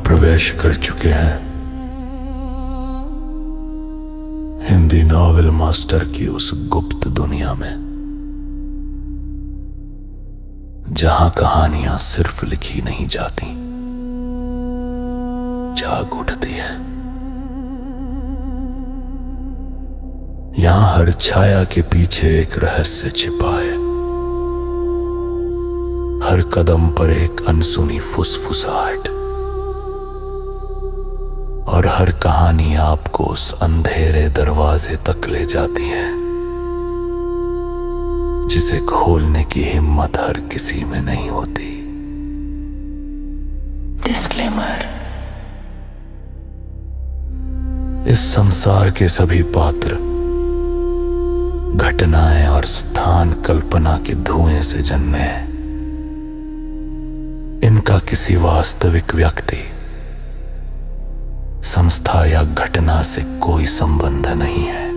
प्रवेश कर चुके हैं हिंदी नॉवेल मास्टर की उस गुप्त दुनिया में, जहां कहानियां सिर्फ लिखी नहीं जाती, जाग उठती है। यहां हर छाया के पीछे एक रहस्य छिपा है, हर कदम पर एक अनसुनी फुसफुसाहट, और हर कहानी आपको उस अंधेरे दरवाजे तक ले जाती है जिसे खोलने की हिम्मत हर किसी में नहीं होती। डिस्क्लेमर: इस संसार के सभी पात्र, घटनाएं और स्थान कल्पना के धुएं से जन्मे हैं। इनका किसी वास्तविक व्यक्ति, संस्था या घटना से कोई संबंध नहीं है।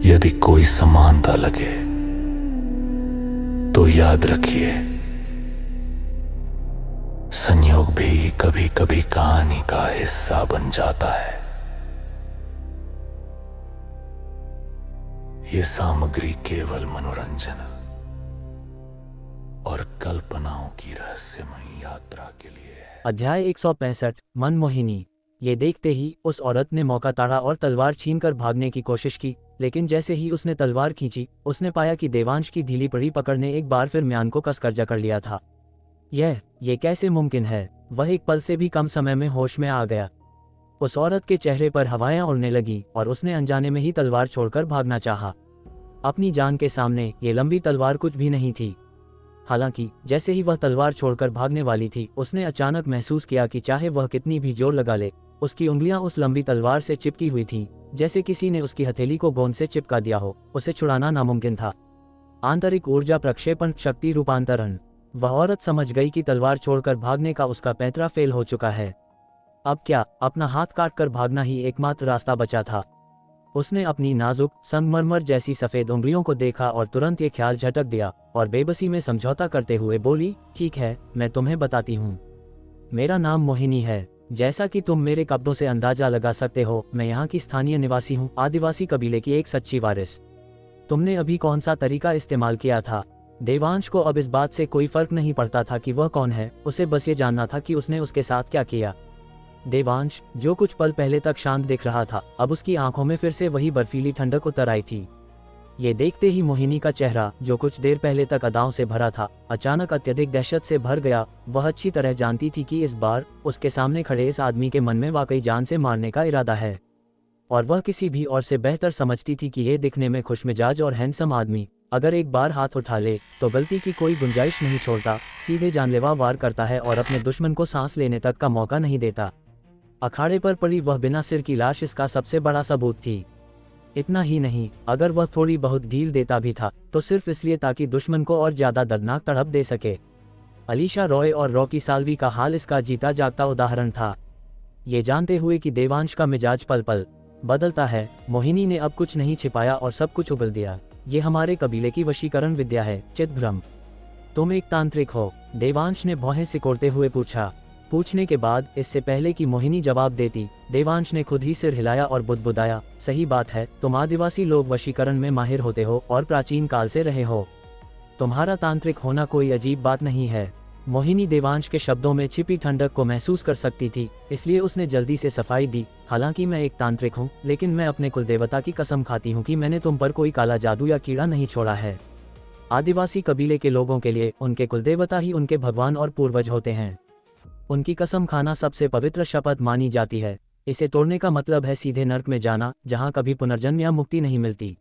यदि कोई समानता लगे तो याद रखिए, संयोग भी कभी कभी कहानी का हिस्सा बन जाता है। ये सामग्री केवल मनोरंजन और कल्पनाओं की रहस्यमयी यात्रा के लिए है। अध्याय 165 मनमोहिनी। ये देखते ही उस औरत ने मौका ताड़ा और तलवार छीनकर भागने की कोशिश की, लेकिन जैसे ही उसने तलवार खींची, उसने पाया कि देवांश की ढीली पड़ी पकड़ ने एक बार फिर म्यान को कसकर जकड़ लिया था। ये कैसे मुमकिन है? वह एक पल से भी कम समय में होश में आ गया। उस औरत के चेहरे पर हवाएं उड़ने लगी और उसने अनजाने में ही तलवार छोड़कर भागना चाहा। अपनी जान के सामने ये लंबी तलवार कुछ भी नहीं थी। हालांकि जैसे ही वह तलवार छोड़कर भागने वाली थी, उसने अचानक महसूस किया कि चाहे वह कितनी भी जोर लगा ले, उसकी उंगलियां उस लंबी तलवार से चिपकी हुई थीं, जैसे किसी ने उसकी हथेली को गोंद से चिपका दिया हो। उसे छुड़ाना नामुमकिन था। आंतरिक ऊर्जा प्रक्षेपण, शक्ति रूपांतरण। वह औरत समझ गई कि तलवार छोड़कर भागने का उसका पैंतरा फेल हो चुका है। अब क्या, अपना हाथ काटकर भागना ही एकमात्र रास्ता बचा था। उसने अपनी नाजुक संगमरमर जैसी सफेद उंगलियों को देखा और तुरंत ये ख्याल झटक दिया और बेबसी में समझौता करते हुए बोली, ठीक है, मैं तुम्हें बताती हूँ। मेरा नाम मोहिनी है। जैसा कि तुम मेरे कपड़ों से अंदाजा लगा सकते हो, मैं यहाँ की स्थानीय निवासी हूँ, आदिवासी कबीले की एक सच्ची वारिस। तुमने अभी कौन सा तरीका इस्तेमाल किया था? देवांश को अब इस बात से कोई फर्क नहीं पड़ता था कि वह कौन है, उसे बस ये जानना था कि उसने उसके साथ क्या किया। देवांश, जो कुछ पल पहले तक शांत दिख रहा था, अब उसकी आंखों में फिर से वही बर्फीली ठंडक उतर आई थी। ये देखते ही मोहिनी का चेहरा, जो कुछ देर पहले तक अदाओं से भरा था, अचानक अत्यधिक दहशत से भर गया। वह अच्छी तरह जानती थी कि इस बार उसके सामने खड़े इस आदमी के मन में वाकई जान से मारने का इरादा है, और वह किसी भी और से बेहतर समझती थी कि यह दिखने में खुशमिजाज और हैंडसम आदमी अगर एक बार हाथ उठा ले तो गलती की कोई गुंजाइश नहीं छोड़ता, सीधे जानलेवा वार करता है और अपने दुश्मन को सांस लेने तक का मौका नहीं देता। अखाड़े पर पड़ी वह बिना सिर की लाश इसका सबसे बड़ा सबूत थी। इतना ही नहीं, अगर वह थोड़ी बहुत ढील देता भी था तो सिर्फ इसलिए ताकि दुश्मन को और ज्यादा दर्दनाक तड़प दे सके। अलीशा रॉय और रॉकी साल्वी का हाल इसका जीता जागता उदाहरण था। ये जानते हुए कि देवांश का मिजाज पल पल बदलता है, मोहिनी ने अब कुछ नहीं छिपाया और सब कुछ उगल दिया। ये हमारे कबीले की वशीकरण विद्या है, चितभ्रम। तुम एक तांत्रिक हो? देवांश ने भौहें सिकोड़ते हुए पूछा। पूछने के बाद, इससे पहले कि मोहिनी जवाब देती, देवांश ने खुद ही सिर हिलाया और बुदबुदाया, सही बात है, तुम आदिवासी लोग वशीकरण में माहिर होते हो और प्राचीन काल से रहे हो। तुम्हारा तांत्रिक होना कोई अजीब बात नहीं है। मोहिनी देवांश के शब्दों में छिपी ठंडक को महसूस कर सकती थी, इसलिए उसने जल्दी से सफाई दी, हालांकि मैं एक तांत्रिक हूँ, लेकिन मैं अपने कुल देवता की कसम खाती हूँ कि मैंने तुम पर कोई काला जादू या कीड़ा नहीं छोड़ा है। आदिवासी कबीले के लोगों के लिए उनके कुल देवता ही उनके भगवान और पूर्वज होते हैं। उनकी कसम खाना सबसे पवित्र शपथ मानी जाती है। इसे तोड़ने का मतलब है सीधे नर्क में जाना, जहां कभी पुनर्जन्म या मुक्ति नहीं मिलती।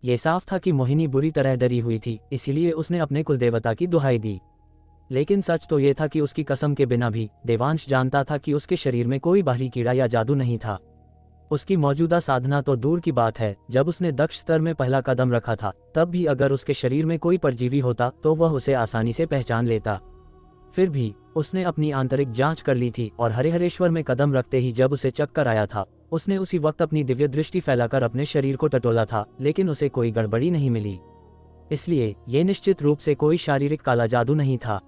ये साफ था कि मोहिनी बुरी तरह डरी हुई थी, इसीलिए उसने अपने कुलदेवता की दुहाई दी। लेकिन सच तो ये था कि उसकी कसम के बिना भी देवांश जानता था कि उसके शरीर में कोई बाहरी कीड़ा या जादू नहीं था। उसकी मौजूदा साधना तो दूर की बात है, जब उसने दक्ष स्तर में पहला कदम रखा था, तब भी अगर उसके शरीर में कोई परजीवी होता तो वह उसे आसानी से पहचान लेता। फिर भी उसने अपनी आंतरिक जांच कर ली थी और हरिहरेश्वर में कदम रखते ही जब उसे चक्कर आया था, उसने उसी वक्त अपनी दिव्य दृष्टि फैलाकर अपने शरीर को टटोला था, लेकिन उसे कोई गड़बड़ी नहीं मिली। इसलिए ये निश्चित रूप से कोई शारीरिक काला जादू नहीं था।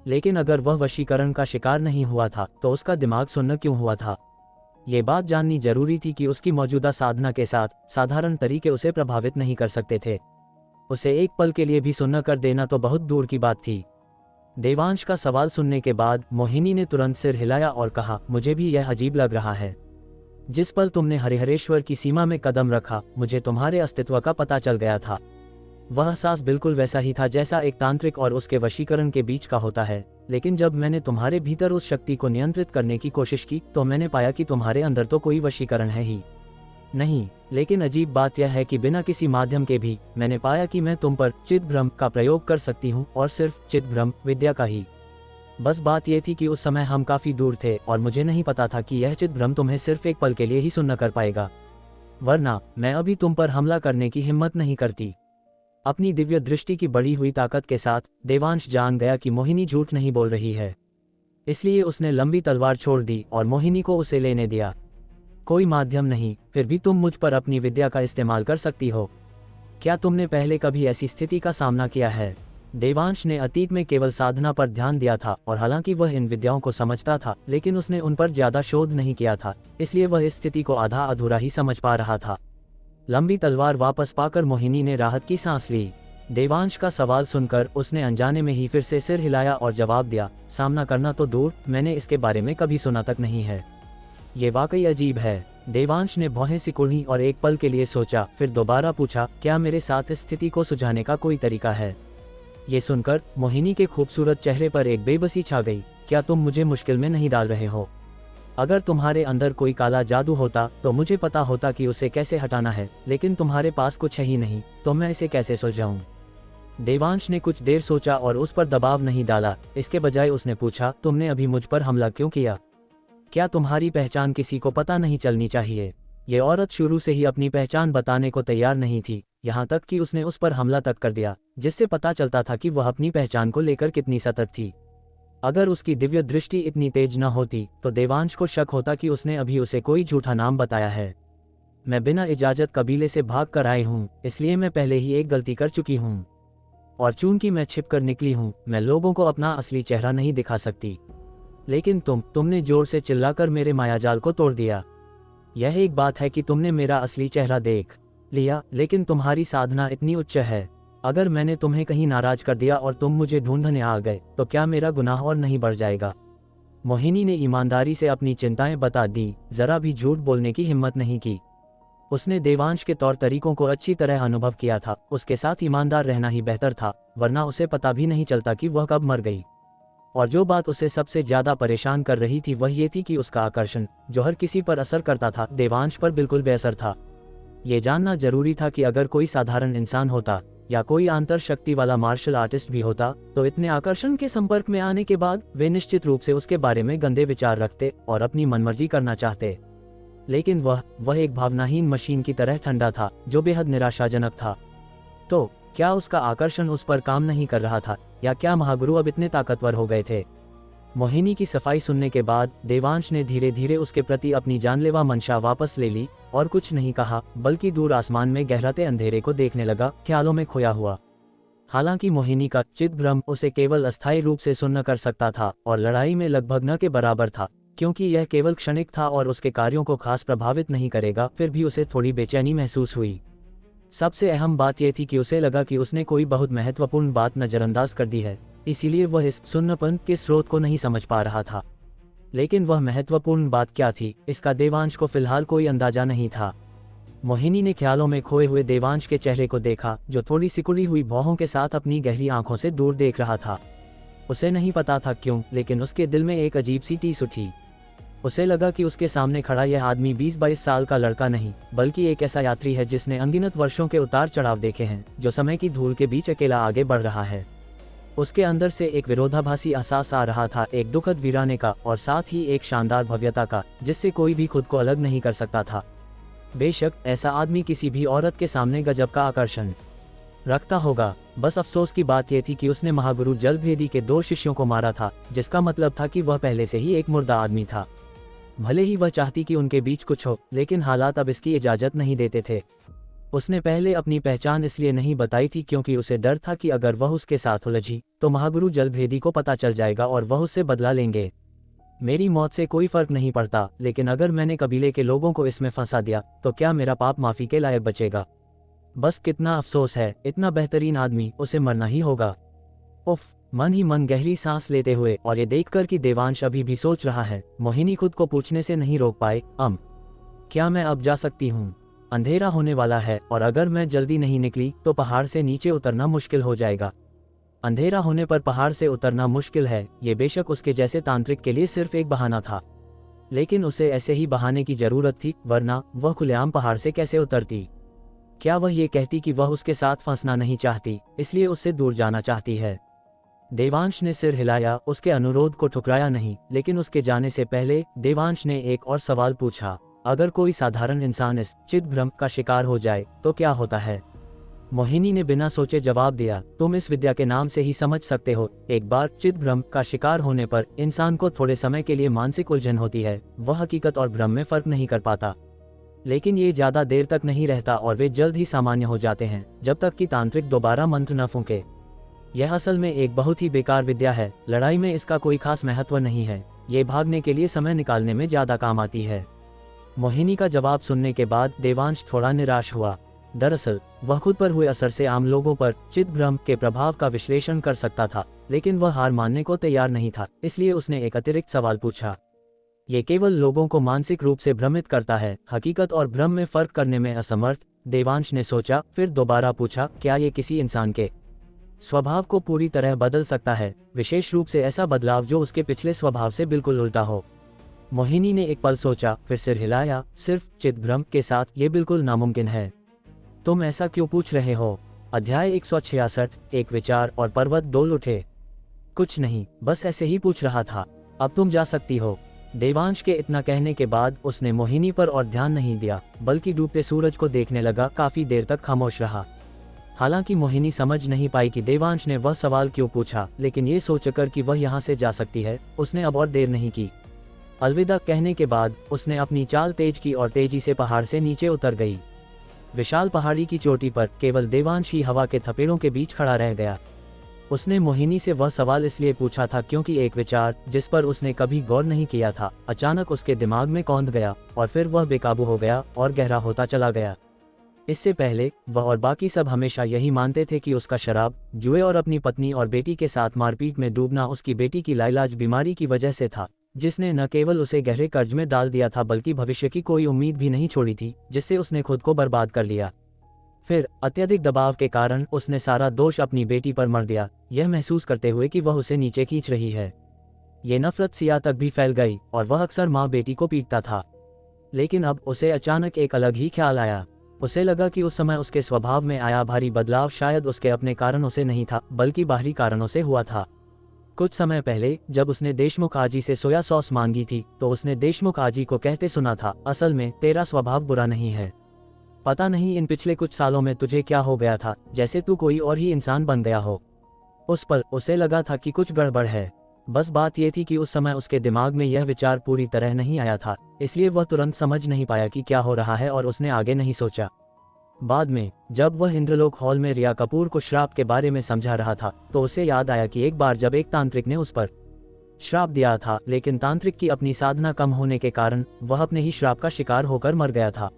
लेकिन अगर वह वशीकरण का शिकार नहीं हुआ था तो उसका दिमाग सुन्न क्यों हुआ था? ये बात जाननी जरूरी थी कि उसकी मौजूदा साधना के साथ साधारण तरीके उसे प्रभावित नहीं कर सकते थे। उसे एक पल के लिए भी सुन्न कर देना तो बहुत दूर की बात थी। देवांश का सवाल सुनने के बाद मोहिनी ने तुरंत सिर हिलाया और कहा, मुझे भी यह अजीब लग रहा है। जिस पल तुमने हरिहरेश्वर की सीमा में कदम रखा, मुझे तुम्हारे अस्तित्व का पता चल गया था। वह एहसास बिल्कुल वैसा ही था जैसा एक तांत्रिक और उसके वशीकरण के बीच का होता है। लेकिन जब मैंने तुम्हारे भीतर उस शक्ति को नियंत्रित करने की कोशिश की तो मैंने पाया कि तुम्हारे अंदर तो कोई वशीकरण है ही नहीं। लेकिन अजीब बात यह है कि बिना किसी माध्यम के भी मैंने पाया कि मैं तुम पर चित्तभ्रम का प्रयोग कर सकती हूँ, और सिर्फ चित्तभ्रम विद्या का ही। बस बात यह थी कि उस समय हम काफी दूर थे और मुझे नहीं पता था कि यह चित्तभ्रम तुम्हें सिर्फ एक पल के लिए ही सुन्न कर पाएगा, वरना मैं अभी तुम पर हमला करने की हिम्मत नहीं करती। अपनी दिव्य दृष्टि की बढ़ी हुई ताकत के साथ देवांश जान गया कि मोहिनी झूठ नहीं बोल रही है। इसलिए उसने लंबी तलवार छोड़ दी और मोहिनी को उसे लेने दिया। कोई माध्यम नहीं, फिर भी तुम मुझ पर अपनी विद्या का इस्तेमाल कर सकती हो। क्या तुमने पहले कभी ऐसी स्थिति का सामना किया है? देवांश ने अतीत में केवल साधना पर ध्यान दिया था और हालांकि वह इन विद्याओं को समझता था, लेकिन उसने उन पर ज्यादा शोध नहीं किया था, इसलिए वह इस स्थिति को आधा अधूरा ही समझ पा रहा था। लंबी तलवार वापस पाकर मोहिनी ने राहत की सांस ली। देवांश का सवाल सुनकर उसने अनजाने में ही फिर से सिर हिलाया और जवाब दिया, सामना करना तो दूर, मैंने इसके बारे में कभी सुना तक नहीं है। ये वाकई अजीब है। देवांश ने भौहें सिकुड़ी और एक पल के लिए सोचा, फिर दोबारा पूछा, क्या मेरे साथ इस स्थिति को सुझाने का कोई तरीका है? ये सुनकर मोहिनी के खूबसूरत चेहरे पर एक बेबसी छा गई। क्या तुम मुझे मुश्किल में नहीं डाल रहे हो? अगर तुम्हारे अंदर कोई काला जादू होता तो मुझे पता होता कि उसे कैसे हटाना है, लेकिन तुम्हारे पास कुछ है ही नहीं, तो मैं इसे कैसे सुलझाऊं? देवांश ने कुछ देर सोचा और उस पर दबाव नहीं डाला। इसके बजाय उसने पूछा, तुमने अभी मुझ पर हमला क्यों किया? क्या तुम्हारी पहचान किसी को पता नहीं चलनी चाहिए? ये औरत शुरू से ही अपनी पहचान बताने को तैयार नहीं थी, यहाँ तक कि उसने उस पर हमला तक कर दिया, जिससे पता चलता था कि वह अपनी पहचान को लेकर कितनी सतर्क थी। अगर उसकी दिव्य दृष्टि इतनी तेज न होती तो देवांश को शक होता कि उसने अभी उसे कोई झूठा नाम बताया है। मैं बिना इजाजत कबीले से भाग कर आई हूँ, इसलिए मैं पहले ही एक गलती कर चुकी हूँ, और चूंकि मैं छिप कर निकली हूँ, मैं लोगों को अपना असली चेहरा नहीं दिखा सकती। लेकिन तुमने जोर से चिल्लाकर मेरे मायाजाल को तोड़ दिया। यह एक बात है कि तुमने मेरा असली चेहरा देख लिया, लेकिन तुम्हारी साधना इतनी उच्च है। अगर मैंने तुम्हें कहीं नाराज कर दिया और तुम मुझे ढूंढने आ गए तो क्या मेरा गुनाह और नहीं बढ़ जाएगा? मोहिनी ने ईमानदारी से अपनी चिंताएं बता दी, जरा भी झूठ बोलने की हिम्मत नहीं की। उसने देवांश के तौर तरीकों को अच्छी तरह अनुभव किया था। उसके साथ ईमानदार रहना ही बेहतर था, वरना उसे पता भी नहीं चलता कि वह कब मर गई। और जो बात उसे सबसे ज्यादा परेशान कर रही थी वह ये थी कि उसका आकर्षण, जो हर किसी पर असर करता था, देवांश पर बिल्कुल बेअसर था। ये जानना जरूरी था कि अगर कोई साधारण इंसान होता या कोई आंतर शक्ति वाला मार्शल आर्टिस्ट भी होता तो इतने आकर्षण के संपर्क में आने के बाद वे निश्चित रूप से उसके बारे में गंदे विचार रखते और अपनी मनमर्जी करना चाहते। लेकिन वह एक भावनाहीन मशीन की तरह ठंडा था, जो बेहद निराशाजनक था। तो क्या उसका आकर्षण उस पर काम नहीं कर रहा था, या क्या महागुरु अब इतने ताकतवर हो गए थे? मोहिनी की सफाई सुनने के बाद देवांश ने धीरे धीरे उसके प्रति अपनी जानलेवा मंशा वापस ले ली और कुछ नहीं कहा, बल्कि दूर आसमान में गहराते अंधेरे को देखने लगा, ख्यालों में खोया हुआ। हालांकि मोहिनी का चित्तभ्रम उसे केवल अस्थायी रूप से सुन्न कर सकता था और लड़ाई में लगभग न के बराबर था, क्योंकि यह केवल क्षणिक था और उसके कार्यों को खास प्रभावित नहीं करेगा। फिर भी उसे थोड़ी बेचैनी महसूस हुई। सबसे अहम बात यह थी कि उसे लगा कि उसने कोई बहुत महत्वपूर्ण बात नजरअंदाज कर दी है, इसीलिए वह इस सुन्नपन के स्रोत को नहीं समझ पा रहा था। लेकिन वह महत्वपूर्ण बात क्या थी, इसका देवांश को फिलहाल कोई अंदाजा नहीं था। मोहिनी ने ख्यालों में खोए हुए देवांश के चेहरे को देखा, जो थोड़ी सिकुड़ी हुई भौहों के साथ अपनी गहरी आंखों से दूर देख रहा था। उसे नहीं पता था क्यों, लेकिन उसके दिल में एक अजीब सी टीस उठी। उसे लगा कि उसके सामने खड़ा यह आदमी 20-22 साल का लड़का नहीं, बल्कि एक ऐसा यात्री है जिसने अनगिनत वर्षों के उतार चढ़ाव देखे हैं, जो समय की धूल के बीच अकेला आगे बढ़ रहा है। उसके अंदर से एक विरोधाभासी एहसास आ रहा था, एक दुखद वीराने का और साथ ही एक शानदार भव्यता का, जिससे कोई भी खुद को अलग नहीं कर सकता था। बेशक ऐसा आदमी किसी भी औरत के सामने गजब का आकर्षण रखता होगा। बस अफसोस की बात यह थी कि उसने महागुरु जलभेदी के 2 शिष्यों को मारा था, जिसका मतलब था कि वह पहले से ही एक मुर्दा आदमी था। भले ही वह चाहती कि उनके बीच कुछ हो, लेकिन हालात अब इसकी इजाजत नहीं देते थे। उसने पहले अपनी पहचान इसलिए नहीं बताई थी क्योंकि उसे डर था कि अगर वह उसके साथ उलझी तो महागुरु जलभेदी को पता चल जाएगा और वह उससे बदला लेंगे। मेरी मौत से कोई फर्क नहीं पड़ता, लेकिन अगर मैंने कबीले के लोगों को इसमें फंसा दिया तो क्या मेरा पाप माफी के लायक बचेगा? बस कितना अफसोस है, इतना बेहतरीन आदमी, उसे मरना ही होगा। उफ, मन ही मन गहरी सांस लेते हुए और ये देखकर कि देवांश अभी भी सोच रहा है, मोहिनी खुद को पूछने से नहीं रोक पाए, क्या मैं अब जा सकती हूँ? अंधेरा होने वाला है और अगर मैं जल्दी नहीं निकली तो पहाड़ से नीचे उतरना मुश्किल हो जाएगा। अंधेरा होने पर पहाड़ से उतरना मुश्किल है, ये बेशक उसके जैसे तांत्रिक के लिए सिर्फ एक बहाना था, लेकिन उसे ऐसे ही बहाने की जरूरत थी, वरना वह खुलेआम पहाड़ से कैसे उतरती? क्या वह ये कहती कि वह उसके साथ फंसना नहीं चाहती, इसलिए उससे दूर जाना चाहती है? देवांश ने सिर हिलाया, उसके अनुरोध को ठुकराया नहीं, लेकिन उसके जाने से पहले देवांश ने एक और सवाल पूछा, अगर कोई साधारण इंसान इस चिदभ्रम का शिकार हो जाए तो क्या होता है? मोहिनी ने बिना सोचे जवाब दिया, तुम इस विद्या के नाम से ही समझ सकते हो, एक बार चिदभ्रम का शिकार होने पर इंसान को थोड़े समय के लिए मानसिक उलझन होती है, वह हकीकत और भ्रम में फर्क नहीं कर पाता, लेकिन ये ज्यादा देर तक नहीं रहता और वे जल्द ही सामान्य हो जाते हैं, जब तक कि तांत्रिक दोबारा मंत्र न फूंके। यह असल में एक बहुत ही बेकार विद्या है, लड़ाई में इसका कोई खास महत्व नहीं है, ये भागने के लिए समय निकालने में ज्यादा काम आती है। मोहिनी का जवाब सुनने के बाद देवांश थोड़ा निराश हुआ। दरअसल वह खुद पर हुए असर से आम लोगों पर चिदभ्रम के प्रभाव का विश्लेषण कर सकता था, लेकिन वह हार मानने को तैयार नहीं था, इसलिए उसने एक अतिरिक्त सवाल पूछा, ये केवल लोगों को मानसिक रूप से भ्रमित करता है, हकीकत और भ्रम में फर्क करने में असमर्थ? देवांश ने सोचा, फिर दोबारा पूछा, क्या ये किसी इंसान के स्वभाव को पूरी तरह बदल सकता है, विशेष रूप से ऐसा बदलाव जो उसके पिछले स्वभाव से बिल्कुल उल्टा हो? मोहिनी ने एक पल सोचा, फिर सिर हिलाया, सिर्फ चिदभ्रम के साथ ये बिल्कुल नामुमकिन है। तुम ऐसा क्यों पूछ रहे हो? अध्याय 166, एक विचार और पर्वत डोल उठे। कुछ नहीं, बस ऐसे ही पूछ रहा था, अब तुम जा सकती हो। देवांश के इतना कहने के बाद उसने मोहिनी पर और ध्यान नहीं दिया, बल्कि डूबते सूरज को देखने लगा। काफी देर तक खामोश रहा। हालांकि मोहिनी समझ नहीं पाई कि देवांश ने वह सवाल क्यों पूछा, लेकिन ये सोचकर कि वह यहाँ से जा सकती है, उसने अब और देर नहीं की। अलविदा कहने के बाद उसने अपनी चाल तेज की और तेजी से पहाड़ से नीचे उतर गई। विशाल पहाड़ी की चोटी पर केवल देवांश ही हवा के थपेड़ों के बीच खड़ा रह गया। उसने मोहिनी से वह सवाल इसलिए पूछा था क्योंकि एक विचार जिस पर उसने कभी गौर नहीं किया था अचानक उसके दिमाग में कौंध गया और फिर वह बेकाबू हो गया और गहरा होता चला गया। इससे पहले वह और बाकी सब हमेशा यही मानते थे कि उसका शराब, जुए और अपनी पत्नी और बेटी के साथ मारपीट में डूबना उसकी बेटी की लाइलाज बीमारी की वजह से था, जिसने न केवल उसे गहरे कर्ज में डाल दिया था बल्कि भविष्य की कोई उम्मीद भी नहीं छोड़ी थी, जिससे उसने खुद को बर्बाद कर लिया। फिर अत्यधिक दबाव के कारण उसने सारा दोष अपनी बेटी पर मर दिया, यह महसूस करते हुए कि वह उसे नीचे खींच रही है। ये नफरत सिया तक भी फैल गई और वह अक्सर माँ बेटी को पीटता था। लेकिन अब उसे अचानक एक अलग ही ख्याल आया। उसे लगा कि उस समय उसके स्वभाव में आया भारी बदलाव शायद उसके अपने कारणों से नहीं था बल्कि बाहरी कारणों से हुआ था। कुछ समय पहले जब उसने देशमुख आजी से सोया सॉस मांगी थी तो उसने देशमुख आजी को कहते सुना था, असल में तेरा स्वभाव बुरा नहीं है, पता नहीं इन पिछले कुछ सालों में तुझे क्या हो गया था, जैसे तू कोई और ही इंसान बन गया हो। उस पल उसे लगा था कि कुछ गड़बड़ है। बस बात यह थी कि उस समय उसके दिमाग में यह विचार पूरी तरह नहीं आया था, इसलिए वह तुरंत समझ नहीं पाया कि क्या हो रहा है और उसने आगे नहीं सोचा। बाद में जब वह इंद्रलोक हॉल में रिया कपूर को श्राप के बारे में समझा रहा था तो उसे याद आया कि एक बार जब एक तांत्रिक ने उस पर श्राप दिया था, लेकिन तांत्रिक की अपनी साधना कम होने के कारण वह अपने ही श्राप का शिकार होकर मर गया था।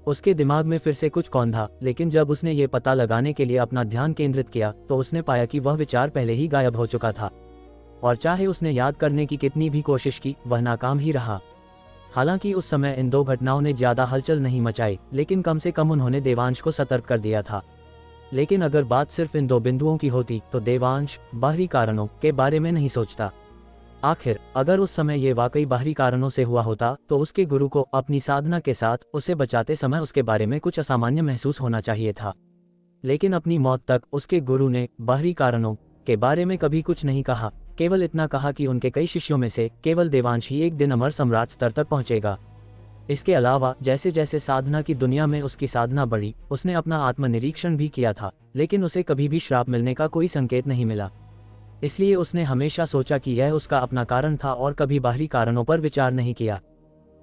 उसके दिमाग में फिर से कुछ कौंधा, लेकिन जब उसने ये पता लगाने के लिए अपना ध्यान केंद्रित किया तो उसने पाया कि वह विचार पहले ही गायब हो चुका था और चाहे उसने याद करने की कितनी भी कोशिश की वह नाकाम ही रहा। हालांकि उस समय इन दो घटनाओं ने ज्यादा हलचल नहीं मचाई, लेकिन कम से कम उन्होंने देवांश को सतर्क कर दिया था। लेकिन अगर बात सिर्फ इन दो बिंदुओं की होती तो देवांश बाहरी कारणों के बारे में नहीं सोचता। आखिर अगर उस समय ये वाकई बाहरी कारणों से हुआ होता तो उसके गुरु को अपनी साधना के साथ उसे बचाते समय उसके बारे में कुछ असामान्य महसूस होना चाहिए था। लेकिन अपनी मौत तक उसके गुरु ने बाहरी कारणों के बारे में कभी कुछ नहीं कहा, केवल इतना कहा कि उनके कई शिष्यों में से केवल देवांश ही एक दिन अमर सम्राट स्तर तक पहुंचेगा। इसके अलावा जैसे जैसे साधना की दुनिया में उसकी साधना बढ़ी उसने अपना आत्मनिरीक्षण भी किया था, लेकिन उसे कभी भी श्राप मिलने का कोई संकेत नहीं मिला। इसलिए उसने हमेशा सोचा कि यह उसका अपना कारण था और कभी बाहरी कारणों पर विचार नहीं किया।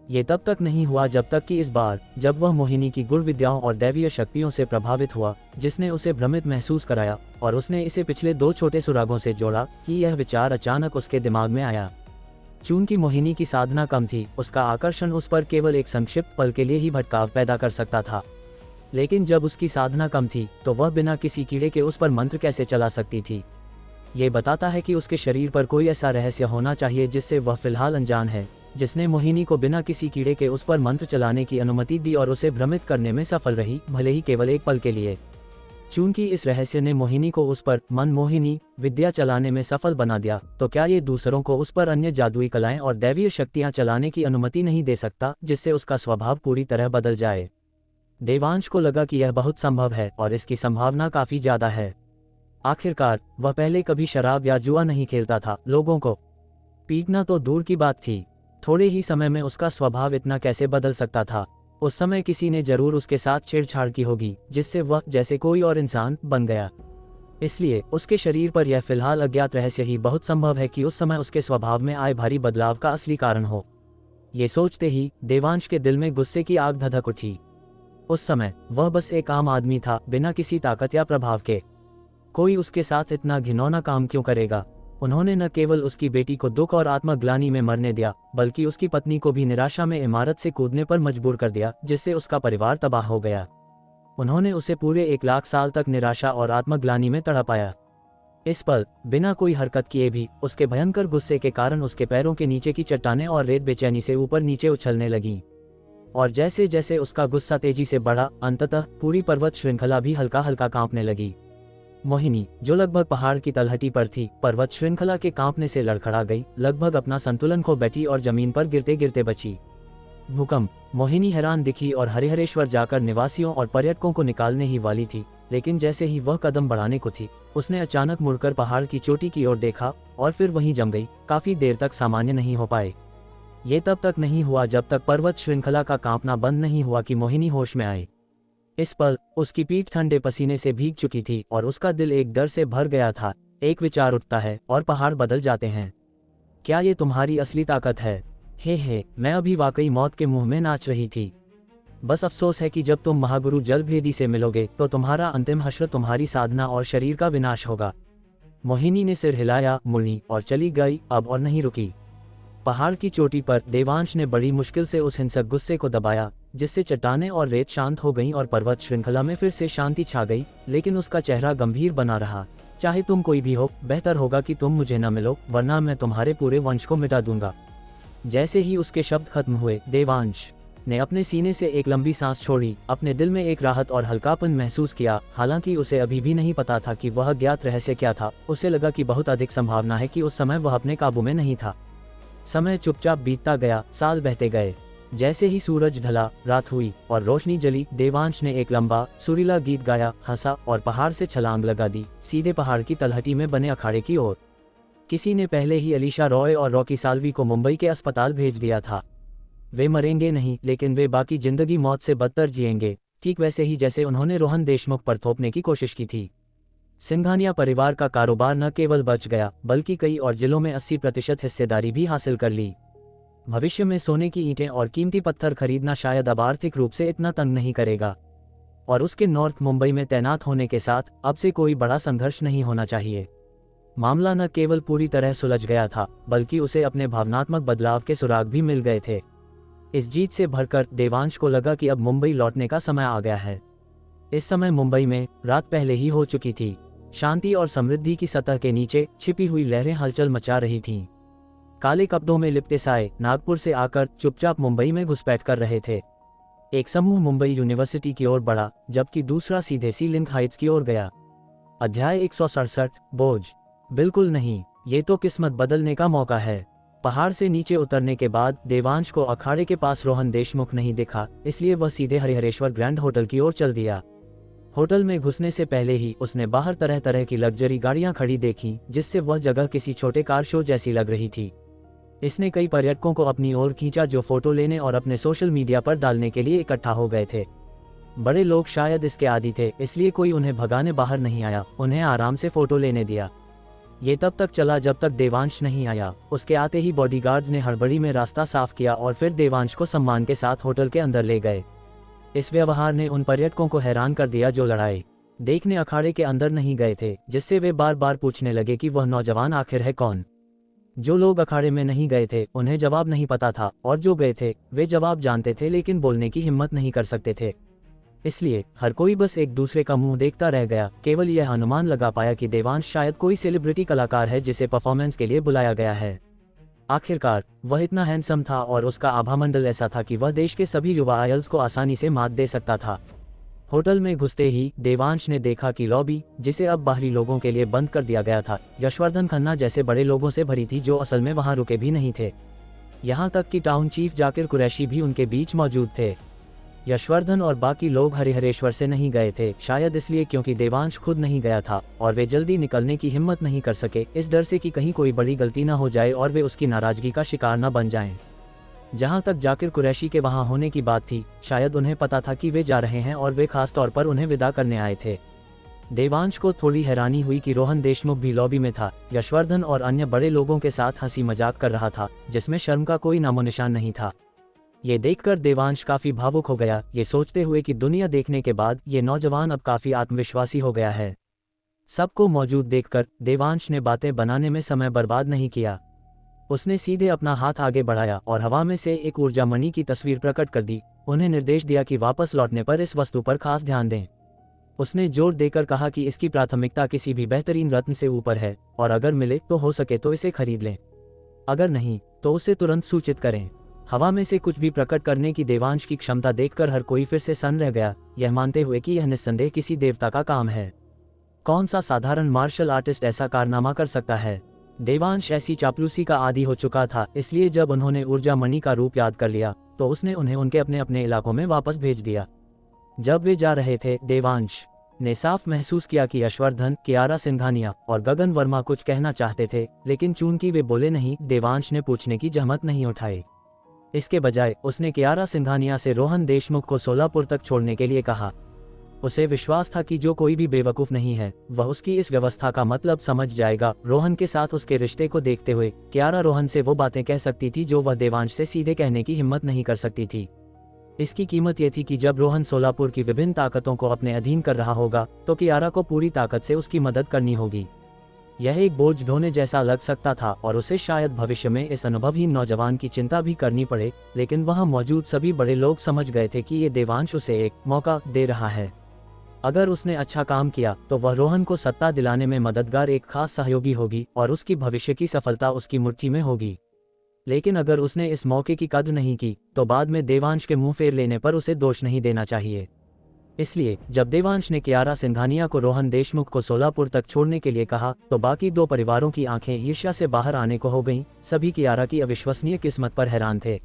ये तब तक नहीं हुआ जब तक कि इस बार जब वह मोहिनी की गुण विद्याओं और दैवीय शक्तियों से प्रभावित हुआ, जिसने उसे भ्रमित महसूस कराया, और उसने इसे पिछले 2 छोटे सुरागों से जोड़ा कि यह विचार अचानक उसके दिमाग में आया। चूंकि मोहिनी की साधना कम थी, उसका आकर्षण उस पर केवल एक संक्षिप्त पल के लिए ही भटकाव पैदा कर सकता था। लेकिन जब उसकी साधना कम थी तो वह बिना किसी कीड़े के उस पर मंत्र कैसे चला सकती थी? ये बताता है कि उसके शरीर पर कोई ऐसा रहस्य होना चाहिए जिससे वह फिलहाल अनजान है, जिसने मोहिनी को बिना किसी कीड़े के उस पर मंत्र चलाने की अनुमति दी और उसे भ्रमित करने में सफल रही, भले ही केवल एक पल के लिए। चूंकि इस रहस्य ने मोहिनी को उस पर मनमोहिनी विद्या चलाने में सफल बना दिया, तो क्या ये दूसरों को उस पर अन्य जादुई कलाएं और दैवीय शक्तियां चलाने की अनुमति नहीं दे सकता, जिससे उसका स्वभाव पूरी तरह बदल जाए? देवांश को लगा कि यह बहुत संभव है और इसकी संभावना काफी ज्यादा है। आखिरकार वह पहले कभी शराब या जुआ नहीं खेलता था। लोगों को पीटना तो दूर की बात थी, थोड़े ही समय में उसका स्वभाव इतना कैसे बदल सकता था? उस समय किसी ने जरूर उसके साथ छेड़छाड़ की होगी, जिससे वह जैसे कोई और इंसान बन गया। इसलिए उसके शरीर पर यह फिलहाल अज्ञात रहस्य ही बहुत संभव है कि उस समय उसके स्वभाव में आए भारी बदलाव का असली कारण हो। ये सोचते ही देवांश के दिल में गुस्से की आग धधक उठी। उस समय वह बस एक आम आदमी था, बिना किसी ताकत या प्रभाव के। कोई उसके साथ इतना घिनौना काम क्यों करेगा? उन्होंने न केवल उसकी बेटी को दुख और आत्मग्लानि में मरने दिया, बल्कि उसकी पत्नी को भी निराशा में इमारत से कूदने पर मजबूर कर दिया, जिससे उसका परिवार तबाह हो गया। उन्होंने उसे पूरे 1 लाख साल तक निराशा और आत्मग्लानि में तड़पाया। इस पल बिना कोई हरकत किए भी उसके भयंकर गुस्से के कारण उसके पैरों के नीचे की चट्टानें और रेत बेचैनी से ऊपर नीचे उछलने लगीं। और जैसे जैसे उसका गुस्सा तेजी से बढ़ा, अंततः पूरी पर्वत श्रृंखला भी हल्का हल्का कांपने लगी। मोहिनी, जो लगभग पहाड़ की तलहटी पर थी, पर्वत श्रृंखला के कांपने से लड़खड़ा गई, लगभग अपना संतुलन खो बैठी और जमीन पर गिरते गिरते बची। भूकंप। मोहिनी हैरान दिखी और हरिहरेश्वर जाकर निवासियों और पर्यटकों को निकालने ही वाली थी, लेकिन जैसे ही वह कदम बढ़ाने को थी, उसने अचानक मुड़कर पहाड़ की चोटी की ओर देखा और फिर वहीं जम गई। काफी देर तक सामान्य नहीं हो पाए। ये तब तक नहीं हुआ जब तक पर्वत श्रृंखला का कांपना बंद नहीं हुआ कि मोहिनी होश में आई। इस पल उसकी पीठ ठंडे पसीने से भीग चुकी थी और उसका दिल एक डर से भर गया था। एक विचार उठता है और पहाड़ बदल जाते हैं। क्या ये तुम्हारी असली ताकत है? हे, मैं अभी वाकई मौत के मुंह में नाच रही थी। बस अफसोस है कि जब तुम महागुरु जलभेदी से मिलोगे तो तुम्हारा अंतिम हश्र तुम्हारी साधना और शरीर का विनाश होगा। मोहिनी ने सिर हिलाया, मुड़ी और चली गई, अब और नहीं रुकी। पहाड़ की चोटी पर देवांश ने बड़ी मुश्किल से उस हिंसक गुस्से को दबाया, जिससे चट्टानें और रेत शांत हो गईं और पर्वत श्रृंखला में फिर से शांति छा गई। लेकिन उसका चेहरा गंभीर बना रहा। चाहे तुम कोई भी हो, बेहतर होगा कि तुम मुझे न मिलो, वरना मैं तुम्हारे पूरे वंश को मिटा दूंगा। जैसे ही उसके शब्द खत्म हुए, देवांश ने अपने सीने से एक लंबी सांस छोड़ी। अपने दिल में एक राहत और हल्कापन महसूस किया। हालांकि उसे अभी भी नहीं पता था कि वह ज्ञात रहस्य क्या था। उसे लगा कि बहुत अधिक संभावना है कि उस समय वह अपने काबू में नहीं था। समय चुपचाप बीतता गया, साल बहते गए। जैसे ही सूरज ढला, रात हुई और रोशनी जली, देवांश ने एक लंबा सुरीला गीत गाया, हंसा और पहाड़ से छलांग लगा दी, सीधे पहाड़ की तलहटी में बने अखाड़े की ओर। किसी ने पहले ही अलीशा रॉय और रॉकी साल्वी को मुंबई के अस्पताल भेज दिया था। वे मरेंगे नहीं, लेकिन वे बाकी जिंदगी मौत से बदतर जिएंगे, ठीक वैसे ही जैसे उन्होंने रोहन देशमुख पर थोपने की कोशिश की थी। सिंघानिया परिवार का कारोबार न केवल बच गया, बल्कि कई और जिलों में 80% हिस्सेदारी भी हासिल कर ली। भविष्य में सोने की ईंटें और कीमती पत्थर खरीदना शायद अब आर्थिक रूप से इतना तंग नहीं करेगा। और उसके नॉर्थ मुंबई में तैनात होने के साथ अब से कोई बड़ा संघर्ष नहीं होना चाहिए। मामला न केवल पूरी तरह सुलझ गया था, बल्कि उसे अपने भावनात्मक बदलाव के सुराग भी मिल गए थे। इस जीत से भरकर देवांश को लगा कि अब मुंबई लौटने का समय आ गया है। इस समय मुंबई में रात पहले ही हो चुकी थी। शांति और समृद्धि की सतह के नीचे छिपी हुई लहरें हलचल मचा रही थीं। काले कपड़ों में लिपटे साए नागपुर से आकर चुपचाप मुंबई में घुसपैठ कर रहे थे। एक समूह मुंबई यूनिवर्सिटी की ओर बढ़ा, जबकि दूसरा सीधे सी लिंक हाइट्स की ओर गया। अध्याय 167। बोझ। बिल्कुल नहीं, ये तो किस्मत बदलने का मौका है। पहाड़ से नीचे उतरने के बाद देवांश को अखाड़े के पास रोहन देशमुख नहीं दिखा, इसलिए वह सीधे हरिहरेश्वर ग्रैंड होटल की ओर चल दिया। होटल में घुसने से पहले ही उसने बाहर तरह तरह की लग्जरी गाड़ियां खड़ी देखीं, जिससे वह जगह किसी छोटे कार शो जैसी लग रही थी। इसने कई पर्यटकों को अपनी ओर खींचा जो फोटो लेने और अपने सोशल मीडिया पर डालने के लिए इकट्ठा हो गए थे। बड़े लोग शायद इसके आदी थे, इसलिए कोई उन्हें भगाने बाहर नहीं आया, उन्हें आराम से फोटो लेने दिया। ये तब तक चला जब तक देवांश नहीं आया। उसके आते ही बॉडीगार्ड्स ने हड़बड़ी में रास्ता साफ किया और फिर देवांश को सम्मान के साथ होटल के अंदर ले गए। इस व्यवहार ने उन पर्यटकों को हैरान कर दिया जो लड़ाई देखने अखाड़े के अंदर नहीं गए थे, जिससे वे बार बार पूछने लगे कि वह नौजवान आखिर है कौन। जो लोग अखाड़े में नहीं गए थे उन्हें जवाब नहीं पता था, और जो गए थे वे जवाब जानते थे लेकिन बोलने की हिम्मत नहीं कर सकते थे। इसलिए हर कोई बस एक दूसरे का मुंह देखता रह गया। केवल यह अनुमान लगा पाया कि देवांश शायद कोई सेलिब्रिटी कलाकार है जिसे परफॉर्मेंस के लिए बुलाया गया है। आखिरकार वह इतना हैंडसम था और उसका आभामंडल ऐसा था कि वह देश के सभी युवा आयल्स को आसानी से मात दे सकता था। होटल में घुसते ही देवांश ने देखा कि लॉबी, जिसे अब बाहरी लोगों के लिए बंद कर दिया गया था, यशवर्धन खन्ना जैसे बड़े लोगों से भरी थी जो असल में वहां रुके भी नहीं थे। यहाँ तक कि टाउन चीफ जाकिर कुरैशी भी उनके बीच मौजूद थे। यशवर्धन और बाकी लोग हरिहरेश्वर से नहीं गए थे, शायद इसलिए क्योंकि देवांश खुद नहीं गया था और वे जल्दी निकलने की हिम्मत नहीं कर सके, इस डर से कि कहीं कोई बड़ी गलती न हो जाए और वे उसकी नाराजगी का शिकार न बन जाएं। जहां तक जाकिर कुरैशी के वहां होने की बात थी, शायद उन्हें पता था कि वे जा रहे हैं और वे खास तौर पर उन्हें विदा करने आए थे। देवांश को थोड़ी हैरानी हुई कि रोहन देशमुख भी लॉबी में था। यशवर्धन और अन्य बड़े लोगों के साथ हंसी मजाक कर रहा था, जिसमें शर्म का कोई नामोनिशान नहीं था। ये देखकर देवांश काफी भावुक हो गया, ये सोचते हुए कि दुनिया देखने के बाद ये नौजवान अब काफी आत्मविश्वासी हो गया है। सबको मौजूद देखकर देवांश ने बातें बनाने में समय बर्बाद नहीं किया। उसने सीधे अपना हाथ आगे बढ़ाया और हवा में से एक ऊर्जा मणि की तस्वीर प्रकट कर दी। उन्हें निर्देश दिया कि वापस लौटने पर इस वस्तु पर खास ध्यान दें। उसने जोर देकर कहा कि इसकी प्राथमिकता किसी भी बेहतरीन रत्न से ऊपर है और अगर मिले तो हो सके तो इसे खरीद लें, अगर नहीं तो उसे तुरंत सूचित करें। हवा में से कुछ भी प्रकट करने की देवांश की क्षमता देखकर हर कोई फिर से सन्न रह गया, यह मानते हुए कि यह निस्संदेह किसी देवता का काम है। कौन सा साधारण मार्शल आर्टिस्ट ऐसा कारनामा कर सकता है। देवांश ऐसी चापलूसी का आदी हो चुका था, इसलिए जब उन्होंने ऊर्जा मणि का रूप याद कर लिया तो उसने उन्हें उनके अपने अपने इलाकों में वापस भेज दिया। जब वे जा रहे थे, देवांश ने साफ महसूस किया कि यशवर्धन, कियारा सिंघानिया और गगन वर्मा कुछ कहना चाहते थे, लेकिन चूंकि वे बोले नहीं, देवांश ने पूछने की जहमत नहीं उठाई। इसके बजाय उसने कियारा सिंघानिया से रोहन देशमुख को सोलापुर तक छोड़ने के लिए कहा। उसे विश्वास था कि जो कोई भी बेवकूफ नहीं है वह उसकी इस व्यवस्था का मतलब समझ जाएगा। रोहन के साथ उसके रिश्ते को देखते हुए कियारा रोहन से वो बातें कह सकती थी जो वह देवांश से सीधे कहने की हिम्मत नहीं कर सकती थी। इसकी कीमत ये थी कि जब रोहन सोलापुर की विभिन्न ताकतों को अपने अधीन कर रहा होगा तो कियारा को पूरी ताकत से उसकी मदद करनी होगी। यह एक बोझ ढोने जैसा लग सकता था और उसे शायद भविष्य में इस अनुभवहीन नौजवान की चिंता भी करनी पड़े, लेकिन वहां मौजूद सभी बड़े लोग समझ गए थे कि ये देवांश उसे एक मौका दे रहा है। अगर उसने अच्छा काम किया तो वह रोहन को सत्ता दिलाने में मददगार एक खास सहयोगी होगी और उसकी भविष्य की सफलता उसकी मुट्ठी में होगी। लेकिन अगर उसने इस मौके की कद्र नहीं की तो बाद में देवांश के मुंह फेर लेने पर उसे दोष नहीं देना चाहिए। इसलिए जब देवांश ने कियारा सिंघानिया को रोहन देशमुख को सोलापुर तक छोड़ने के लिए कहा तो बाकी दो परिवारों की आंखें ईर्ष्या से बाहर आने को हो गईं। सभी कियारा की अविश्वसनीय किस्मत पर हैरान थे।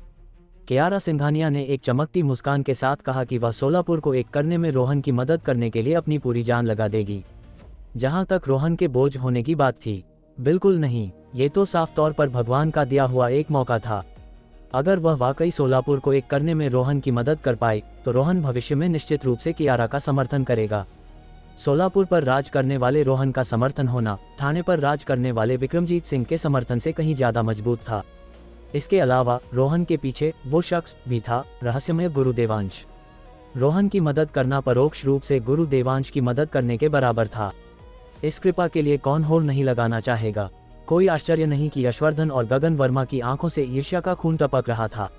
कियारा सिंघानिया ने एक चमकती मुस्कान के साथ कहा कि वह सोलापुर को एक करने में रोहन की मदद करने के लिए अपनी पूरी जान लगा देगी। जहां तक रोहन के बोझ होने की बात थी, बिल्कुल नहीं, ये तो साफ तौर पर भगवान का दिया हुआ एक मौका था। अगर वह वाकई सोलापुर को एक करने में रोहन की मदद कर पाए तो रोहन भविष्य में निश्चित रूप से कियारा का समर्थन करेगा। सोलापुर पर राज करने वाले रोहन का समर्थन होना ठाणे पर राज करने वाले विक्रमजीत सिंह के समर्थन से कहीं ज्यादा मजबूत था। इसके अलावा रोहन के पीछे वो शख्स भी था, रहस्यमय गुरु देवांश। रोहन की मदद करना परोक्ष रूप से गुरु देवांश की मदद करने के बराबर था। इस कृपा के लिए कौन होड़ नहीं लगाना चाहेगा। कोई आश्चर्य नहीं कि यशवर्धन और गगन वर्मा की आंखों से ईर्ष्या का खून टपक रहा था।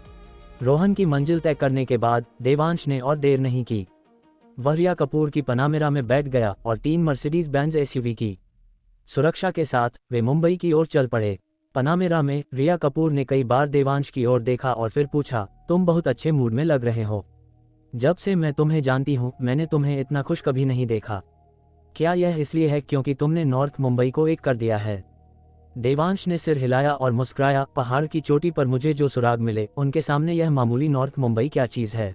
रोहन की मंजिल तय करने के बाद देवांश ने और देर नहीं की। वह रिया कपूर की पनामेरा में बैठ गया और 3 मर्सिडीज बेंज एसयूवी की सुरक्षा के साथ वे मुंबई की ओर चल पड़े। पनामेरा में रिया कपूर ने कई बार देवांश की ओर देखा और फिर पूछा, तुम बहुत अच्छे मूड में लग रहे हो। जब से मैं तुम्हें जानती हूँ मैंने तुम्हें इतना खुश कभी नहीं देखा। क्या यह इसलिए है क्योंकि तुमने नॉर्थ मुंबई को एक कर दिया है। देवांश ने सिर हिलाया और मुस्कुराया। पहाड़ की चोटी पर मुझे जो सुराग मिले उनके सामने यह मामूली नॉर्थ मुंबई क्या चीज है।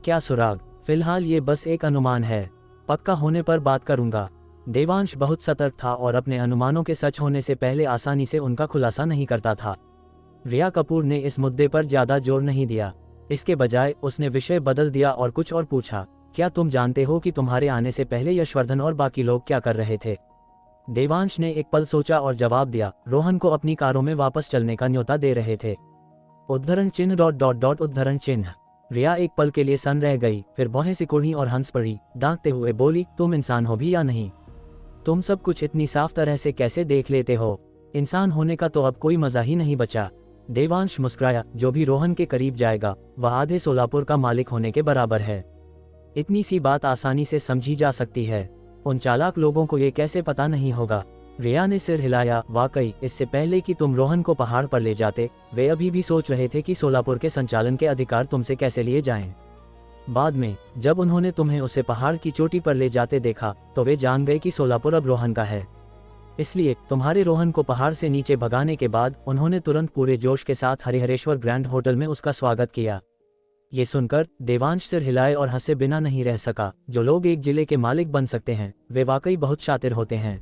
क्या सुराग? फिलहाल ये बस एक अनुमान है, पक्का होने पर बात करूंगा। देवांश बहुत सतर्क था और अपने अनुमानों के सच होने से पहले आसानी से उनका खुलासा नहीं करता था। रिया कपूर ने इस मुद्दे पर ज्यादा जोर नहीं दिया। इसके बजाय उसने विषय बदल दिया और कुछ और पूछा, क्या तुम जानते हो कि तुम्हारे आने से पहले यशवर्धन और बाकी लोग क्या कर रहे थे। देवांश ने एक पल सोचा और जवाब दिया, रोहन को अपनी कारों में वापस चलने का न्योता दे रहे थे। उद्धरण चिन्ह डॉट डॉट डॉट उद्धरण चिन्ह। रिया एक पल के लिए सन रह गई, फिर भौहें सिकुड़ी और हंस पड़ी, दांतते हुए बोली, तुम इंसान हो भी या नहीं? तुम सब कुछ इतनी साफ तरह से कैसे देख लेते हो? इंसान होने का तो अब कोई मजा ही नहीं बचा। देवांश मुस्कुराया, जो भी रोहन के करीब जाएगा वह आधे सोलापुर का मालिक होने के बराबर है। इतनी सी बात आसानी से समझी जा सकती है, उन चालाक लोगों को ये कैसे पता नहीं होगा? रिया ने सिर हिलाया, वाकई इससे पहले कि तुम रोहन को पहाड़ पर ले जाते वे अभी भी सोच रहे थे कि सोलापुर के संचालन के अधिकार तुमसे कैसे लिए जाएं। बाद में जब उन्होंने तुम्हें उसे पहाड़ की चोटी पर ले जाते देखा तो वे जान गए कि सोलापुर अब रोहन का है। इसलिए तुम्हारे रोहन को पहाड़ से नीचे भगाने के बाद उन्होंने तुरंत पूरे जोश के साथ हरिहरेश्वर ग्रैंड होटल में उसका स्वागत किया। ये सुनकर देवांश सिर हिलाए और हंसे बिना नहीं रह सका। जो लोग एक जिले के मालिक बन सकते हैं वे वाकई बहुत शातिर होते हैं।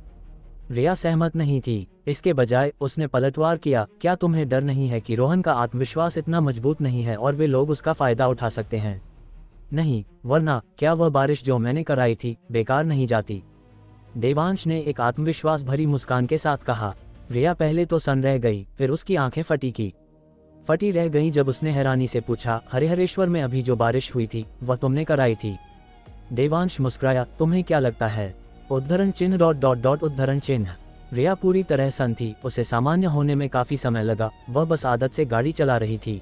रिया सहमत नहीं थी, इसके बजाय उसने पलटवार किया, क्या तुम्हें डर नहीं है कि रोहन का आत्मविश्वास इतना मजबूत नहीं है और वे लोग उसका फायदा उठा सकते हैं? नहीं, वरना क्या वह बारिश जो मैंने कराई थी बेकार नहीं जाती? देवांश ने एक आत्मविश्वास भरी मुस्कान के साथ कहा। रिया पहले तो सन रह गई, फिर उसकी आंखें फटी रह गईं जब उसने हैरानी से पूछा, हरिहरेश्वर में अभी जो बारिश हुई थी वह तुमने कराई थी? देवांश मुस्कुराया, तुम्हें क्या लगता है? उद्धरण चिन्ह डॉट डॉट डॉट उद्धरण चिन्ह। रिया पूरी तरह सन थी, उसे सामान्य होने में काफी समय लगा, वह बस आदत से गाड़ी चला रही थी।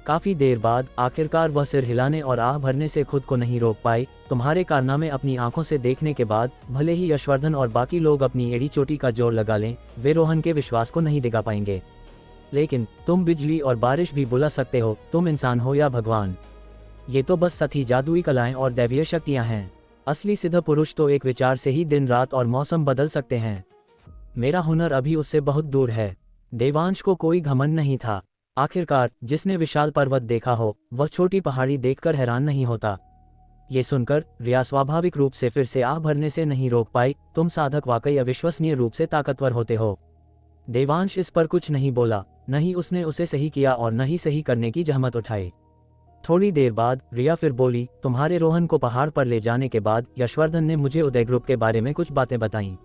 काफी देर बाद आखिरकार वह सिर हिलाने और आह भरने से खुद को नहीं रोक पाई। तुम्हारे कारनामे अपनी आंखों से देखने के बाद भले ही यशवर्धन और बाकी लोग अपनी एड़ी चोटी का जोर लगा लें, वे रोहन के विश्वास को नहीं डिगा पाएंगे। लेकिन तुम बिजली और बारिश भी बुला सकते हो, तुम इंसान हो या भगवान। ये तो बस सती जादुई कलाएं और दैवीय शक्तियां हैं। असली सिद्ध पुरुष तो एक विचार से ही दिन रात और मौसम बदल सकते हैं। मेरा हुनर अभी उससे बहुत दूर है। देवांश को कोई घमंड नहीं था। आखिरकार जिसने विशाल पर्वत देखा हो वह छोटी पहाड़ी देखकर हैरान नहीं होता। ये सुनकर रिया स्वाभाविक रूप से फिर से आह भरने से नहीं रोक पाई। तुम साधक वाकई अविश्वसनीय रूप से ताकतवर होते हो। देवांश इस पर कुछ नहीं बोला, न ही उसने उसे सही किया और न ही सही करने की जहमत उठाई। थोड़ी देर बाद रिया फिर बोली, तुम्हारे रोहन को पहाड़ पर ले जाने के बाद यशवर्धन ने मुझे उदय ग्रुप के बारे में कुछ बातें बताईं।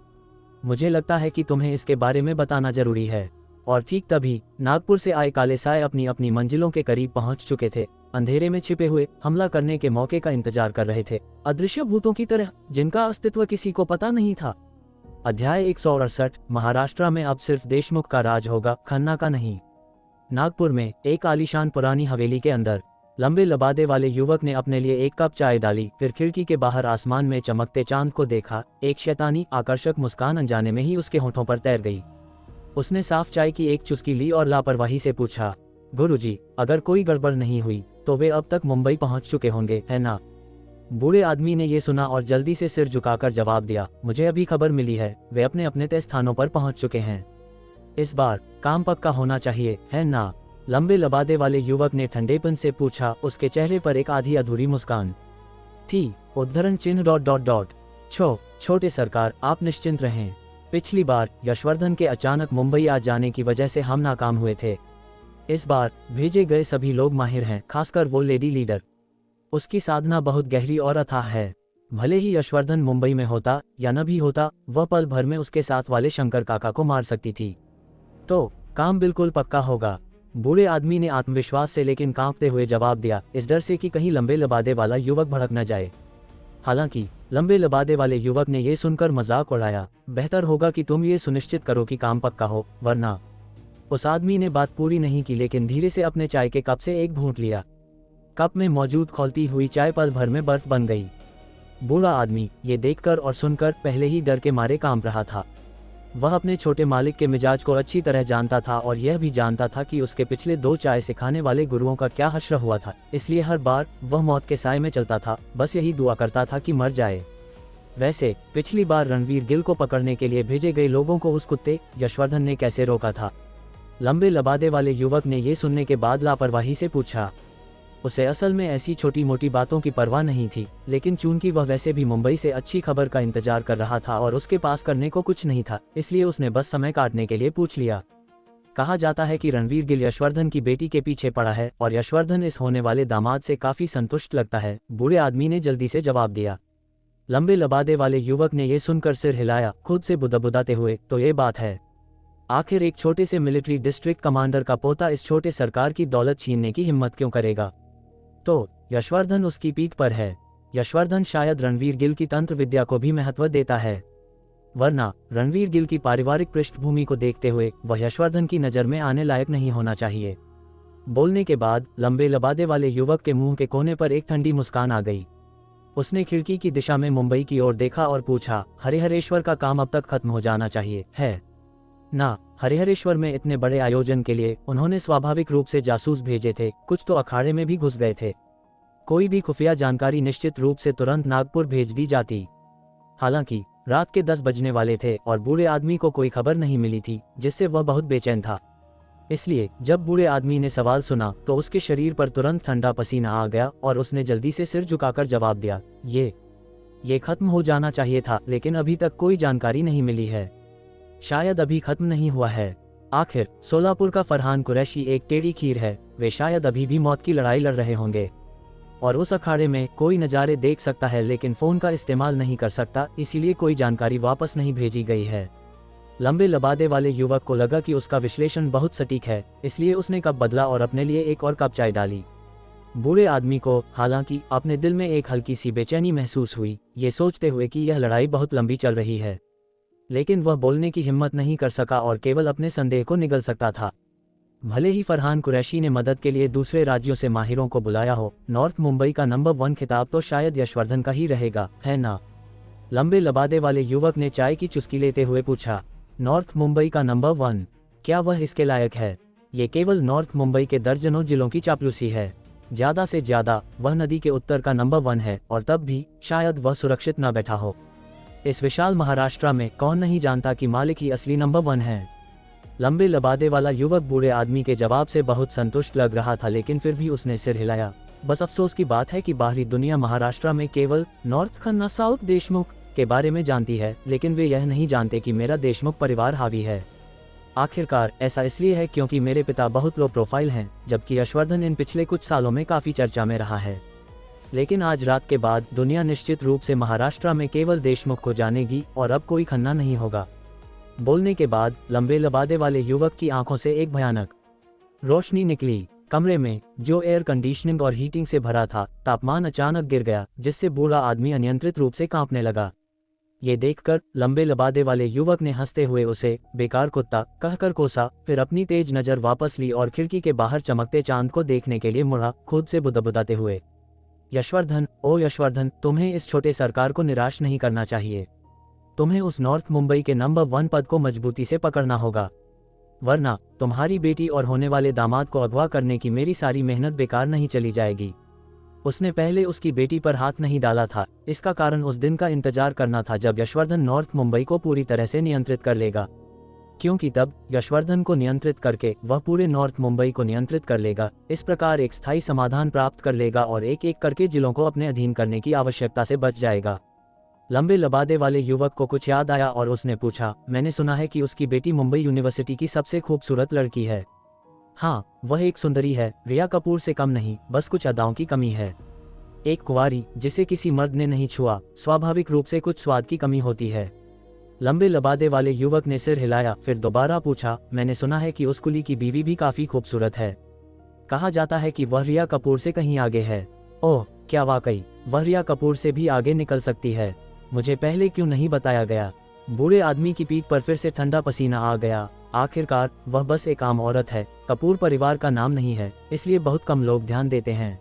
मुझे लगता है कि तुम्हें इसके बारे में बताना जरूरी है। और ठीक तभी नागपुर से आए काले साए अपनी अपनी मंजिलों के करीब पहुंच चुके थे। अंधेरे में छिपे हुए हमला करने के मौके का इंतजार कर रहे थे, अदृश्य भूतों की तरह जिनका अस्तित्व किसी को पता नहीं था। अध्याय 168। महाराष्ट्र में अब सिर्फ देशमुख का राज होगा, खन्ना का नहीं। नागपुर में एक आलीशान पुरानी हवेली के अंदर लंबे लबादे वाले युवक ने अपने लिए एक कप चाय डाली, फिर खिड़की के बाहर आसमान में चमकते चांद को देखा। एक शैतानी आकर्षक मुस्कान अनजाने में ही उसके होठों पर तैर गई। उसने साफ चाय की एक चुस्की ली और लापरवाही से पूछा, गुरुजी, अगर कोई गड़बड़ नहीं हुई तो वे अब तक मुंबई पहुंच चुके होंगे, है ना? बूढ़े आदमी ने ये सुना और जल्दी से सिर झुकाकर जवाब दिया, मुझे अभी खबर मिली है, वे अपने अपने तय स्थानों पर पहुंच चुके हैं। इस बार काम पक्का होना चाहिए, है ना? लंबे लबादे वाले युवक ने ठंडेपन से पूछा। उसके चेहरे पर एक आधी अधूरी मुस्कान थी। उद्धरण चिन्ह डॉट डॉट डॉट। छोटे सरकार, आप निश्चिंत रहें। पिछली बार यशवर्धन के अचानक मुंबई आ जाने की वजह से हम नाकाम हुए थे। इस बार भेजे गए सभी लोग माहिर हैं, खासकर वो लेडी लीडर। उसकी साधना बहुत गहरी और अथाह है। भले ही यशवर्धन मुंबई में होता या न भी होता, वह पल भर में उसके साथ वाले शंकर काका को मार सकती थी। तो काम बिल्कुल पक्का होगा। बूढ़े आदमी ने आत्मविश्वास से लेकिन कांपते हुए जवाब दिया, इस डर से कि कहीं लंबे लबादे वाला युवक भड़क न जाए। हालांकि लंबे लबादे वाले युवक ने यह सुनकर मजाक उड़ाया, बेहतर होगा कि तुम ये सुनिश्चित करो कि काम पक्का हो, वरना। उस आदमी ने बात पूरी नहीं की लेकिन धीरे से अपने चाय के कप से एक घूंट लिया। कप में मौजूद खौलती हुई चाय पल भर में बर्फ बन गई। बूढ़ा आदमी ये देखकर और सुनकर पहले ही डर के मारे कांप रहा था। वह अपने छोटे मालिक के मिजाज को अच्छी तरह जानता था और यह भी जानता था कि उसके पिछले 2 चाय सिखाने वाले गुरुओं का क्या हश्र हुआ था। इसलिए हर बार वह मौत के साए में चलता था, बस यही दुआ करता था कि मर जाए। वैसे पिछली बार रणवीर गिल को पकड़ने के लिए भेजे गए लोगों को उस कुत्ते यशवर्धन ने कैसे रोका था? लंबे लबादे वाले युवक ने यह सुनने के बाद लापरवाही से पूछा। उसे असल में ऐसी छोटी मोटी बातों की परवाह नहीं थी, लेकिन चूंकि वह वैसे भी मुंबई से अच्छी खबर का इंतजार कर रहा था और उसके पास करने को कुछ नहीं था, इसलिए उसने बस समय काटने के लिए पूछ लिया। कहा जाता है कि रणवीर गिल यशवर्धन की बेटी के पीछे पड़ा है और यशवर्धन इस होने वाले दामाद से काफी संतुष्ट लगता है। बूढ़े आदमी ने जल्दी से जवाब दिया। लंबे लबादे वाले युवक ने यह सुनकर सिर हिलाया, खुद से बुदबुदाते हुए, तो ये बात है। आखिर एक छोटे से मिलिट्री डिस्ट्रिक्ट कमांडर का पोता इस छोटे सरकार की दौलत छीनने की हिम्मत क्यों करेगा? तो यशवर्धन उसकी पीठ पर है। यशवर्धन शायद रणवीर गिल की तंत्र विद्या को भी महत्व देता है, वरना रणवीर गिल की पारिवारिक पृष्ठभूमि को देखते हुए वह यशवर्धन की नज़र में आने लायक नहीं होना चाहिए। बोलने के बाद लंबे लबादे वाले युवक के मुंह के कोने पर एक ठंडी मुस्कान आ गई। उसने खिड़की की दिशा में मुंबई की ओर देखा और पूछा, हरिहरेश्वर का काम अब तक खत्म हो जाना चाहिए है ना? हरिहरेश्वर में इतने बड़े आयोजन के लिए उन्होंने स्वाभाविक रूप से जासूस भेजे थे, कुछ तो अखाड़े में भी घुस गए थे। कोई भी खुफिया जानकारी निश्चित रूप से तुरंत नागपुर भेज दी जाती। हालांकि रात के 10 बजने वाले थे और बूढ़े आदमी को कोई खबर नहीं मिली थी, जिससे वह बहुत बेचैन था। इसलिए जब बूढ़े आदमी ने सवाल सुना तो उसके शरीर पर तुरंत ठंडा पसीना आ गया और उसने जल्दी से सिर झुकाकर जवाब दिया, ये खत्म हो जाना चाहिए था, लेकिन अभी तक कोई जानकारी नहीं मिली है। शायद अभी खत्म नहीं हुआ है। आखिर सोलापुर का फरहान कुरैशी एक टेढ़ी खीर है, वे शायद अभी भी मौत की लड़ाई लड़ रहे होंगे और उस अखाड़े में कोई नज़ारे देख सकता है लेकिन फ़ोन का इस्तेमाल नहीं कर सकता, इसीलिए कोई जानकारी वापस नहीं भेजी गई है। लंबे लबादे वाले युवक को लगा कि उसका विश्लेषण बहुत सटीक है, इसलिए उसने कप बदला और अपने लिए एक और कप चाय डाली। बूढ़े आदमी को हालांकि अपने दिल में एक हल्की सी बेचैनी महसूस हुई, ये सोचते हुए कि यह लड़ाई बहुत लंबी चल रही है, लेकिन वह बोलने की हिम्मत नहीं कर सका और केवल अपने संदेह को निगल सकता था। भले ही फरहान कुरैशी ने मदद के लिए दूसरे राज्यों से माहिरों को बुलाया हो, नॉर्थ मुंबई का नंबर 1 खिताब तो शायद यशवर्धन का ही रहेगा, है ना? लंबे लबादे वाले युवक ने चाय की चुस्की लेते हुए पूछा, नॉर्थ मुंबई का नंबर 1, क्या वह इसके लायक है? ये केवल नॉर्थ मुंबई के दर्जनों जिलों की चापलूसी है। ज्यादा से ज्यादा वह नदी के उत्तर का नंबर 1 है, और तब भी शायद वह सुरक्षित न बैठा हो। इस विशाल महाराष्ट्र में कौन नहीं जानता कि मालिक ही असली नंबर 1 है। लंबे लबादे वाला युवक बूढ़े आदमी के जवाब से बहुत संतुष्ट लग रहा था, लेकिन फिर भी उसने सिर हिलाया। बस अफसोस की बात है कि बाहरी दुनिया महाराष्ट्र में केवल नॉर्थ खन्ना साउथ देशमुख के बारे में जानती है, लेकिन वे यह नहीं जानते कि मेरा देशमुख परिवार हावी है। आखिरकार ऐसा इसलिए है क्योंकि मेरे पिता बहुत लो प्रोफाइल हैं, जबकि यशवर्धन इन पिछले कुछ सालों में काफ़ी चर्चा में रहा है। लेकिन आज रात के बाद दुनिया निश्चित रूप से महाराष्ट्र में केवल देशमुख को जानेगी और अब कोई खन्ना नहीं होगा। बोलने के बाद लंबे लबादे वाले युवक की आंखों से एक भयानक रोशनी निकली। कमरे में जो एयर कंडीशनिंग और हीटिंग से भरा था, तापमान अचानक गिर गया, जिससे बूढ़ा आदमी अनियंत्रित रूप से कांपने लगा। ये देखकर लंबे लबादे वाले युवक ने हंसते हुए उसे बेकार कुत्ता कहकर कोसा, फिर अपनी तेज नज़र वापस ली और खिड़की के बाहर चमकते चांद को देखने के लिए मुड़ा, खुद से बुदबुदाते हुए, यशवर्धन, ओ यशवर्धन, तुम्हें इस छोटे सरकार को निराश नहीं करना चाहिए। तुम्हें उस नॉर्थ मुंबई के नंबर 1 पद को मजबूती से पकड़ना होगा, वरना तुम्हारी बेटी और होने वाले दामाद को अगवा करने की मेरी सारी मेहनत बेकार नहीं चली जाएगी। उसने पहले उसकी बेटी पर हाथ नहीं डाला था, इसका कारण उस दिन का इंतजार करना था जब यशवर्धन नॉर्थ मुंबई को पूरी तरह से नियंत्रित कर लेगा, क्योंकि तब यशवर्धन को नियंत्रित करके वह पूरे नॉर्थ मुंबई को नियंत्रित कर लेगा। इस प्रकार एक स्थायी समाधान प्राप्त कर लेगा और एक एक करके जिलों को अपने अधीन करने की आवश्यकता से बच जाएगा। लंबे लबादे वाले युवक को कुछ याद आया और उसने पूछा, मैंने सुना है कि उसकी बेटी मुंबई यूनिवर्सिटी की सबसे खूबसूरत लड़की है। हाँ, वह एक सुंदरी है, रिया कपूर से कम नहीं, बस कुछ अदाओं की कमी है। एक कुंवारी जिसे किसी मर्द ने नहीं छुआ, स्वाभाविक रूप से कुछ स्वाद की कमी होती है। लंबे लबादे वाले युवक ने सिर हिलाया, फिर दोबारा पूछा, मैंने सुना है कि उस कुली की बीवी भी काफी खूबसूरत है। कहा जाता है कि वह रिया कपूर से कहीं आगे है। ओह, क्या वाकई वह रिया कपूर से भी आगे निकल सकती है? मुझे पहले क्यों नहीं बताया गया? बूढ़े आदमी की पीठ पर फिर से ठंडा पसीना आ गया। आखिरकार वह बस एक आम औरत है, कपूर परिवार का नाम नहीं है, इसलिए बहुत कम लोग ध्यान देते हैं।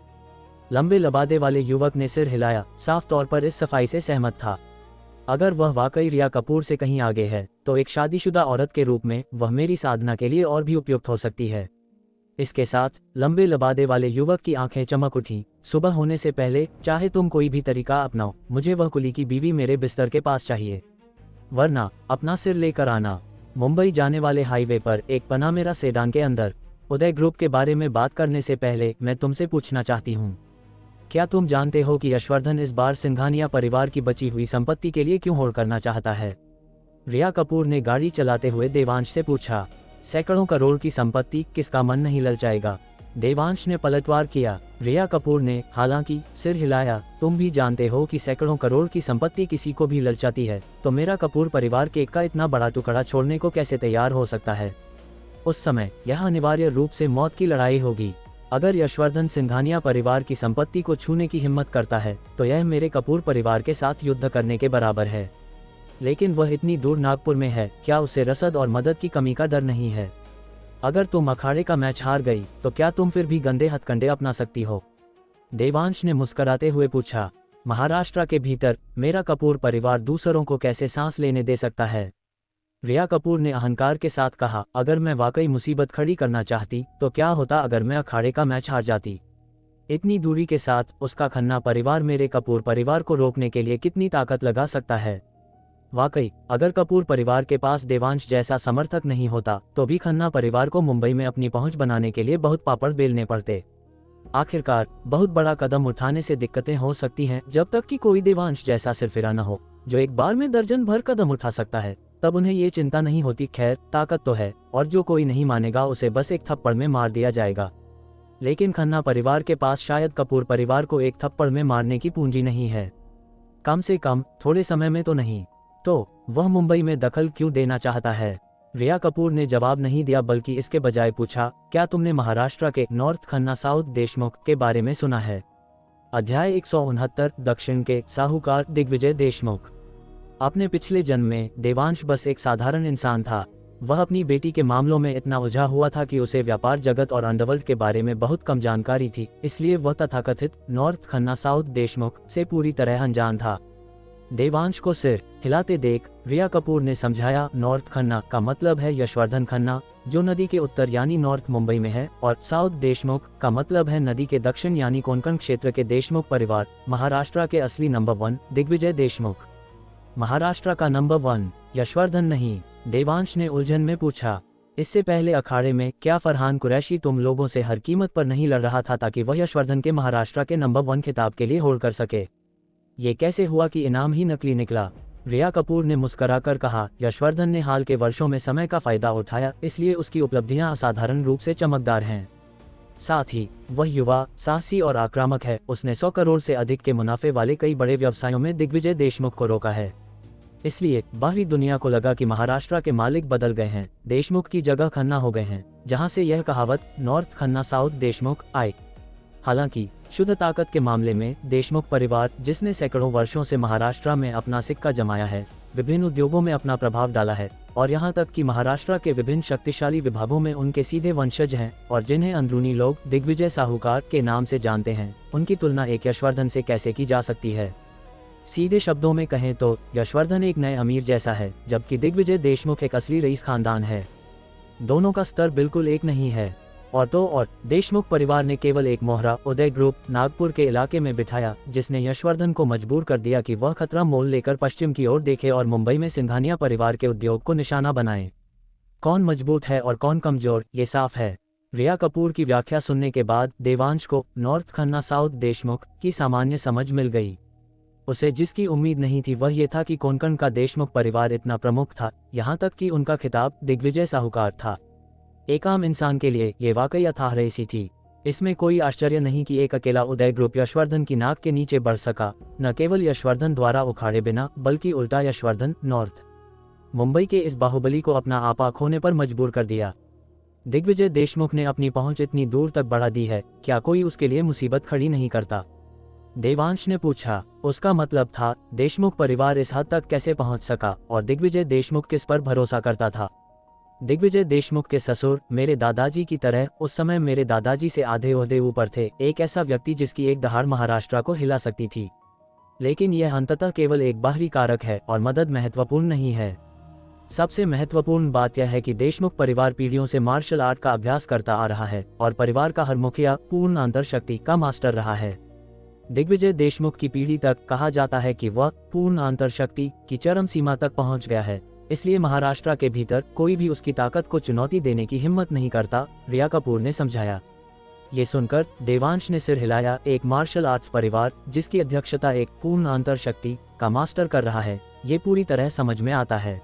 लंबे लबादे वाले युवक ने सिर हिलाया, साफ तौर पर इस सफाई से सहमत था। अगर वह वाकई रिया कपूर से कहीं आगे है, तो एक शादीशुदा औरत के रूप में वह मेरी साधना के लिए और भी उपयुक्त हो सकती है। इसके साथ लंबे लबादे वाले युवक की आंखें चमक उठी। सुबह होने से पहले चाहे तुम कोई भी तरीका अपनाओ, मुझे वह कुली की बीवी मेरे बिस्तर के पास चाहिए, वरना अपना सिर लेकर आना। मुंबई जाने वाले हाईवे पर एक पनामेरा सेडान के अंदर उदय ग्रुप के बारे में बात करने से पहले मैं तुमसे पूछना चाहती हूँ, क्या तुम जानते हो कि यशवर्धन इस बार सिंघानिया परिवार की बची हुई संपत्ति के लिए क्यों होड़ करना चाहता है? रिया कपूर ने गाड़ी चलाते हुए देवांश से पूछा। सैकड़ों करोड़ की संपत्ति, किसका मन नहीं ललचाएगा? देवांश ने पलटवार किया। रिया कपूर ने हालांकि सिर हिलाया। तुम भी जानते हो कि सैकड़ों करोड़ की संपत्ति किसी को भी ललचाती है, तो मेरा कपूर परिवार केक का इतना बड़ा टुकड़ा छोड़ने को कैसे तैयार हो सकता है। उस समय यह अनिवार्य रूप से मौत की लड़ाई होगी। अगर यशवर्धन सिंघानिया परिवार की संपत्ति को छूने की हिम्मत करता है तो यह मेरे कपूर परिवार के साथ युद्ध करने के बराबर है। लेकिन वह इतनी दूर नागपुर में है, क्या उसे रसद और मदद की कमी का डर नहीं है? अगर तुम अखाड़े का मैच हार गई तो क्या तुम फिर भी गंदे हथकंडे अपना सकती हो? देवांश ने मुस्कुराते हुए पूछा। महाराष्ट्र के भीतर मेरा कपूर परिवार दूसरों को कैसे सांस लेने दे सकता है? रिया कपूर ने अहंकार के साथ कहा, अगर मैं वाकई मुसीबत खड़ी करना चाहती तो क्या होता अगर मैं अखाड़े का मैच हार जाती? इतनी दूरी के साथ उसका खन्ना परिवार मेरे कपूर परिवार को रोकने के लिए कितनी ताकत लगा सकता है? वाकई अगर कपूर परिवार के पास देवांश जैसा समर्थक नहीं होता तो भी खन्ना परिवार को मुंबई में अपनी पहुंच बनाने के लिए बहुत पापड़ बेलने पड़ते। आखिरकार बहुत बड़ा कदम उठाने से दिक्कतें हो सकती हैं जब तक कि कोई देवांश जैसा सिरफिरा न हो जो एक बार में दर्जन भर कदम उठा सकता है, तब उन्हें ये चिंता नहीं होती। खैर, ताकत तो है और जो कोई नहीं मानेगा उसे बस एक थप्पड़ में मार दिया जाएगा। लेकिन खन्ना परिवार के पास शायद कपूर परिवार को एक थप्पड़ में मारने की पूंजी नहीं है, कम से कम थोड़े समय में तो नहीं। तो वह मुंबई में दखल क्यों देना चाहता है? रिया कपूर ने जवाब नहीं दिया बल्कि इसके बजाय पूछा, क्या तुमने महाराष्ट्र के नॉर्थ खन्ना साउथ देशमुख के बारे में सुना है? अध्याय 169 दक्षिण के साहूकार दिग्विजय देशमुख। अपने पिछले जन्म में देवांश बस एक साधारण इंसान था। वह अपनी बेटी के मामलों में इतना उलझा हुआ था कि उसे व्यापार जगत और अंडरवर्ल्ड के बारे में बहुत कम जानकारी थी, इसलिए वह तथाकथित नॉर्थ खन्ना साउथ देशमुख से पूरी तरह अनजान था। देवांश को सिर हिलाते देख रिया कपूर ने समझाया, नॉर्थ खन्ना का मतलब है यशवर्धन खन्ना जो नदी के उत्तर यानी नॉर्थ मुंबई में है, और साउथ देशमुख का मतलब है नदी के दक्षिण यानी कोंकण क्षेत्र के देशमुख परिवार। महाराष्ट्र के असली नंबर 1 दिग्विजय देशमुख। महाराष्ट्र का नंबर 1 यशवर्धन नहीं? देवांश ने उलझन में पूछा। इससे पहले अखाड़े में क्या फरहान कुरैशी तुम लोगों से हर कीमत पर नहीं लड़ रहा था ताकि वह यशवर्धन के महाराष्ट्र के नंबर 1 खिताब के लिए होड़ कर सके? ये कैसे हुआ कि इनाम ही नकली निकला? रिया कपूर ने मुस्कुराकर कहा, यशवर्धन ने हाल के वर्षों में समय का फायदा उठाया, इसलिए उसकी उपलब्धियां असाधारण रूप से चमकदार हैं। साथ ही वह युवा, साहसी और आक्रामक है। उसने 100 करोड़ से अधिक के मुनाफे वाले कई बड़े व्यवसायों में दिग्विजय देशमुख को रोका है। इसलिए बाहरी दुनिया को लगा कि महाराष्ट्र के मालिक बदल गए हैं, देशमुख की जगह खन्ना हो गए हैं, जहां से यह कहावत नॉर्थ खन्ना साउथ देशमुख आई। हालांकि शुद्ध ताकत के मामले में देशमुख परिवार, जिसने सैकड़ों वर्षों से महाराष्ट्र में अपना सिक्का जमाया है, विभिन्न उद्योगों में अपना प्रभाव डाला है और यहाँ तक कि महाराष्ट्र के विभिन्न शक्तिशाली विभागों में उनके सीधे वंशज हैं और जिन्हें अंदरूनी लोग दिग्विजय साहूकार के नाम से जानते हैं, उनकी तुलना एक यशवर्धन से कैसे की जा सकती है? सीधे शब्दों में कहें तो यशवर्धन एक नए अमीर जैसा है, जबकि दिग्विजय देशमुख एक असली रईस खानदान है। दोनों का स्तर बिल्कुल एक नहीं है। और देशमुख परिवार ने केवल एक मोहरा उदय ग्रुप नागपुर के इलाके में बिठाया, जिसने यशवर्धन को मजबूर कर दिया कि वह खतरा मोल लेकर पश्चिम की ओर देखे और मुंबई में सिंघानिया परिवार के उद्योग को निशाना बनाए। कौन मजबूत है और कौन कमजोर, ये साफ है। रिया कपूर की व्याख्या सुनने के बाद देवांश को नॉर्थ खन्ना साउथ देशमुख की सामान्य समझ मिल गई। उसे जिसकी उम्मीद नहीं थी वह ये था कि कोंकण का देशमुख परिवार इतना प्रमुख था, यहाँ तक कि उनका खिताब दिग्विजय साहूकार था। एक आम इंसान के लिए ये वाकई अथाह रेसी थी। इसमें कोई आश्चर्य नहीं कि एक अकेला उदय ग्रुप यशवर्धन की नाक के नीचे बढ़ सका, न केवल यशवर्धन द्वारा उखाड़े बिना बल्कि उल्टा यशवर्धन नॉर्थ मुंबई के इस बाहुबली को अपना आपा खोने पर मजबूर कर दिया। दिग्विजय देशमुख ने अपनी पहुंच इतनी दूर तक बढ़ा दी है, क्या कोई उसके लिए मुसीबत खड़ी नहीं करता? देवांश ने पूछा। उसका मतलब था देशमुख परिवार इस हद तक कैसे पहुंच सका और दिग्विजय देशमुख किस पर भरोसा करता था? दिग्विजय देशमुख के ससुर मेरे दादाजी की तरह उस समय मेरे दादाजी से आधे ओहदे ऊपर थे, एक ऐसा व्यक्ति जिसकी एक दहाड़ महाराष्ट्र को हिला सकती थी। लेकिन यह अंततः केवल एक बाहरी कारक है और मदद महत्वपूर्ण नहीं है। सबसे महत्वपूर्ण बात यह है कि देशमुख परिवार पीढ़ियों से मार्शल आर्ट का अभ्यास करता आ रहा है और परिवार का हर मुखिया पूर्ण अंतरशक्ति का मास्टर रहा है। दिग्विजय देशमुख की पीढ़ी तक कहा जाता है कि वह पूर्ण अंतरशक्ति की चरम सीमा तक पहुंच गया है, इसलिए महाराष्ट्र के भीतर कोई भी उसकी ताकत को चुनौती देने की हिम्मत नहीं करता, रिया कपूर ने समझाया। ये सुनकर देवांश ने सिर हिलाया। एक मार्शल आर्ट्स परिवार जिसकी अध्यक्षता एक पूर्ण अंतरशक्ति का मास्टर कर रहा है, ये पूरी तरह समझ में आता है।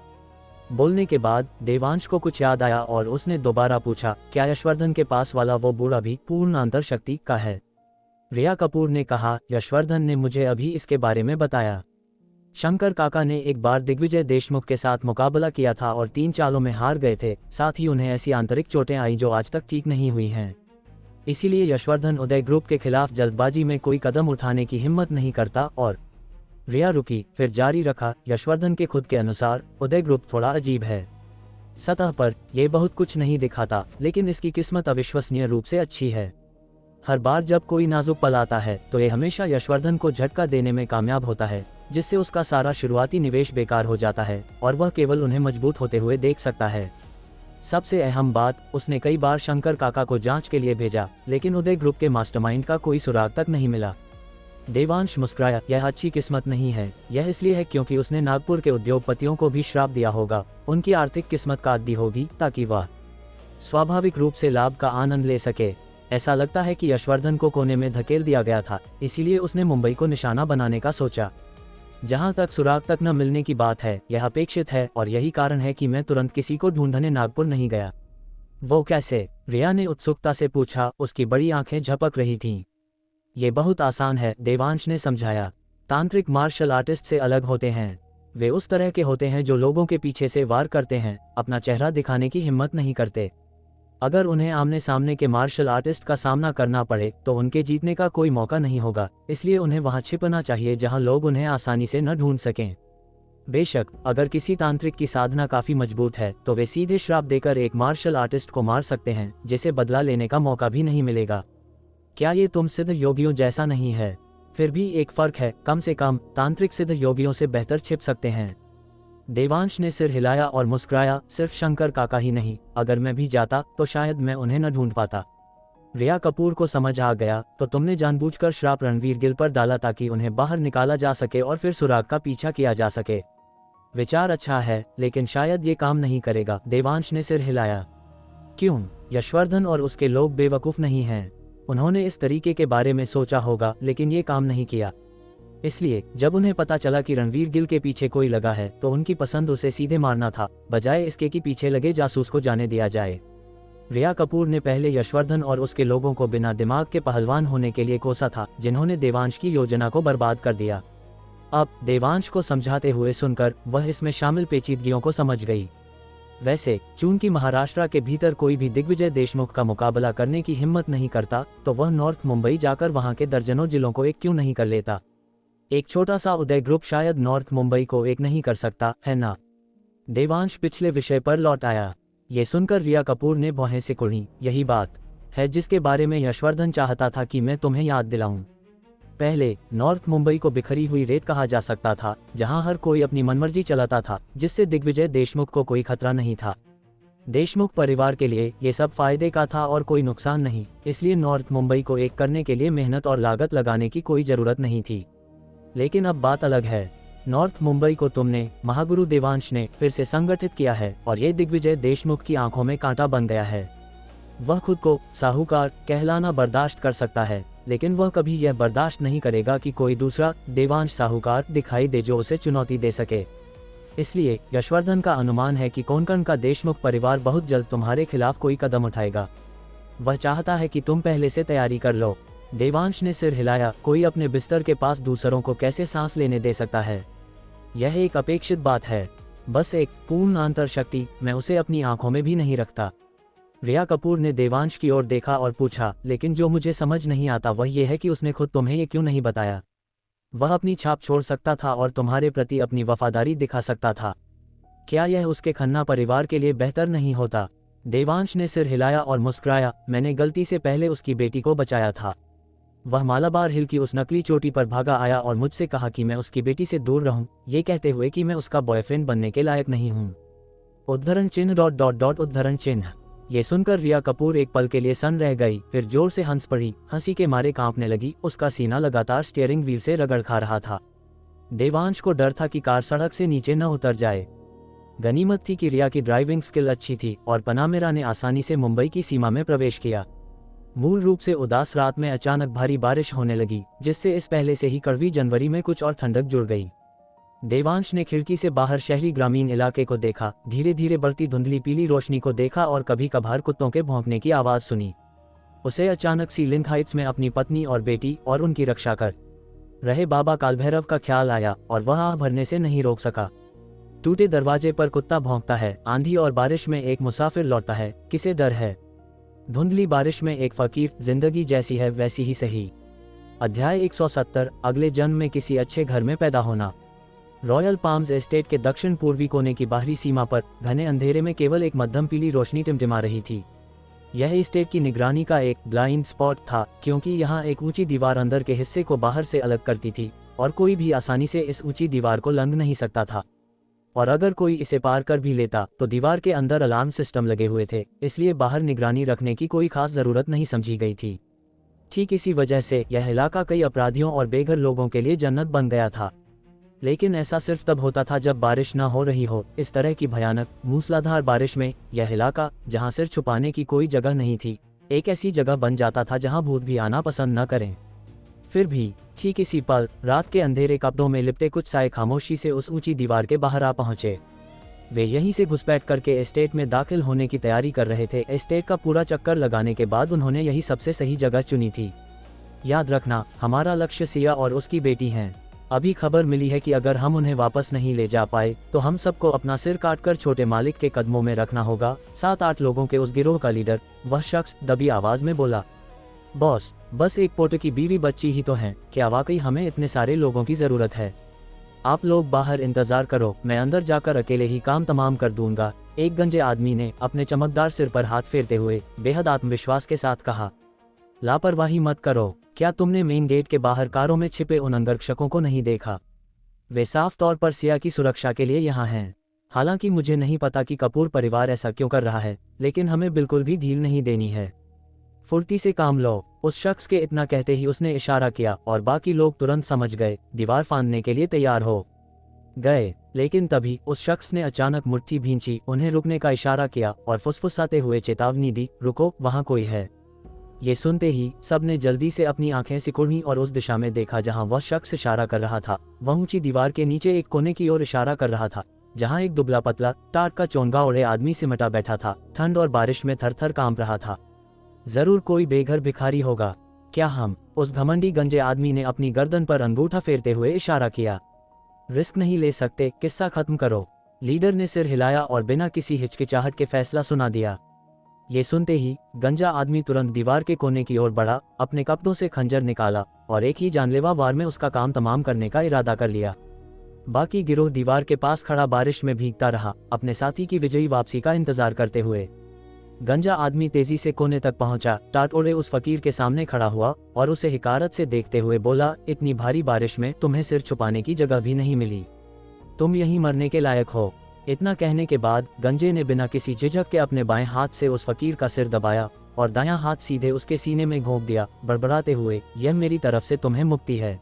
बोलने के बाद देवांश को कुछ याद आया और उसने दोबारा पूछा, क्या यशवर्धन के पास वाला वो बूढ़ा भी पूर्ण अंतर शक्ति का है? रिया कपूर ने कहा, यशवर्धन ने मुझे अभी इसके बारे में बताया। शंकर काका ने एक बार दिग्विजय देशमुख के साथ मुकाबला किया था और 3 चालों में हार गए थे। साथ ही उन्हें ऐसी आंतरिक चोटें आई जो आज तक ठीक नहीं हुई हैं। इसीलिए यशवर्धन उदय ग्रुप के खिलाफ जल्दबाजी में कोई कदम उठाने की हिम्मत नहीं करता। और रिया रुकी, फिर जारी रखा, यशवर्धन के खुद के अनुसार उदय ग्रुप थोड़ा अजीब है। सतह पर यह बहुत कुछ नहीं दिखाता, लेकिन इसकी किस्मत अविश्वसनीय रूप से अच्छी है। हर बार जब कोई नाजुक पल आता है तो ये हमेशा यशवर्धन को झटका देने में कामयाब होता है, जिससे उसका सारा शुरुआती निवेश बेकार हो जाता है और वह केवल उन्हें मजबूत होते हुए देख सकता है। सबसे अहम बात, उसने कई बार शंकर काका को जांच के लिए भेजा, लेकिन उदय ग्रुप के मास्टरमाइंड का कोई सुराग तक नहीं मिला। देवांश मुस्कुराया, यह अच्छी किस्मत नहीं है। यह इसलिए है क्योंकि उसने नागपुर के उद्योगपतियों को भी श्राप दिया होगा, उनकी आर्थिक किस्मत का आदी होगी, ताकि वह स्वाभाविक रूप से लाभ का आनंद ले सके। ऐसा लगता है कि यशवर्धन को कोने में धकेल दिया गया था, इसीलिए उसने मुंबई को निशाना बनाने का सोचा। जहां तक सुराग तक न मिलने की बात है, यह अपेक्षित है और यही कारण है कि मैं तुरंत किसी को ढूंढने नागपुर नहीं गया। वो कैसे? रिया ने उत्सुकता से पूछा, उसकी बड़ी आंखें झपक रही थीं। ये बहुत आसान है, देवांश ने समझाया। तांत्रिक मार्शल आर्टिस्ट से अलग होते हैं। वे उस तरह के होते हैं जो लोगों के पीछे से वार करते हैं, अपना चेहरा दिखाने की हिम्मत नहीं करते। अगर उन्हें आमने सामने के मार्शल आर्टिस्ट का सामना करना पड़े तो उनके जीतने का कोई मौका नहीं होगा, इसलिए उन्हें वहां छिपना चाहिए जहां लोग उन्हें आसानी से न ढूंढ सकें। बेशक अगर किसी तांत्रिक की साधना काफी मजबूत है तो वे सीधे श्राप देकर एक मार्शल आर्टिस्ट को मार सकते हैं, जिसे बदला लेने का मौका भी नहीं मिलेगा। क्या ये तुम सिद्ध योगियों जैसा नहीं है? फिर भी एक फर्क है, कम से कम तांत्रिक सिद्ध योगियों से बेहतर छिप सकते हैं। देवांश ने सिर हिलाया और मुस्कुराया, सिर्फ शंकर काका ही नहीं, अगर मैं भी जाता तो शायद मैं उन्हें न ढूंढ पाता। रिया कपूर को समझ आ गया, तो तुमने जानबूझकर श्राप रणवीर गिल पर डाला ताकि उन्हें बाहर निकाला जा सके और फिर सुराग का पीछा किया जा सके। विचार अच्छा है, लेकिन शायद ये काम नहीं करेगा। देवांश ने सिर हिलाया। क्यों? यशवर्धन और उसके लोग बेवकूफ नहीं हैं। उन्होंने इस तरीके के बारे में सोचा होगा, लेकिन ये काम नहीं किया। इसलिए जब उन्हें पता चला कि रणवीर गिल के पीछे कोई लगा है तो उनकी पसंद उसे सीधे मारना था, बजाय इसके कि पीछे लगे जासूस को जाने दिया जाए। रिया कपूर ने पहले यशवर्धन और उसके लोगों को बिना दिमाग के पहलवान होने के लिए कोसा था, जिन्होंने देवांश की योजना को बर्बाद कर दिया। अब देवांश को समझाते हुए सुनकर वह इसमें शामिल पेचीदगियों को समझ गई। वैसे चूंकि महाराष्ट्र के भीतर कोई भी दिग्विजय देशमुख का मुकाबला करने की हिम्मत नहीं करता, तो वह नॉर्थ मुंबई जाकर वहां के दर्जनों जिलों को एक क्यों नहीं कर लेता। एक छोटा सा उदय ग्रुप शायद नॉर्थ मुंबई को एक नहीं कर सकता, है ना? देवांश पिछले विषय पर लौट आया। ये सुनकर रिया कपूर ने भौहें सिकुड़ी। यही बात है जिसके बारे में यशवर्धन चाहता था कि मैं तुम्हें याद दिलाऊं। पहले नॉर्थ मुंबई को बिखरी हुई रेत कहा जा सकता था, जहां हर कोई अपनी मनमर्जी चलाता था, जिससे दिग्विजय देशमुख को कोई खतरा नहीं था। देशमुख परिवार के लिए ये सब फायदे का था और कोई नुकसान नहीं, इसलिए नॉर्थ मुंबई को एक करने के लिए मेहनत और लागत लगाने की कोई जरूरत नहीं थी। लेकिन अब बात अलग है। नॉर्थ मुंबई को तुमने, महागुरु देवांश ने फिर से संगठित किया है और ये दिग्विजय देशमुख की आंखों में कांटा बन गया है। वह खुद को साहूकार कहलाना बर्दाश्त कर सकता है, लेकिन वह कभी यह बर्दाश्त नहीं करेगा कि कोई दूसरा देवांश साहूकार दिखाई दे जो उसे चुनौती दे सके। इसलिए यशवर्धन का अनुमान है कि कोंकण का देशमुख परिवार बहुत जल्द तुम्हारे खिलाफ कोई कदम उठाएगा। वह चाहता है कि तुम पहले से तैयारी कर लो। देवांश ने सिर हिलाया। कोई अपने बिस्तर के पास दूसरों को कैसे सांस लेने दे सकता है? यह एक अपेक्षित बात है, बस एक पूर्ण अंतर शक्ति, मैं उसे अपनी आंखों में भी नहीं रखता। रिया कपूर ने देवांश की ओर देखा और पूछा, लेकिन जो मुझे समझ नहीं आता वह यह है कि उसने खुद तुम्हें ये क्यों नहीं बताया? वह अपनी छाप छोड़ सकता था और तुम्हारे प्रति अपनी वफादारी दिखा सकता था। क्या यह उसके खन्ना परिवार के लिए बेहतर नहीं होता? देवांश ने सिर हिलाया और मुस्कुराया। मैंने गलती से पहले उसकी बेटी को बचाया था। वह मालाबार हिल की उस नकली चोटी पर भागा आया और मुझसे कहा कि मैं उसकी बेटी से दूर रहूं, ये कहते हुए कि मैं उसका बॉयफ्रेंड बनने के लायक नहीं हूं। उद्धरण चिन्ह ... उद्धरण चिन्ह। ये सुनकर रिया कपूर एक पल के लिए सन्न रह गई, फिर जोर से हंस पड़ी। हंसी के मारे कांपने लगी। उसका सीना लगातार स्टीयरिंग व्हील से रगड़ खा रहा था। देवांश को डर था कि कार सड़क से नीचे न उतर जाए। गनीमत थी कि रिया की ड्राइविंग स्किल अच्छी थी और पनामेरा ने आसानी से मुंबई की सीमा में प्रवेश किया। मूल रूप से उदास रात में अचानक भारी बारिश होने लगी, जिससे इस पहले से ही कड़वी जनवरी में कुछ और ठंडक जुड़ गई। देवांश ने खिड़की से बाहर शहरी ग्रामीण इलाके को देखा, धीरे धीरे बढ़ती धुंधली पीली रोशनी को देखा और कभी कभार कुत्तों के भौंकने की आवाज़ सुनी। उसे अचानक सी लिंक हाइट्स में अपनी पत्नी और बेटी और उनकी रक्षा कर रहे बाबा कालभैरव का ख्याल आया और वह आह भरने से नहीं रोक सका। टूटे दरवाजे पर कुत्ता भौंकता है, आंधी और बारिश में एक मुसाफिर लौटता है, किसे डर है। धुंधली बारिश में एक फकीर, जिंदगी जैसी है वैसी ही सही। अध्याय 170, अगले जन्म में किसी अच्छे घर में पैदा होना। रॉयल पाम्स एस्टेट के दक्षिण पूर्वी कोने की बाहरी सीमा पर घने अंधेरे में केवल एक मध्यम पीली रोशनी टिमटिमा रही थी। यह एस्टेट की निगरानी का एक ब्लाइंड स्पॉट था, क्योंकि यहाँ एक ऊंची दीवार अंदर के हिस्से को बाहर से अलग करती थी और कोई भी आसानी से इस ऊंची दीवार को लंघ नहीं सकता था। और अगर कोई इसे पार कर भी लेता तो दीवार के अंदर अलार्म सिस्टम लगे हुए थे, इसलिए बाहर निगरानी रखने की कोई खास जरूरत नहीं समझी गई थी। ठीक इसी वजह से यह इलाका कई अपराधियों और बेघर लोगों के लिए जन्नत बन गया था। लेकिन ऐसा सिर्फ तब होता था जब बारिश न हो रही हो। इस तरह की भयानक मूसलाधार बारिश में यह इलाका, जहां सिर छुपाने की कोई जगह नहीं थी, एक ऐसी जगह बन जाता था जहां भूत भी आना पसंद न करें। फिर भी ठीक इसी पल रात के अंधेरे कपड़ों में लिपटे कुछ साए खामोशी से उस ऊंची दीवार के बाहर आ पहुंचे। वे यहीं से घुसपैठ करके एस्टेट में दाखिल होने की तैयारी कर रहे थे। एस्टेट का पूरा चक्कर लगाने के बाद उन्होंने यही सबसे सही जगह चुनी थी। याद रखना, हमारा लक्ष्य सिया और उसकी बेटी हैं। अभी खबर मिली है कि अगर हम उन्हें वापस नहीं ले जा पाए तो हम सबको अपना सिर काटकर छोटे मालिक के कदमों में रखना होगा। 7-8 लोगों के उस गिरोह का लीडर, वह शख्स दबी आवाज में बोला। बॉस, बस एक पोटे की बीवी बच्ची ही तो है, क्या वाकई हमें इतने सारे लोगों की जरूरत है? आप लोग बाहर इंतजार करो, मैं अंदर जाकर अकेले ही काम तमाम कर दूंगा, एक गंजे आदमी ने अपने चमकदार सिर पर हाथ फेरते हुए बेहद आत्मविश्वास के साथ कहा। लापरवाही मत करो, क्या तुमने मेन गेट के बाहर कारों में छिपे उन अंगरक्षकों को नहीं देखा? वे साफ तौर पर सिया की सुरक्षा के लिए यहाँ हैं। हालांकि मुझे नहीं पता कि कपूर परिवार ऐसा क्यों कर रहा है, लेकिन हमें बिल्कुल भी ढील नहीं देनी है। फुर्ती से काम लो। उस शख्स के इतना कहते ही उसने इशारा किया और बाकी लोग तुरंत समझ गए, दीवार फांदने के लिए तैयार हो गए। लेकिन तभी उस शख्स ने अचानक मुट्ठी भींची, उन्हें रुकने का इशारा किया और फुसफुसाते हुए चेतावनी दी, रुको, वहां कोई है। ये सुनते ही सबने जल्दी से अपनी आंखें सिकुड़ी और उस दिशा में देखा जहां वह शख्स इशारा कर रहा था। वह ऊंची दीवार के नीचे एक कोने की ओर इशारा कर रहा था, जहां एक दुबला पतला टाट का चोंगा ओढ़े आदमी सिमटा बैठा था, ठंड और बारिश में थर-थर कांप रहा था। जरूर कोई बेघर भिखारी होगा। क्या हम? उस घमंडी गंजे आदमी ने अपनी गर्दन पर अंगूठा फेरते हुए इशारा किया। रिस्क नहीं ले सकते, किस्सा खत्म करो। लीडर ने सिर हिलाया और बिना किसी हिचकिचाहट के फैसला सुना दिया। ये सुनते ही गंजा आदमी तुरंत दीवार के कोने की ओर बढ़ा, अपने कपड़ों से खंजर निकाला और एक ही जानलेवा वार में उसका काम तमाम करने का इरादा कर लिया। बाकी गिरोह दीवार के पास खड़ा बारिश में भीगता रहा, अपने साथी की विजयी वापसी का इंतजार करते हुए। गंजा आदमी तेजी से कोने तक पहुंचा, टाट ओढ़े उस फकीर के सामने खड़ा हुआ और उसे हिकारत से देखते हुए बोला, इतनी भारी बारिश में तुम्हें सिर छुपाने की जगह भी नहीं मिली, तुम यहीं मरने के लायक हो। इतना कहने के बाद गंजे ने बिना किसी झिझक के अपने बाएं हाथ से उस फकीर का सिर दबाया और दायां हाथ सीधे उसके सीने में घोंप दिया, बड़बड़ाते हुए, यह मेरी तरफ से तुम्हें मुक्ति है,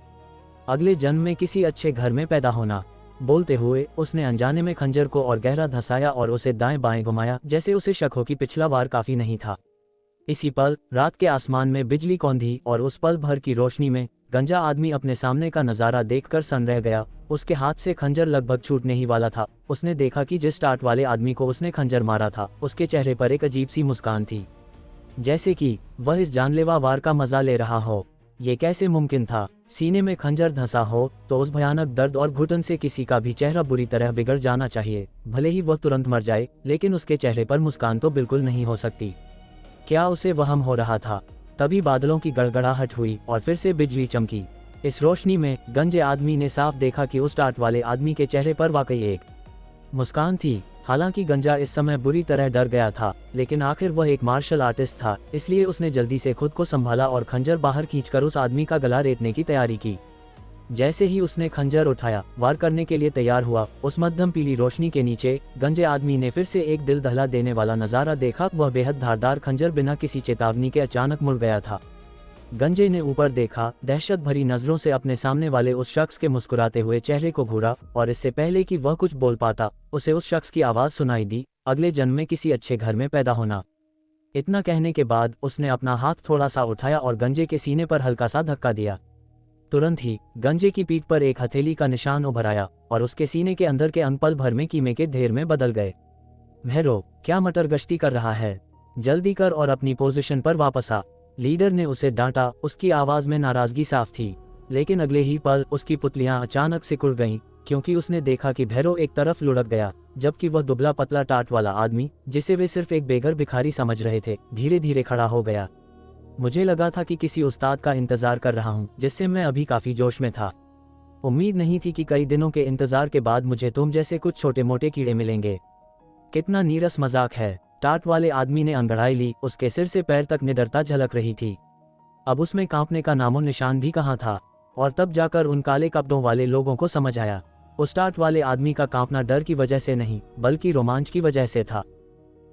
अगले जन्म में किसी अच्छे घर में पैदा होना। बोलते हुए उसने अनजाने में खंजर को और गहरा धंसाया और उसे दाएं बाएं घुमाया, जैसे उसे शक हो कि पिछला वार काफी नहीं था। इसी पल रात के आसमान में बिजली कौंधी और उस पल भर की रोशनी में गंजा आदमी अपने सामने का नजारा देखकर सन रह गया। उसके हाथ से खंजर लगभग छूटने ही वाला था। उसने देखा कि जिस टाट वाले आदमी को उसने खंजर मारा था, उसके चेहरे पर एक अजीब सी मुस्कान थी, जैसे कि वह इस जानलेवा वार का मजा ले रहा हो। ये कैसे मुमकिन था? सीने में खंजर धंसा हो तो उस भयानक दर्द और घुटन से किसी का भी चेहरा बुरी तरह बिगड़ जाना चाहिए, भले ही वह तुरंत मर जाए, लेकिन उसके चेहरे पर मुस्कान तो बिल्कुल नहीं हो सकती। क्या उसे वहम हो रहा था? तभी बादलों की गड़गड़ाहट हुई और फिर से बिजली चमकी। इस रोशनी में गंजे आदमी ने साफ देखा कि उस टाट वाले आदमी के चेहरे पर वाकई एक मुस्कान थी। हालांकि गंजा इस समय बुरी तरह डर गया था, लेकिन आखिर वह एक मार्शल आर्टिस्ट था, इसलिए उसने जल्दी से खुद को संभाला और खंजर बाहर खींचकर उस आदमी का गला रेतने की तैयारी की। जैसे ही उसने खंजर उठाया, वार करने के लिए तैयार हुआ, उस मध्यम पीली रोशनी के नीचे गंजे आदमी ने फिर से एक दिल दहला देने वाला नजारा देखा। वह बेहद धारदार खंजर बिना किसी चेतावनी के अचानक मुड़ गया था। गंजे ने ऊपर देखा, दहशत भरी नजरों से अपने सामने वाले उस शख्स के मुस्कुराते हुए चेहरे को घूरा और इससे पहले कि वह कुछ बोल पाता, उसे उस शख्स की आवाज सुनाई दी, अगले जन्म में किसी अच्छे घर में पैदा होना। इतना कहने के बाद उसने अपना हाथ थोड़ा सा उठाया और गंजे के सीने पर हल्का सा धक्का दिया। तुरंत ही गंजे की पीठ पर एक हथेली का निशान उभर आया और उसके सीने के अंदर के अंग पल भर में कीमे के ढेर में बदल गए। भैरो, क्या मटर गश्ती कर रहा है? जल्दी कर और अपनी पोजीशन पर वापस आ, लीडर ने उसे डांटा। उसकी आवाज में नाराजगी साफ थी, लेकिन अगले ही पल उसकी पुतलियां अचानक सिकुड़ गईं, क्योंकि उसने देखा कि भैरो एक तरफ लुढ़क गया, जबकि वह दुबला पतला टाट वाला आदमी, जिसे वे सिर्फ एक बेघर भिखारी समझ रहे थे, धीरे धीरे खड़ा हो गया। मुझे लगा था कि किसी उस्ताद का इंतजार कर रहा हूँ, जिससे मैं अभी काफी जोश में था। उम्मीद नहीं थी कि कई दिनों के इंतजार के बाद मुझे तुम जैसे कुछ छोटे मोटे कीड़े मिलेंगे। कितना नीरस मजाक है, टाट वाले आदमी ने अंगड़ाई ली। उसके सिर से पैर तक निडरता झलक रही थी। अब उसमें कांपने का नामो निशान भी कहाँ था। और तब जाकर उन काले कपड़ों वाले लोगों को समझ आया, उस टाट वाले आदमी का कांपना डर की वजह से नहीं, बल्कि रोमांच की वजह से था।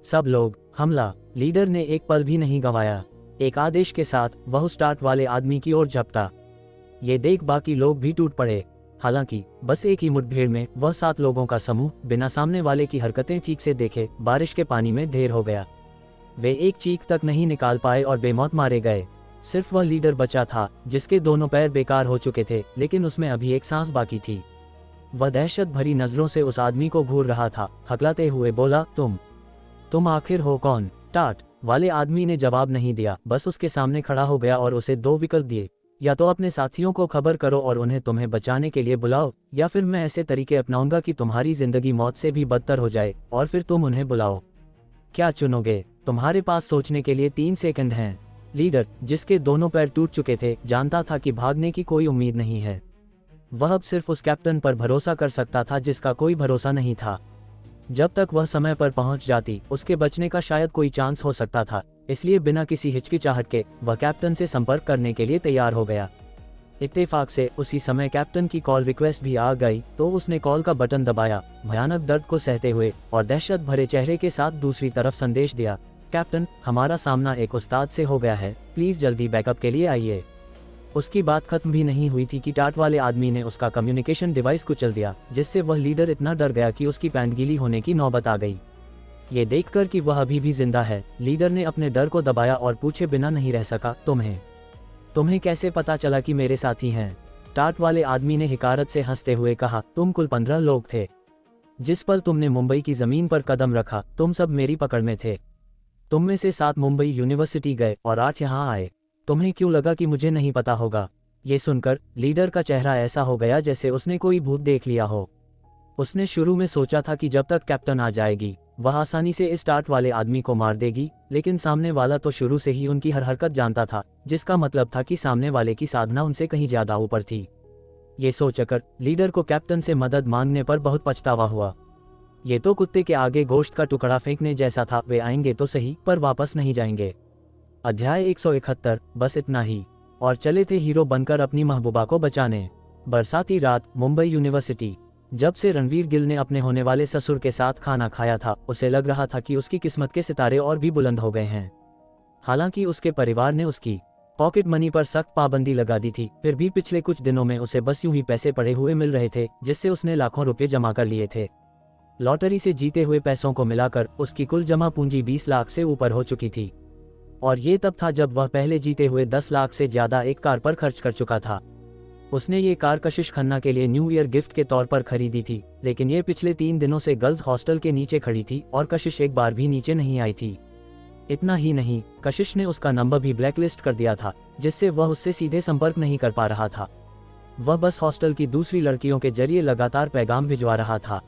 सब लोग, हमला! लीडर ने एक पल भी नहीं गंवाया। एक आदेश के साथ वह उस टाट वाले आदमी की ओर झपटा। ये देख बाकी लोग भी टूट पड़े। हालांकि बस एक ही मुठभेड़ में वह 7 लोगों का समूह बिना सामने वाले की हरकतें ठीक से देखे बारिश के पानी में ढेर हो गया। वे एक चीख तक नहीं निकाल पाए और बेमौत मारे गए। सिर्फ वह लीडर बचा था, जिसके दोनों पैर बेकार हो चुके थे, लेकिन उसमें अभी एक सांस बाकी थी। वह दहशत भरी नजरों से उस आदमी को घूर रहा था, हकलाते हुए बोला, तुम आखिर हो कौन? टाट वाले आदमी ने जवाब नहीं दिया, बस उसके सामने खड़ा हो गया और उसे 2 विकल्प दिए। या तो अपने साथियों को खबर करो और उन्हें तुम्हें बचाने के लिए बुलाओ, या फिर मैं ऐसे तरीके अपनाऊंगा कि तुम्हारी जिंदगी मौत से भी बदतर हो जाए और फिर तुम उन्हें बुलाओ। क्या चुनोगे? तुम्हारे पास सोचने के लिए 3 सेकंड हैं। लीडर, जिसके दोनों पैर टूट चुके थे, जानता था कि भागने की कोई उम्मीद नहीं है। वह अब सिर्फ उस कैप्टन पर भरोसा कर सकता था जिसका कोई भरोसा नहीं था। जब तक वह समय पर पहुंच जाती, उसके बचने का शायद कोई चांस हो सकता था। इसलिए बिना किसी हिचकिचाहट के वह कैप्टन से संपर्क करने के लिए तैयार हो गया। इत्तेफाक से उसी समय कैप्टन की कॉल रिक्वेस्ट भी आ गई, तो उसने कॉल का बटन दबाया, भयानक दर्द को सहते हुए और दहशत भरे चेहरे के साथ दूसरी तरफ संदेश दिया, कैप्टन, हमारा सामना एक उस्ताद से हो गया है, प्लीज जल्दी बैकअप के लिए आइए। उसकी बात खत्म भी नहीं हुई थी कि टाट वाले आदमी ने उसका कम्युनिकेशन डिवाइस कुचल दिया, जिससे वह लीडर इतना डर गया कि उसकी पैंट गीली होने की नौबत आ गई। ये देखकर कि वह अभी भी जिंदा है, लीडर ने अपने डर को दबाया और पूछे बिना नहीं रह सका, तुम्हें कैसे पता चला कि मेरे साथी हैं? टाट वाले आदमी ने हिकारत से हंसते हुए कहा, तुम कुल 15 लोग थे। जिस पल तुमने मुंबई की जमीन पर कदम रखा, तुम सब मेरी पकड़ में थे। तुम में से 7 मुंबई यूनिवर्सिटी गए और 8 यहाँ आए। तुम्हें क्यों लगा कि मुझे नहीं पता होगा? ये सुनकर लीडर का चेहरा ऐसा हो गया जैसे उसने कोई भूत देख लिया हो। उसने शुरू में सोचा था कि जब तक कैप्टन आ जाएगी, वह आसानी से इस टाट वाले आदमी को मार देगी, लेकिन सामने वाला तो शुरू से ही उनकी हर हरकत जानता था, जिसका मतलब था कि सामने वाले की साधना उनसे कहीं ज्यादा ऊपर थी। ये सोचकर लीडर को कैप्टन से मदद मांगने पर बहुत पछतावा हुआ। ये तो कुत्ते के आगे गोश्त का टुकड़ा फेंकने जैसा था, वे आएंगे तो सही पर वापस नहीं जाएंगे। अध्याय 171, बस इतना ही। और चले थे हीरो बनकर अपनी महबूबा को बचाने। बरसाती रात, मुंबई यूनिवर्सिटी। जब से रणवीर गिल ने अपने होने वाले ससुर के साथ खाना खाया था, उसे लग रहा था कि उसकी किस्मत के सितारे और भी बुलंद हो गए हैं। हालांकि उसके परिवार ने उसकी पॉकेट मनी पर सख्त पाबंदी लगा दी थी, फिर भी पिछले कुछ दिनों में उसे बस यूं ही पैसे पड़े हुए मिल रहे थे, जिससे उसने लाखों रुपए जमा कर लिए थे। लॉटरी से जीते हुए पैसों को मिलाकर उसकी कुल जमा पूंजी 20 लाख से ऊपर हो चुकी थी। और ये तब था जब वह पहले जीते हुए 10 लाख से ज्यादा एक कार पर खर्च कर चुका था। उसने ये कार कशिश खन्ना के लिए न्यू ईयर गिफ्ट के तौर पर खरीदी थी, लेकिन ये पिछले 3 दिनों से गर्ल्स हॉस्टल के नीचे खड़ी थी और कशिश एक बार भी नीचे नहीं आई थी। इतना ही नहीं, कशिश ने उसका नंबर भी ब्लैकलिस्ट कर दिया था, जिससे वह उससे सीधे संपर्क नहीं कर पा रहा था। वह बस हॉस्टल की दूसरी लड़कियों के जरिए लगातार पैगाम भिजवा रहा था,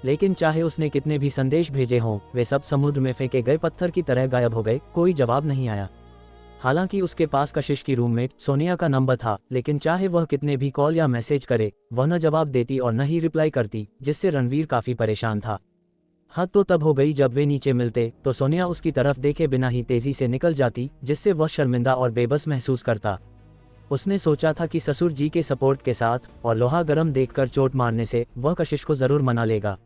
लेकिन चाहे उसने कितने भी संदेश भेजे हों, वे सब समुद्र में फेंके गए पत्थर की तरह गायब हो गए, कोई जवाब नहीं आया। हालांकि उसके पास कशिश की रूममेट सोनिया का नंबर था, लेकिन चाहे वह कितने भी कॉल या मैसेज करे, वह न जवाब देती और न ही रिप्लाई करती, जिससे रणवीर काफी परेशान था। हद तो तब हो गई जब वे नीचे मिलते तो सोनिया उसकी तरफ देखे बिना ही तेजी से निकल जाती, जिससे वह शर्मिंदा और बेबस महसूस करता। उसने सोचा था कि ससुर जी के सपोर्ट के साथ और लोहा गर्म देखकर चोट मारने से वह कशिश को जरूर मना लेगा।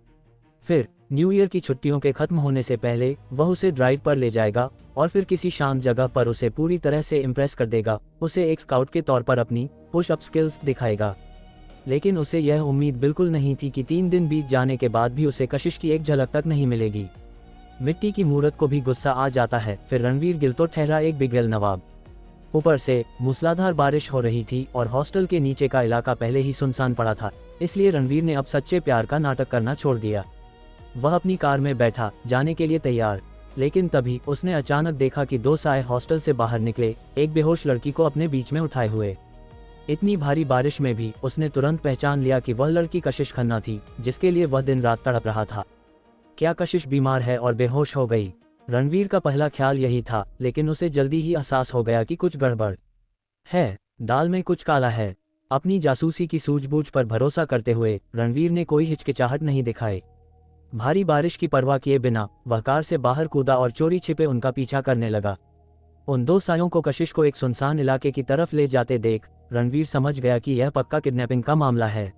फिर न्यू ईयर की छुट्टियों के खत्म होने से पहले वह उसे ड्राइव पर ले जाएगा और फिर किसी शांत जगह पर उसे पूरी तरह से इम्प्रेस कर देगा, उसे एक स्काउट के तौर पर अपनी पुश अप स्किल्स दिखाएगा। लेकिन उसे यह उम्मीद बिल्कुल नहीं थी कि 3 दिन बीत जाने के बाद भी उसे कशिश की एक झलक तक नहीं मिलेगी। मिट्टी की मूरत को भी गुस्सा आ जाता है, फिर रणवीर गिल तो ठहरा एक बिगड़ेल नवाब। ऊपर से मूसलाधार बारिश हो रही थी और हॉस्टल के नीचे का इलाका पहले ही सुनसान पड़ा था, इसलिए रणवीर ने अब सच्चे प्यार का नाटक करना छोड़ दिया। वह अपनी कार में बैठा, जाने के लिए तैयार, लेकिन तभी उसने अचानक देखा कि दो साए हॉस्टल से बाहर निकले, एक बेहोश लड़की को अपने बीच में उठाए हुए। इतनी भारी बारिश में भी उसने तुरंत पहचान लिया कि वह लड़की कशिश खन्ना थी, जिसके लिए वह दिन रात तड़प रहा था। क्या कशिश बीमार है और बेहोश हो गई? रणवीर का पहला ख्याल यही था, लेकिन उसे जल्दी ही एहसास हो गया कि कुछ गड़बड़ है, दाल में कुछ काला है। अपनी जासूसी की सूझबूझ पर भरोसा करते हुए रणवीर ने कोई हिचकिचाहट नहीं दिखाई। भारी बारिश की परवाह किए बिना वह कार से बाहर कूदा और चोरी छिपे उनका पीछा करने लगा। उन दो सायों को कशिश को एक सुनसान इलाके की तरफ ले जाते देख रणवीर समझ गया कि यह पक्का किडनैपिंग का मामला है।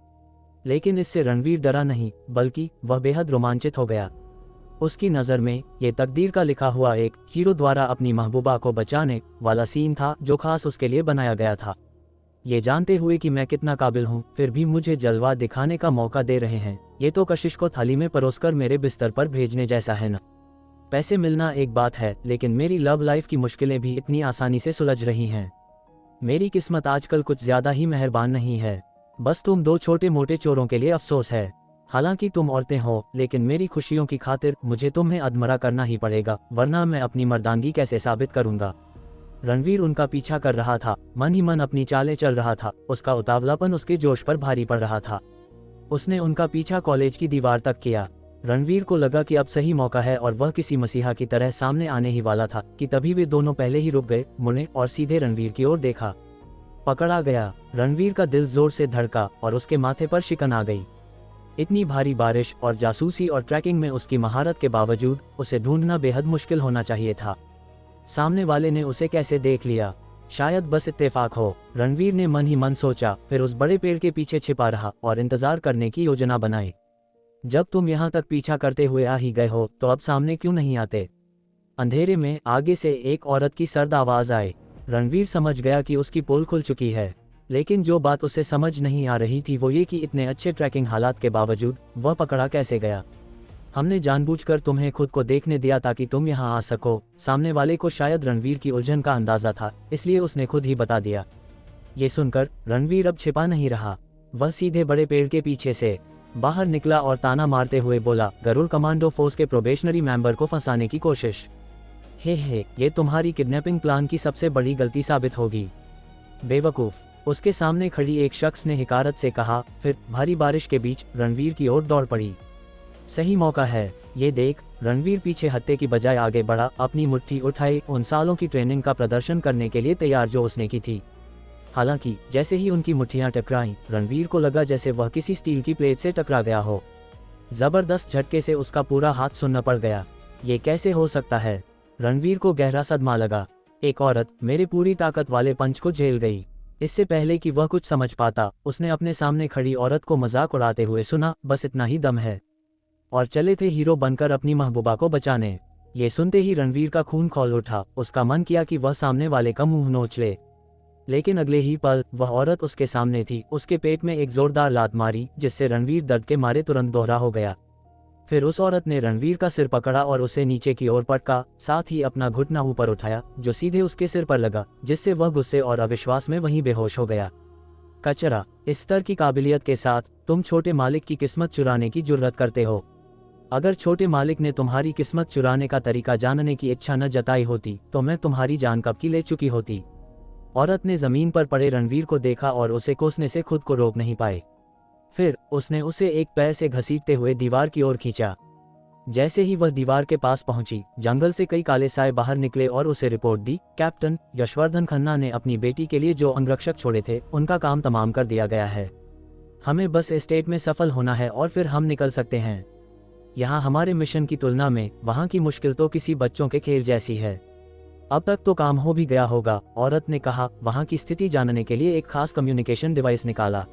लेकिन इससे रणवीर डरा नहीं, बल्कि वह बेहद रोमांचित हो गया। उसकी नज़र में ये तकदीर का लिखा हुआ एक हीरो द्वारा अपनी महबूबा को बचाने वाला सीन था, जो खास उसके लिए बनाया गया था। ये जानते हुए कि मैं कितना काबिल हूँ, फिर भी मुझे जलवा दिखाने का मौका दे रहे हैं। ये तो कशिश को थाली में परोसकर मेरे बिस्तर पर भेजने जैसा है न। पैसे मिलना एक बात है, लेकिन मेरी लव लाइफ की मुश्किलें भी इतनी आसानी से सुलझ रही हैं। मेरी किस्मत आजकल कुछ ज्यादा ही मेहरबान नहीं है। बस तुम दो छोटे मोटे चोरों के लिए अफसोस है। हालांकि तुम औरतें हो, लेकिन मेरी खुशियों की खातिर मुझे तुम्हें अधमरा करना ही पड़ेगा, वरना मैं अपनी मर्दानगी कैसे साबित करूंगा। रणवीर उनका पीछा कर रहा था, मन ही मन अपनी चालें चल रहा था। उसका उतावलापन उसके जोश पर भारी पड़ रहा था। उसने उनका पीछा कॉलेज की दीवार तक किया। रणवीर को लगा कि अब सही मौका है और वह किसी मसीहा की तरह सामने आने ही वाला था कि तभी वे दोनों पहले ही रुक गए, मुड़े और सीधे रणवीर की ओर देखा। पकड़ा गया। रणवीर का दिल जोर से धड़का और उसके माथे पर शिकन आ गई। इतनी भारी बारिश और जासूसी और ट्रैकिंग में उसकी महारत के बावजूद उसे ढूंढना बेहद मुश्किल होना चाहिए था। सामने वाले ने उसे कैसे देख लिया? शायद बस इत्तेफाक हो, रणवीर ने मन ही मन सोचा। फिर उस बड़े पेड़ के पीछे छिपा रहा और इंतजार करने की योजना बनाई। जब तुम यहाँ तक पीछा करते हुए आ ही गए हो, तो अब सामने क्यों नहीं आते? अंधेरे में आगे से एक औरत की सर्द आवाज आई। रणवीर समझ गया कि उसकी पोल खुल चुकी है, लेकिन जो बात उसे समझ नहीं आ रही थी वो ये कि इतने अच्छे ट्रैकिंग हालात के बावजूद वह पकड़ा कैसे गया। हमने जानबूझकर तुम्हें खुद को देखने दिया ताकि तुम यहाँ आ सको। सामने वाले को शायद रणवीर की उलझन का अंदाजा था, इसलिए उसने खुद ही बता दिया। ये सुनकर रणवीर अब छिपा नहीं रहा। वह सीधे बड़े पेड़ के पीछे से बाहर निकला और ताना मारते हुए बोला, गरुड़ कमांडो फोर्स के प्रोबेशनरी मेंबर को फंसाने की कोशिश। हे, ये तुम्हारी किडनैपिंग प्लान की सबसे बड़ी गलती साबित होगी, बेवकूफ। उसके सामने खड़ी एक शख्स ने हिकारत से कहा, फिर भारी बारिश के बीच रणवीर की ओर दौड़ पड़ी। सही मौका है, ये देख। रणवीर पीछे हटने की बजाय आगे बढ़ा, अपनी मुट्ठी उठाई, उन सालों की ट्रेनिंग का प्रदर्शन करने के लिए तैयार जो उसने की थी। हालांकि जैसे ही उनकी मुट्ठियां टकराईं, रणवीर को लगा जैसे वह किसी स्टील की प्लेट से टकरा गया हो। जबरदस्त झटके से उसका पूरा हाथ सुन्न पड़ गया। ये कैसे हो सकता है? रणवीर को गहरा सदमा लगा। एक औरत मेरे पूरी ताकत वाले पंच को झेल गई। इससे पहले कि वह कुछ समझ पाता, उसने अपने सामने खड़ी औरत को मजाक उड़ाते हुए सुना, बस इतना ही दम है। और चले थे हीरो बनकर अपनी महबूबा को बचाने। ये सुनते ही रणवीर का खून खौल उठा। उसका मन किया कि वह सामने वाले का मुंह नोच ले, लेकिन अगले ही पल वह औरत उसके सामने थी। उसके पेट में एक जोरदार लात मारी, जिससे रणवीर दर्द के मारे तुरंत दोहरा हो गया। फिर उस औरत ने रणवीर का सिर पकड़ा और उसे नीचे की ओर पटका, साथ ही अपना घुटना ऊपर उठाया, जो सीधे उसके सिर पर लगा, जिससे वह गुस्से और अविश्वास में वहीं बेहोश हो गया। कचरा, इस स्तर की काबिलियत के साथ तुम छोटे मालिक की किस्मत चुराने की जुर्रत करते हो। अगर छोटे मालिक ने तुम्हारी किस्मत चुराने का तरीका जानने की इच्छा न जताई होती, तो मैं तुम्हारी जान कब की ले चुकी होती। औरत ने जमीन पर पड़े रणवीर को देखा और उसे कोसने से खुद को रोक नहीं पाए। फिर उसने उसे एक पैर से घसीटते हुए दीवार की ओर खींचा। जैसे ही वह दीवार के पास पहुंची, जंगल से कई काले साए बाहर निकले और उसे रिपोर्ट दी, कैप्टन यशवर्धन खन्ना ने अपनी बेटी के लिए जो अंगरक्षक छोड़े थे, उनका काम तमाम कर दिया गया है। हमें बस एस्टेट में सफल होना है और फिर हम निकल सकते हैं। यहाँ हमारे मिशन की तुलना में वहाँ की मुश्किल तो किसी बच्चों के खेल जैसी है। अब तक तो काम हो भी गया होगा, औरत ने कहा। वहाँ की स्थिति जानने के लिए एक खास कम्युनिकेशन डिवाइस निकाला,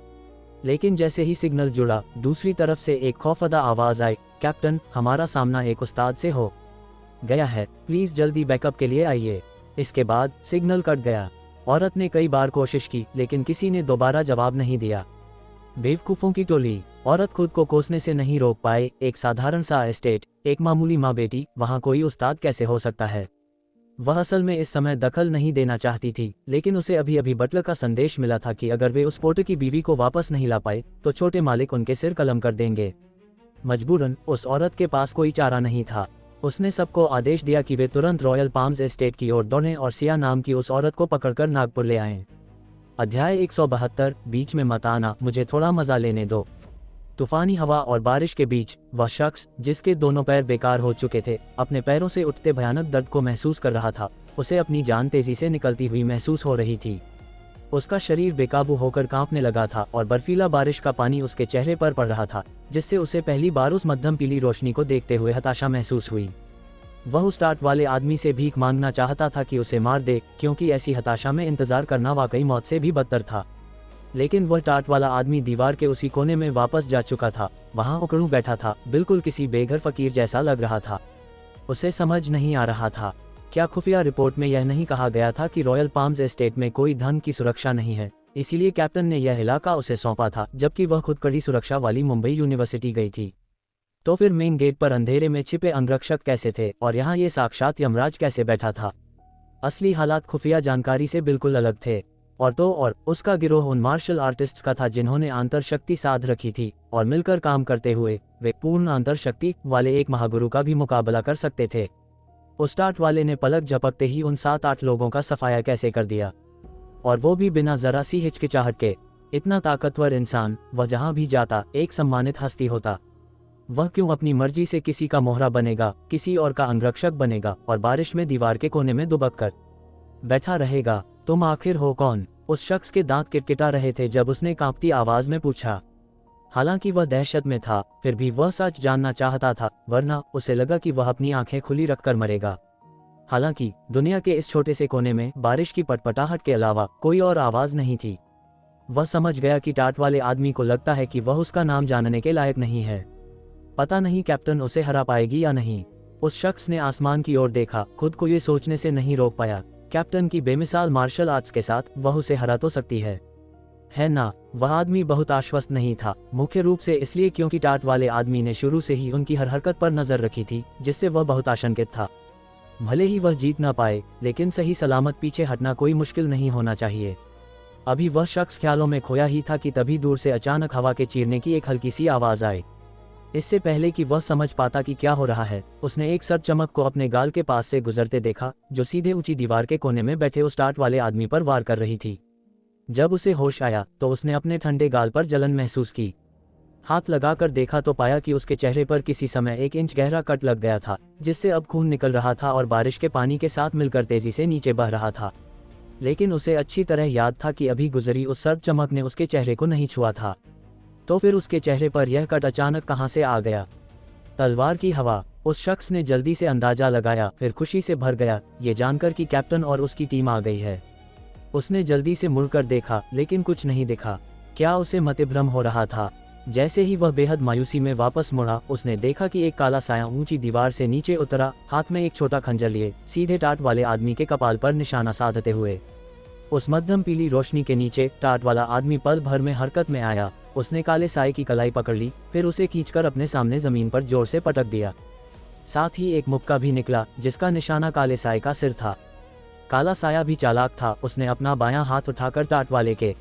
लेकिन जैसे ही सिग्नल जुड़ा, दूसरी तरफ से एक खौफजदा आवाज आई, कैप्टन, हमारा सामना एक उस्ताद से हो गया है, प्लीज जल्दी बैकअप के लिए आइए। इसके बाद सिग्नल कट गया। औरत ने कई बार कोशिश की, लेकिन किसी ने दोबारा जवाब नहीं दिया। बेवकूफों की टोली। औरत खुद को कोसने से नहीं रोक पाए। एक साधारण सा एस्टेट, एक मामूली माँ बेटी, वहाँ कोई उस्ताद कैसे हो सकता है? वह असल में इस समय दखल नहीं देना चाहती थी, लेकिन उसे अभी अभी बटलर का संदेश मिला था कि अगर वे उस पोर्टर की बीवी को वापस नहीं ला पाए तो छोटे मालिक उनके सिर कलम कर देंगे। मजबूरन उस औरत के पास कोई चारा नहीं था। उसने सबको आदेश दिया कि वे तुरंत रॉयल पाम्स एस्टेट की ओर दौड़ें और सिया नाम की उस औरत को पकड़कर नागपुर ले आएं। अध्याय 172, बीच में मत आना, मुझे थोड़ा मजा लेने दो। तूफानी हवा और बारिश के बीच वह शख्स, जिसके दोनों पैर बेकार हो चुके थे, अपने पैरों से उठते भयानक दर्द को महसूस कर रहा था। उसे अपनी जान तेजी से निकलती हुई महसूस हो रही थी। उसका शरीर बेकाबू होकर कांपने लगा था और बर्फीला बारिश का पानी उसके चेहरे पर पड़ रहा था, जिससे उसे पहली बार उस मध्यम पीली रोशनी को देखते हुए हताशा महसूस हुई। वह उस टाट वाले आदमी से भीख मांगना चाहता था कि उसे मार दे, क्योंकि ऐसी हताशा में इंतजार करना वाकई मौत से भी बदतर था। लेकिन वह टाट वाला आदमी दीवार के उसी कोने में वापस जा चुका था। वहां उकड़ू बैठा था, बिल्कुल किसी बेघर फकीर जैसा लग रहा था। उसे समझ नहीं आ रहा था, क्या खुफिया रिपोर्ट में यह नहीं कहा गया था कि रॉयल पाम्स एस्टेट में कोई धन की सुरक्षा नहीं है, इसीलिए कैप्टन ने यह इलाका उसे सौंपा था, जबकि वह खुद कड़ी सुरक्षा वाली मुंबई यूनिवर्सिटी गई थी। तो फिर मेन गेट पर अंधेरे में छिपे अंगरक्षक कैसे थे और यहाँ ये साक्षात यमराज कैसे बैठा था? असली हालात खुफिया जानकारी से बिल्कुल अलग थे। और उसका गिरोह उन मार्शल आर्टिस्ट्स का था जिन्होंने आंतर शक्ति साध रखी थी, और मिलकर काम करते हुए वे पूर्ण आंतर शक्ति वाले एक महागुरु का भी मुकाबला कर सकते थे। उस टाट वाले ने पलक झपकते ही उन 7-8 लोगों का सफाया कैसे कर दिया, और वो भी बिना जरा सी हिचकिचाहट के। इतना ताकतवर इंसान, वह जहां भी जाता एक सम्मानित हस्ती होता। वह क्यों अपनी मर्जी से किसी का मोहरा बनेगा, किसी और का अंगरक्षक बनेगा और बारिश में दीवार के कोने में दुबक कर बैठा रहेगा? तुम आखिर हो कौन? उस शख्स के दांत किटकिटा रहे थे जब उसने कांपती आवाज में पूछा। हालांकि वह दहशत में था, फिर भी वह सच जानना चाहता था, वरना उसे लगा कि वह अपनी आंखें खुली रखकर मरेगा। हालांकि दुनिया के इस छोटे से कोने में बारिश की पटपटाहट के अलावा कोई और आवाज नहीं थी। वह समझ गया कि टाट वाले आदमी को लगता है कि वह उसका नाम जानने के लायक नहीं है। पता नहीं कैप्टन उसे हरा पाएगी या नहीं। उस शख्स ने आसमान की ओर देखा, खुद को ये सोचने से नहीं रोक पाया, कैप्टन की बेमिसाल मार्शल आर्ट्स के साथ वह उसे हरा तो सकती है ना? वह आदमी बहुत आश्वस्त नहीं था, मुख्य रूप से इसलिए क्योंकि टाट वाले आदमी ने शुरू से ही उनकी हर हरकत पर नजर रखी थी, जिससे वह बहुत आशंकित था। भले ही वह जीत ना पाए, लेकिन सही सलामत पीछे हटना कोई मुश्किल नहीं होना चाहिए। अभी वह शख्स ख्यालों में खोया ही था कि तभी दूर से अचानक हवा के चीरने की एक हल्की सी आवाज आई। इससे पहले कि वह समझ पाता कि क्या हो रहा है, उसने एक सर चमक को अपने गाल के पास से गुजरते देखा, जो सीधे ऊंची दीवार के कोने में बैठे उस टाट वाले आदमी पर वार कर रही थी। जब उसे होश आया तो उसने अपने ठंडे गाल पर जलन महसूस की। हाथ लगाकर देखा तो पाया कि उसके चेहरे पर किसी समय 1 इंच गहरा कट लग गया था, जिससे अब खून निकल रहा था और बारिश के पानी के साथ मिलकर तेजी से नीचे बह रहा था। लेकिन उसे अच्छी तरह याद था कि अभी गुजरी उस सर्द चमक ने उसके चेहरे को नहीं छुआ था। तो फिर उसके चेहरे पर यह कट अचानक कहां से आ गया? तलवार की हवा। उस शख्स ने जल्दी से अंदाजा लगाया, फिर खुशी से भर गया ये जानकर कि कैप्टन और उसकी टीम आ गई है। उसने जल्दी से मुड़कर देखा, लेकिन कुछ नहीं दिखा। क्या उसे मतिभ्रम हो रहा था? जैसे ही वह बेहद मायूसी में वापस मुड़ा, उसने देखा कि एक काला साया ऊंची दीवार से नीचे उतरा, हाथ में एक छोटा खंजर लिए, सीधे टाट वाले आदमी के कपाल पर निशाना साधते हुए। उस मध्यम पीली रोशनी के नीचे टाट वाला आदमी पल भर में हरकत में आया। उसने काले साये की कलाई पकड़ ली, फिर उसे खींचकर अपने सामने जमीन पर जोर से पटक दिया। साथ ही एक मुक्का भी निकला, जिसका निशाना काले साये का सिर था। काला साया भी चालाक था, उसने अपना बायां हाथ उठाकर टाट वाले के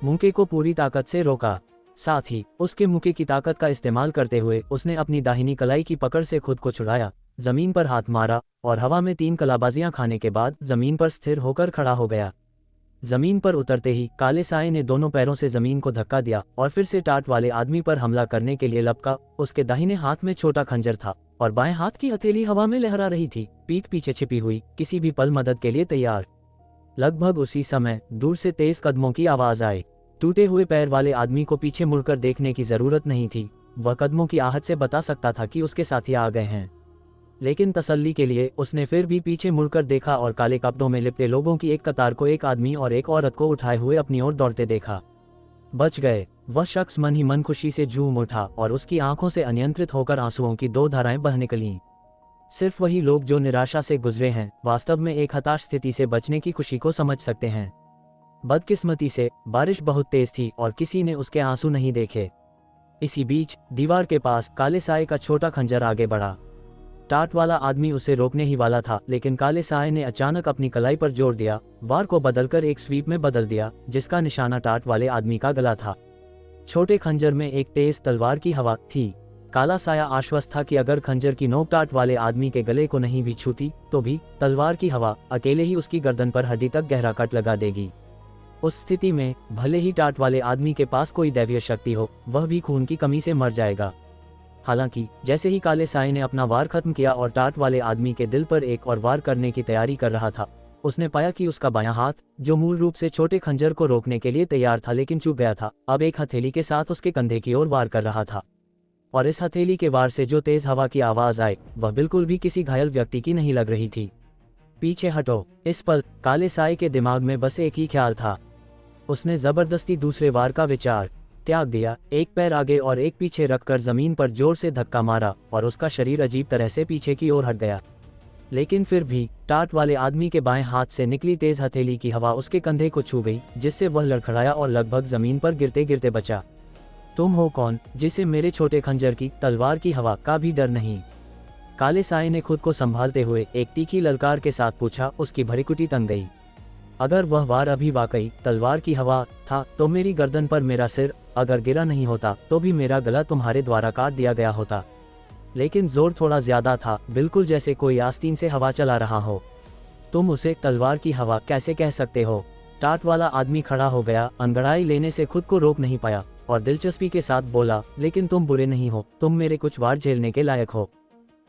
मुक्के को पूरी ताकत से रोका। साथ ही उसके मुक्के की ताकत का इस्तेमाल करते हुए उसने अपनी दाहिनी कलाई की पकड़ से खुद को छुड़ाया, जमीन पर हाथ मारा और हवा में 3 कलाबाजियां खाने के बाद जमीन पर स्थिर होकर खड़ा हो गया। जमीन पर उतरते ही काले साये ने दोनों पैरों से जमीन को धक्का दिया और फिर से टाट वाले आदमी पर हमला करने के लिए लपका। उसके दाहिने हाथ में छोटा खंजर था और बाएं हाथ की हथेली हवा में लहरा रही थी, पीठ पीछे छिपी हुई, किसी भी पल मदद के लिए तैयार। लगभग उसी समय दूर से तेज कदमों की आवाज आई। टूटे हुए पैर वाले आदमी को पीछे मुड़कर देखने की जरूरत नहीं थी, वह कदमों की आहट से बता सकता था कि उसके साथी आ गए हैं। लेकिन तसल्ली के लिए उसने फिर भी पीछे मुड़कर देखा और काले कपड़ों में लिपटे लोगों की एक कतार को एक आदमी और एक औरत को उठाए हुए अपनी ओर दौड़ते देखा। बच गए। वह शख्स मन ही मन खुशी से झूम उठा और उसकी आंखों से अनियंत्रित होकर आंसुओं की 2 धाराएं बह निकलीं। सिर्फ वही लोग जो निराशा से गुजरे हैं वास्तव में एक हताश स्थिति से बचने की खुशी को समझ सकते हैं। बदकिस्मती से बारिश बहुत तेज थी और किसी ने उसके आंसू नहीं देखे। इसी बीच दीवार के पास काले साये का छोटा खंजर आगे बढ़ा। टाट वाला आदमी उसे रोकने ही वाला था, लेकिन काले साये ने अचानक अपनी कलाई पर जोर दिया, वार को बदलकर एक स्वीप में बदल दिया, जिसका निशाना टाट वाले आदमी का गला था। छोटे खंजर में एक तेज तलवार की हवा थी। काला साया आश्वस्त था कि अगर खंजर की नोक टाट वाले आदमी के गले को नहीं भी छूती तो भी तलवार की हवा अकेले ही उसकी गर्दन पर हड्डी तक गहरा कट लगा देगी। उस स्थिति में भले ही टाट वाले आदमी के पास कोई दैवीय शक्ति हो, वह भी खून की कमी से मर जाएगा। हालांकि जैसे ही काले साये ने अपना वार खत्म किया और टाट वाले आदमी के दिल पर एक और वार करने की तैयारी कर रहा था, उसने पाया कि उसका बायां हाथ, जो मूल रूप से छोटे खंजर को रोकने के लिए तैयार था लेकिन चूक गया था, अब एक हथेली के साथ उसके कंधे की ओर वार कर रहा था। और इस हथेली के वार से जो तेज हवा की आवाज आई, वह बिल्कुल भी किसी घायल व्यक्ति की नहीं लग रही थी। पीछे हटो। इस पल काले साये के दिमाग में बस एक ही ख्याल था। उसने जबरदस्ती दूसरे वार का विचार त्याग दिया, एक पैर आगे और एक पीछे रखकर जमीन पर जोर से धक्का मारा और उसका शरीर अजीब तरह से पीछे की ओर हट गया। लेकिन फिर भी टाट वाले आदमी के बाएं हाथ से निकली तेज हथेली की हवा उसके कंधे को छू गई, जिससे वह लड़खड़ाया और लगभग जमीन पर गिरते गिरते बचा। तुम हो कौन, जिसे मेरे छोटे खंजर की तलवार की हवा का भी डर नहीं? काले साये ने खुद को संभालते हुए एक तीखी ललकार के साथ पूछा। उसकी भड़कुटी तंग गई। अगर वह वार अभी वाकई तलवार की हवा था तो मेरी गर्दन पर मेरा सिर अगर गिरा नहीं होता तो भी मेरा गला तुम्हारे द्वारा काट दिया गया होता। लेकिन जोर थोड़ा ज्यादा था, बिल्कुल जैसे कोई आस्तीन से हवा चला रहा हो। तुम उसे तलवार की हवा कैसे कह सकते हो? टाट वाला आदमी खड़ा हो गया, अंगड़ाई लेने से खुद को रोक नहीं पाया और दिलचस्पी के साथ बोला, लेकिन तुम बुरे नहीं हो, तुम मेरे कुछ वार झेलने के लायक हो।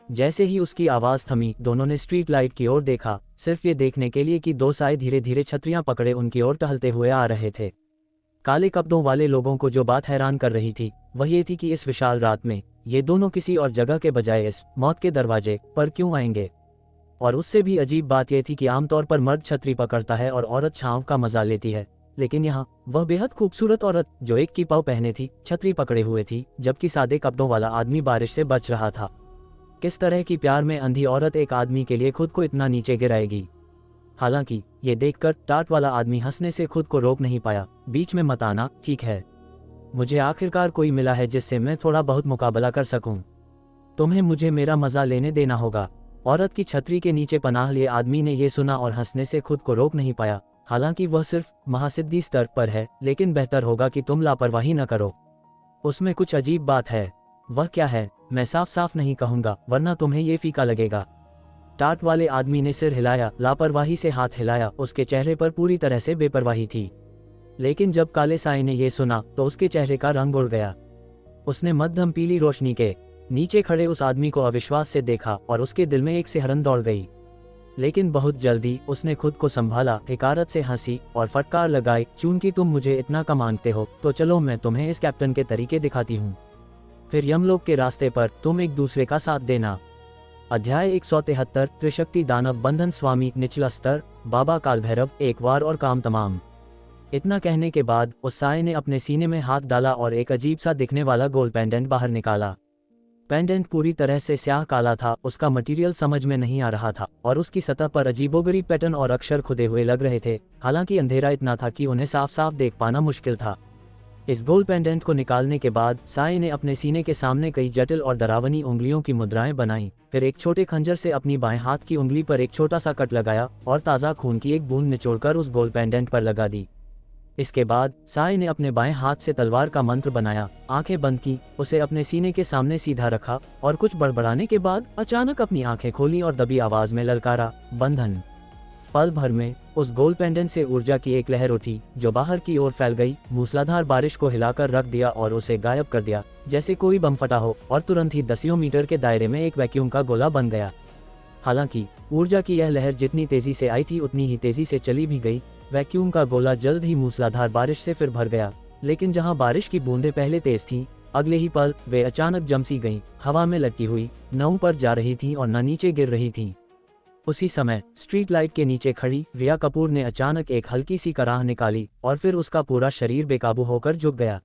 जैसे ही उसकी आवाज थमी, दोनों ने स्ट्रीट लाइट की ओर देखा, सिर्फ ये देखने के लिए कि दो साए धीरे धीरे छतरियां पकड़े उनकी ओर टहलते हुए आ रहे थे। काले कपड़ों वाले लोगों को जो बात हैरान कर रही थी वह ये थी कि इस विशाल रात में ये दोनों किसी और जगह के बजाय इस मौत के दरवाजे पर क्यों आएंगे। और उससे भी अजीब बात यह थी कि आमतौर पर मर्द छतरी पकड़ता है और औरत छांव का मजा लेती है, लेकिन यहाँ वह बेहद खूबसूरत औरत जो एक की पाँव पहने थी छतरी पकड़े हुए थी, जबकि सादे कपड़ों वाला आदमी बारिश से बच रहा था। किस तरह की प्यार में अंधी औरत एक आदमी के लिए खुद को इतना नीचे गिराएगी? हालांकि ये देखकर टाट वाला आदमी हंसने से खुद को रोक नहीं पाया। बीच में मत आना, ठीक है? मुझे आखिरकार कोई मिला है जिससे मैं थोड़ा बहुत मुकाबला कर सकूं। तुम्हें मुझे मेरा मजा लेने देना होगा। औरत की छतरी के नीचे पनाह लिए आदमी ने यह सुना और हंसने से खुद को रोक नहीं पाया। हालांकि वह सिर्फ महासिद्धि स्तर पर है, लेकिन बेहतर होगा कि तुम लापरवाही न करो। उसमें कुछ अजीब बात है। वह क्या है? मैं साफ साफ नहीं कहूंगा, वरना तुम्हें ये फीका लगेगा। टाट वाले आदमी ने सिर हिलाया, लापरवाही से हाथ हिलाया। उसके चेहरे पर पूरी तरह से बेपरवाही थी। लेकिन जब काले साये ने यह सुना तो उसके चेहरे का रंग उड़ गया। उसने मध्यम पीली रोशनी के नीचे खड़े उस आदमी को अविश्वास से देखा और उसके दिल में एक सिहरन दौड़ गई। लेकिन बहुत जल्दी उसने खुद को संभाला, हकारत से हंसी और फटकार लगाई, चूंकि तुम मुझे इतना कम मांगते हो तो चलो मैं तुम्हें इस कैप्टन के तरीके दिखाती हूँ। फिर यमलोक के रास्ते पर तुम एक दूसरे का साथ देना। अध्याय 173 त्रिशक्ति दानव बंधन स्वामी निचला स्तर बाबा काल भैरव एक वार और काम तमाम। इतना कहने के बाद उस साये ने अपने सीने में हाथ डाला और एक अजीब सा दिखने वाला गोल्ड पेंडेंट बाहर निकाला। पेंडेंट पूरी तरह से स्याह काला था, उसका मटेरियल समझ में नहीं आ रहा था और उसकी सतह पर अजीबोगरीब पैटर्न और अक्षर खुदे हुए लग रहे थे। हालांकि अंधेरा इतना था कि उन्हें साफ साफ देख पाना मुश्किल था। इस गोल्ड पेंडेंट को निकालने के बाद साये ने अपने सीने के सामने कई जटिल और डरावनी उंगलियों की मुद्राएं बनाई। फिर एक छोटे खंजर से अपनी बाएं हाथ की उंगली पर एक छोटा सा कट लगाया और ताज़ा खून की एक बूंद निचोड़कर उस गोल्ड पेंडेंट पर लगा दी। इसके बाद साये ने अपने बाएं हाथ से तलवार का मंत्र बनाया, आंखें बंद की, उसे अपने सीने के सामने सीधा रखा और कुछ बड़बड़ाने के बाद अचानक अपनी आंखें खोली और दबी आवाज में ललकारा, बंधन। पल भर में उस गोल्ड पेंडेंट से ऊर्जा की एक लहर उठी जो बाहर की ओर फैल गई, मूसलाधार बारिश को हिलाकर रख दिया और उसे गायब कर दिया, जैसे कोई बम फटा हो, और तुरंत ही दसियों मीटर के दायरे में एक वैक्यूम का गोला बन गया। हालांकि ऊर्जा की यह लहर जितनी तेजी से आई थी उतनी ही तेजी से चली भी गई। वैक्यूम का गोला जल्द ही मूसलाधार बारिश से फिर भर गया, लेकिन जहां बारिश की बूंदें पहले तेज थीं, अगले ही पल वे अचानक जमसी गईं, हवा में लटकी हुई, न ऊपर जा रही थीं और न नीचे गिर रही थीं। उसी समय स्ट्रीट लाइट के नीचे खड़ी रिया कपूर ने अचानक एक हल्की सी कराह निकाली और फिर उसका पूरा शरीर बेकाबू होकर झुक गया।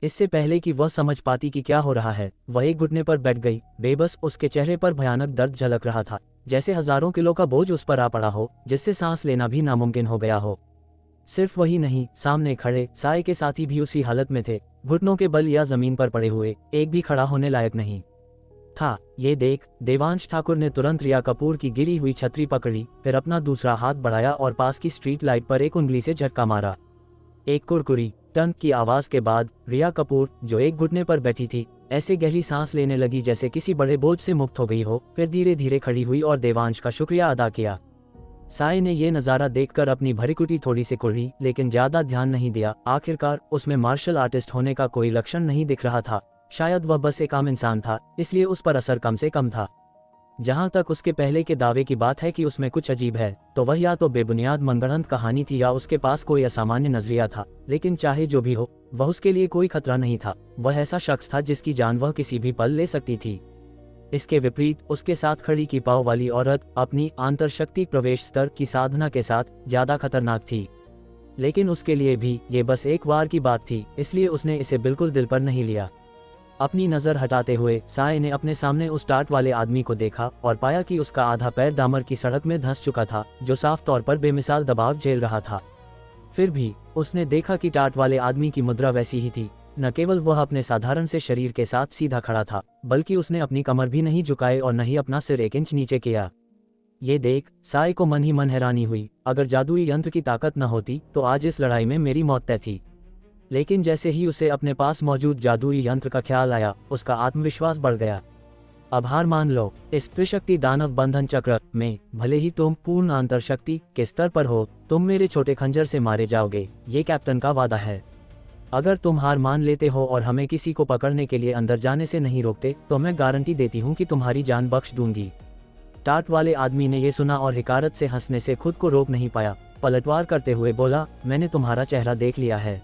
इससे पहले कि वह समझ पाती कि क्या हो रहा है, वह एक घुटने पर बैठ गई, बेबस। उसके चेहरे पर भयानक दर्द झलक रहा था, जैसे हजारों किलो का बोझ उस पर आ पड़ा हो, जिससे सांस लेना भी नामुमकिन हो गया हो। सिर्फ वही नहीं, सामने खड़े साये के साथी भी उसी हालत में थे, घुटनों के बल या जमीन पर पड़े हुए, एक भी खड़ा होने लायक नहीं था। ये देख देवांश ठाकुर ने तुरंत रिया कपूर की गिरी हुई छतरी पकड़ी, फिर अपना दूसरा हाथ बढ़ाया और पास की स्ट्रीट लाइट पर एक उंगली से झटका मारा। एक कुरकुरी टन की आवाज के बाद रिया कपूर, जो एक घुटने पर बैठी थी, ऐसे गहरी सांस लेने लगी जैसे किसी बड़े बोझ से मुक्त हो गई हो। फिर धीरे धीरे खड़ी हुई और देवांश का शुक्रिया अदा किया। साय ने यह नज़ारा देखकर अपनी भरीकुटी थोड़ी सी कुढ़ी, लेकिन ज्यादा ध्यान नहीं दिया। आखिरकार उसमें मार्शल आर्टिस्ट होने का कोई लक्षण नहीं दिख रहा था। शायद वह बस एक आम इंसान था, इसलिए उस पर असर कम से कम था। जहां तक उसके पहले के दावे की बात है कि उसमें कुछ अजीब है, तो वह या तो बेबुनियाद मनगढ़ंत कहानी थी या उसके पास कोई असामान्य नजरिया था। लेकिन चाहे जो भी हो, वह उसके लिए कोई खतरा नहीं था। वह ऐसा शख्स था जिसकी जान वह किसी भी पल ले सकती थी। इसके विपरीत उसके साथ खड़ी की पाव वाली औरत अपनी आंतरशक्ति प्रवेश स्तर की साधना के साथ ज्यादा खतरनाक थी। लेकिन उसके लिए भी ये बस एक बार की बात थी, इसलिए उसने इसे बिल्कुल दिल पर नहीं लिया। अपनी नज़र हटाते हुए साय ने अपने सामने उस टाट वाले आदमी को देखा और पाया कि उसका आधा पैर डामर की सड़क में धंस चुका था, जो साफ तौर पर बेमिसाल दबाव झेल रहा था। फिर भी उसने देखा कि टाट वाले आदमी की मुद्रा वैसी ही थी। न केवल वह अपने साधारण से शरीर के साथ सीधा खड़ा था, बल्कि उसने अपनी कमर भी नहीं झुकाए और न ही अपना सिर 1 इंच नीचे किया। ये देख साय को मन ही मन हैरानी हुई। अगर जादुई यंत्र की ताकत न होती तो आज इस लड़ाई में मेरी मौत तय थी। लेकिन जैसे ही उसे अपने पास मौजूद जादुई यंत्र का ख्याल आया, उसका आत्मविश्वास बढ़ गया। अब हार मान लो। इस त्रिशक्ति दानव बंधन चक्र में भले ही तुम पूर्ण अंतरशक्ति के स्तर पर हो, तुम मेरे छोटे खंजर से मारे जाओगे, ये कैप्टन का वादा है। अगर तुम हार मान लेते हो और हमें किसी को पकड़ने के लिए अंदर जाने से नहीं रोकते, तो मैं गारंटी देती हूँ कि तुम्हारी जान बख्श दूंगी। टाट वाले आदमी ने यह सुना और हिकारत से हंसने से खुद को रोक नहीं पाया। पलटवार करते हुए बोला, मैंने तुम्हारा चेहरा देख लिया है।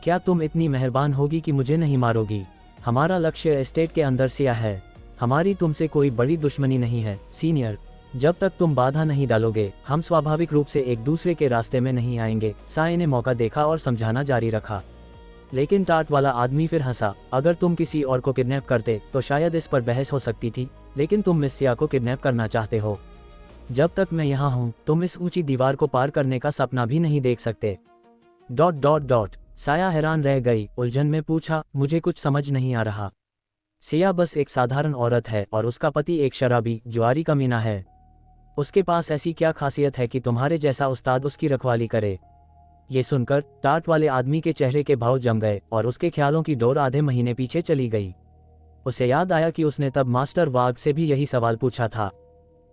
क्या तुम इतनी मेहरबान होगी कि मुझे नहीं मारोगी? हमारा लक्ष्य एस्टेट के अंदर सिया है। हमारी तुमसे कोई बड़ी दुश्मनी नहीं है सीनियर। जब तक तुम बाधा नहीं डालोगे, हम स्वाभाविक रूप से एक दूसरे के रास्ते में नहीं आएंगे। साय ने मौका देखा और समझाना जारी रखा। लेकिन टाट वाला आदमी फिर हंसा। अगर तुम किसी और को किडनैप करते तो शायद इस पर बहस हो सकती थी, लेकिन तुम मिस सिया को किडनैप करना चाहते हो। जब तक मैं यहाँ हूँ, तुम इस ऊंची दीवार को पार करने का सपना भी नहीं देख सकते। ... साया हैरान रह गई, उलझन में पूछा, मुझे कुछ समझ नहीं आ रहा। सिया बस एक साधारण औरत है और उसका पति एक शराबी जुआरी कमीना है। उसके पास ऐसी क्या खासियत है कि तुम्हारे जैसा उस्ताद उसकी रखवाली करे? ये सुनकर टाट वाले आदमी के चेहरे के भाव जम गए और उसके ख्यालों की डोर आधे महीने पीछे चली गई। उसे याद आया कि उसने तब मास्टर वाघ से भी यही सवाल पूछा था।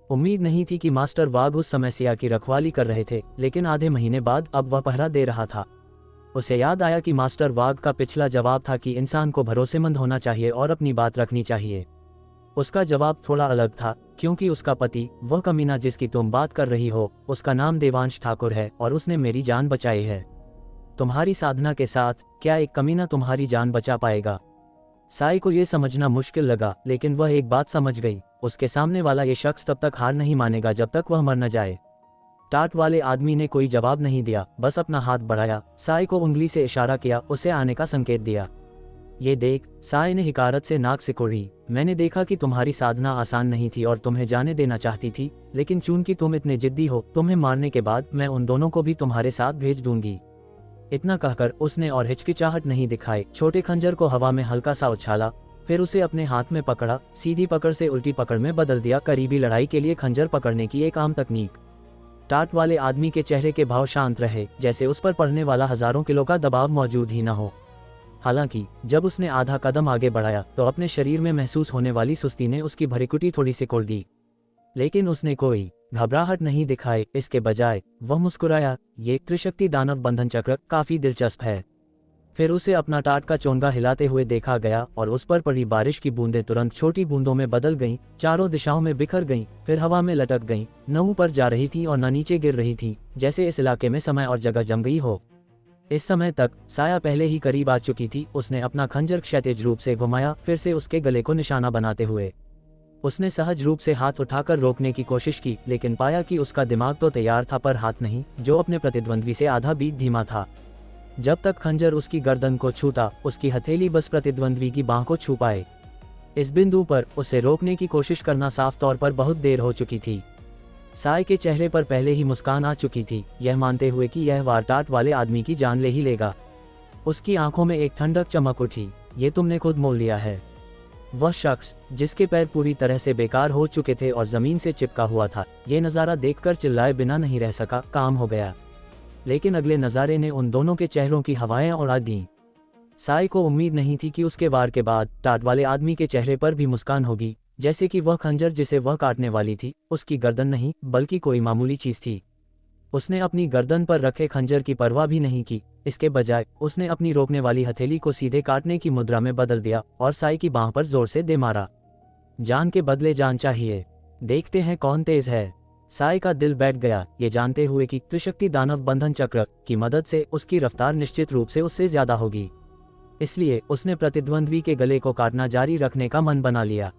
उम्मीद नहीं थी कि मास्टर वाघ उस समय सिया की रखवाली कर रहे थे, लेकिन आधे महीने बाद अब वह पहरा दे रहा था। उसे याद आया कि मास्टर वाघ का पिछला जवाब था कि इंसान को भरोसेमंद होना चाहिए और अपनी बात रखनी चाहिए। उसका जवाब थोड़ा अलग था, क्योंकि उसका पति, वह कमीना जिसकी तुम बात कर रही हो, उसका नाम देवांश ठाकुर है और उसने मेरी जान बचाई है। तुम्हारी साधना के साथ क्या एक कमीना तुम्हारी जान बचा पाएगा? साई को यह समझना मुश्किल लगा, लेकिन वह एक बात समझ गई। उसके सामने वाला ये शख्स तब तक हार नहीं मानेगा जब तक वह मर न जाए। टाट वाले आदमी ने कोई जवाब नहीं दिया, बस अपना हाथ बढ़ाया, साई को उंगली से इशारा किया, उसे आने का संकेत दिया। ये देख, साई ने हिकारत से नाक सिकोड़ी, मैंने देखा कि तुम्हारी साधना आसान नहीं थी और तुम्हें जाने देना चाहती थी, लेकिन चूंकि तुम इतने जिद्दी हो, तुम्हें मारने के बाद मैं उन दोनों को भी तुम्हारे साथ भेज दूंगी। इतना कहकर उसने और हिचकिचाहट नहीं दिखाई, छोटे खंजर को हवा में हल्का सा उछाला, फिर उसे अपने हाथ में पकड़ा, सीधी पकड़ से उल्टी पकड़ में बदल दिया। करीबी लड़ाई के लिए खंजर पकड़ने की एक आम तकनीक। टाट वाले आदमी के चेहरे के भाव शांत रहे, जैसे उस पर पड़ने वाला हजारों किलो का दबाव मौजूद ही न हो। हालांकि जब उसने आधा कदम आगे बढ़ाया तो अपने शरीर में महसूस होने वाली सुस्ती ने उसकी भरीकुटी थोड़ी सिकोड़ दी, लेकिन उसने कोई घबराहट नहीं दिखाई। इसके बजाय वह मुस्कुराया। ये त्रिशक्ति दानव बंधन चक्र काफी दिलचस्प है। फिर उसे अपना टाट का चोंगा हिलाते हुए देखा गया और उस पर पड़ी बारिश की बूंदें तुरंत छोटी बूंदों में बदल गईं, चारों दिशाओं में बिखर गईं, फिर हवा में लटक गईं, न ऊपर जा रही थी और न नीचे गिर रही थी, जैसे इस इलाके में समय और जगह जम गई हो। इस समय तक साया पहले ही करीब आ चुकी थी। उसने अपना खंजर क्षैतिज रूप से घुमाया, फिर से उसके गले को निशाना बनाते हुए उसने सहज रूप से हाथ उठाकर रोकने की कोशिश की, लेकिन पाया कि उसका दिमाग तो तैयार था पर हाथ नहीं, जो अपने प्रतिद्वंद्वी से आधा बीट धीमा था। जब तक खंजर उसकी गर्दन को छूता, उसकी हथेली बस प्रतिद्वंद्वी की बांह को छू पाए। इस बिंदु पर उसे रोकने की कोशिश करना साफ तौर पर बहुत देर हो चुकी थी। साय के चेहरे पर पहले ही मुस्कान आ चुकी थी, यह मानते हुए कि यह वार टाट वाले आदमी की जान ले ही लेगा। उसकी आंखों में एक ठंडक चमक उठी। ये तुमने खुद मोल लिया है। वह शख्स जिसके पैर पूरी तरह से बेकार हो चुके थे और जमीन से चिपका हुआ था, ये नज़ारा देखकर चिल्लाए बिना नहीं रह सका। काम हो गया। लेकिन अगले नज़ारे ने उन दोनों के चेहरों की हवाएं उड़ा दी। साई को उम्मीद नहीं थी कि उसके वार के बाद टाट वाले आदमी के चेहरे पर भी मुस्कान होगी, जैसे कि वह खंजर जिसे वह काटने वाली थी उसकी गर्दन नहीं बल्कि कोई मामूली चीज थी। उसने अपनी गर्दन पर रखे खंजर की परवाह भी नहीं की। इसके बजाय उसने अपनी रोकने वाली हथेली को सीधे काटने की मुद्रा में बदल दिया और साई की बांह पर जोर से दे मारा। जान के बदले जान चाहिए, देखते हैं कौन तेज है। साई का दिल बैठ गया, ये जानते हुए कि त्रिशक्ति दानव बंधन चक्र की मदद से उसकी रफ्तार निश्चित रूप से उससे ज्यादा होगी। इसलिए उसने प्रतिद्वंद्वी के गले को काटना जारी रखने का मन बना लिया।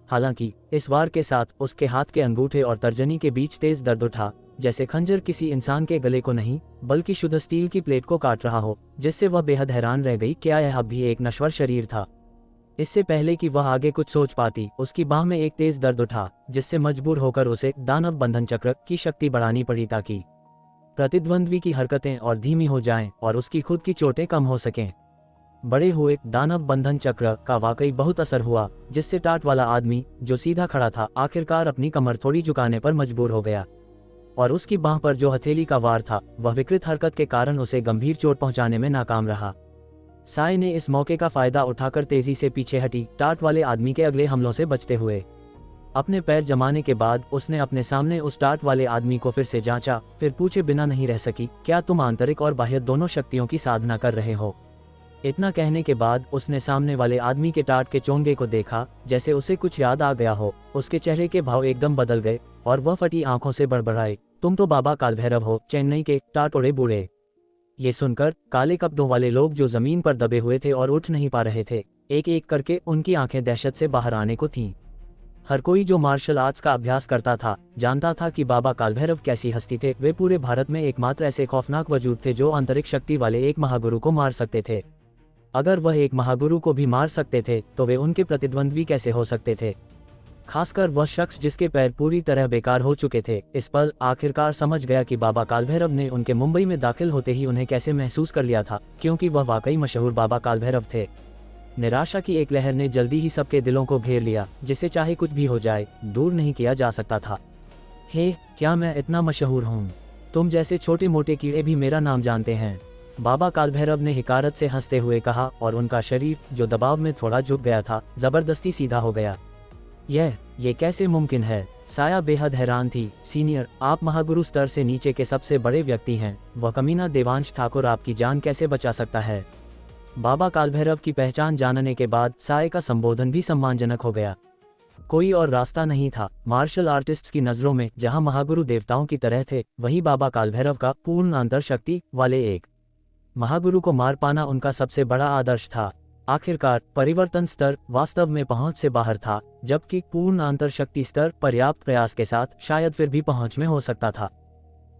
हालांकि इस वार के साथ उसके हाथ के अंगूठे और तर्जनी के बीच तेज दर्द उठा, जैसे खंजर किसी इंसान के गले को नहीं बल्कि शुद्ध स्टील की प्लेट को काट रहा हो, जिससे वह बेहद हैरान रह गई। क्या यह भी एक नश्वर शरीर था? इससे पहले कि वह आगे कुछ सोच पाती, उसकी बाह में एक तेज दर्द उठा, जिससे मजबूर होकर उसे दानव बंधन चक्र की शक्ति बढ़ानी पड़ी ताकि प्रतिद्वंद्वी की हरकतें और धीमी हो जाएं और उसकी खुद की चोटें कम हो सकें। बड़े हुए दानव बंधन चक्र का वाकई बहुत असर हुआ, जिससे टाट वाला आदमी जो सीधा खड़ा था आखिरकार अपनी कमर थोड़ी झुकाने पर मजबूर हो गया और उसकी बांह पर जो हथेली का वार था वह विकृत हरकत के कारण उसे गंभीर चोट पहुंचाने में नाकाम रहा। साई ने इस मौके का फायदा उठाकर तेजी से पीछे हटी, टाट वाले आदमी के अगले हमलों से बचते हुए। अपने पैर जमाने के बाद उसने अपने सामने उस टाट वाले आदमी को फिर से जांचा, फिर पूछे बिना नहीं रह सकी, क्या तुम आंतरिक और बाह्य दोनों शक्तियों की साधना कर रहे हो? इतना कहने के बाद उसने सामने वाले आदमी के टाट के चोंगे को देखा, जैसे उसे कुछ याद आ गया हो। उसके चेहरे के भाव एकदम बदल गए और वह फटी आंखों से बड़बड़ाए, तुम तो बाबा कालभैरव हो, चेन्नई के टाट ओड़े बूढ़े। ये सुनकर काले कपड़ों वाले लोग जो जमीन पर दबे हुए थे और उठ नहीं पा रहे थे, एक एक करके उनकी आंखें दहशत से बाहर आने को थीं। हर कोई जो मार्शल आर्ट्स का अभ्यास करता था जानता था कि बाबा कालभैरव कैसी हस्ती थे। वे पूरे भारत में एकमात्र ऐसे खौफनाक वजूद थे जो आंतरिक शक्ति वाले एक महागुरु को मार सकते थे। अगर वह एक महागुरु को भी मार सकते थे तो वे उनके प्रतिद्वंद्वी कैसे हो सकते थे? खासकर वह शख्स जिसके पैर पूरी तरह बेकार हो चुके थे। इस पल आखिरकार समझ गया कि बाबा कालभैरव ने उनके मुंबई में दाखिल होते ही उन्हें कैसे महसूस कर लिया था, क्योंकि वह वाकई मशहूर बाबा कालभैरव थे। निराशा की एक लहर ने जल्दी ही सबके दिलों को घेर लिया, जिसे चाहे कुछ भी हो जाए दूर नहीं किया जा सकता था। हे, क्या मैं इतना मशहूर हूँ? तुम जैसे छोटे मोटे कीड़े भी मेरा नाम जानते हैं, बाबा कालभैरव ने हिकारत से हंसते हुए कहा, और उनका शरीर जो दबाव में थोड़ा झुक गया था जबरदस्ती सीधा हो गया। ये कैसे मुमकिन है? साया बेहद हैरान थी। सीनियर, आप महागुरु स्तर से नीचे के सबसे बड़े व्यक्ति हैं, वह कमीना देवांश ठाकुर आपकी जान कैसे बचा सकता है? बाबा कालभैरव की पहचान जानने के बाद साय का संबोधन भी सम्मानजनक हो गया। कोई और रास्ता नहीं था। मार्शल आर्टिस्ट्स की नजरों में जहां महागुरु देवताओं की तरह थे, वहीं बाबा कालभैरव का पूर्ण अंतर शक्ति वाले एक महागुरु को मार पाना उनका सबसे बड़ा आदर्श था। आखिरकार परिवर्तन स्तर वास्तव में पहुंच से बाहर था, जबकि पूर्ण अंतर शक्ति स्तर पर्याप्त प्रयास के साथ शायद फिर भी पहुंच में हो सकता था।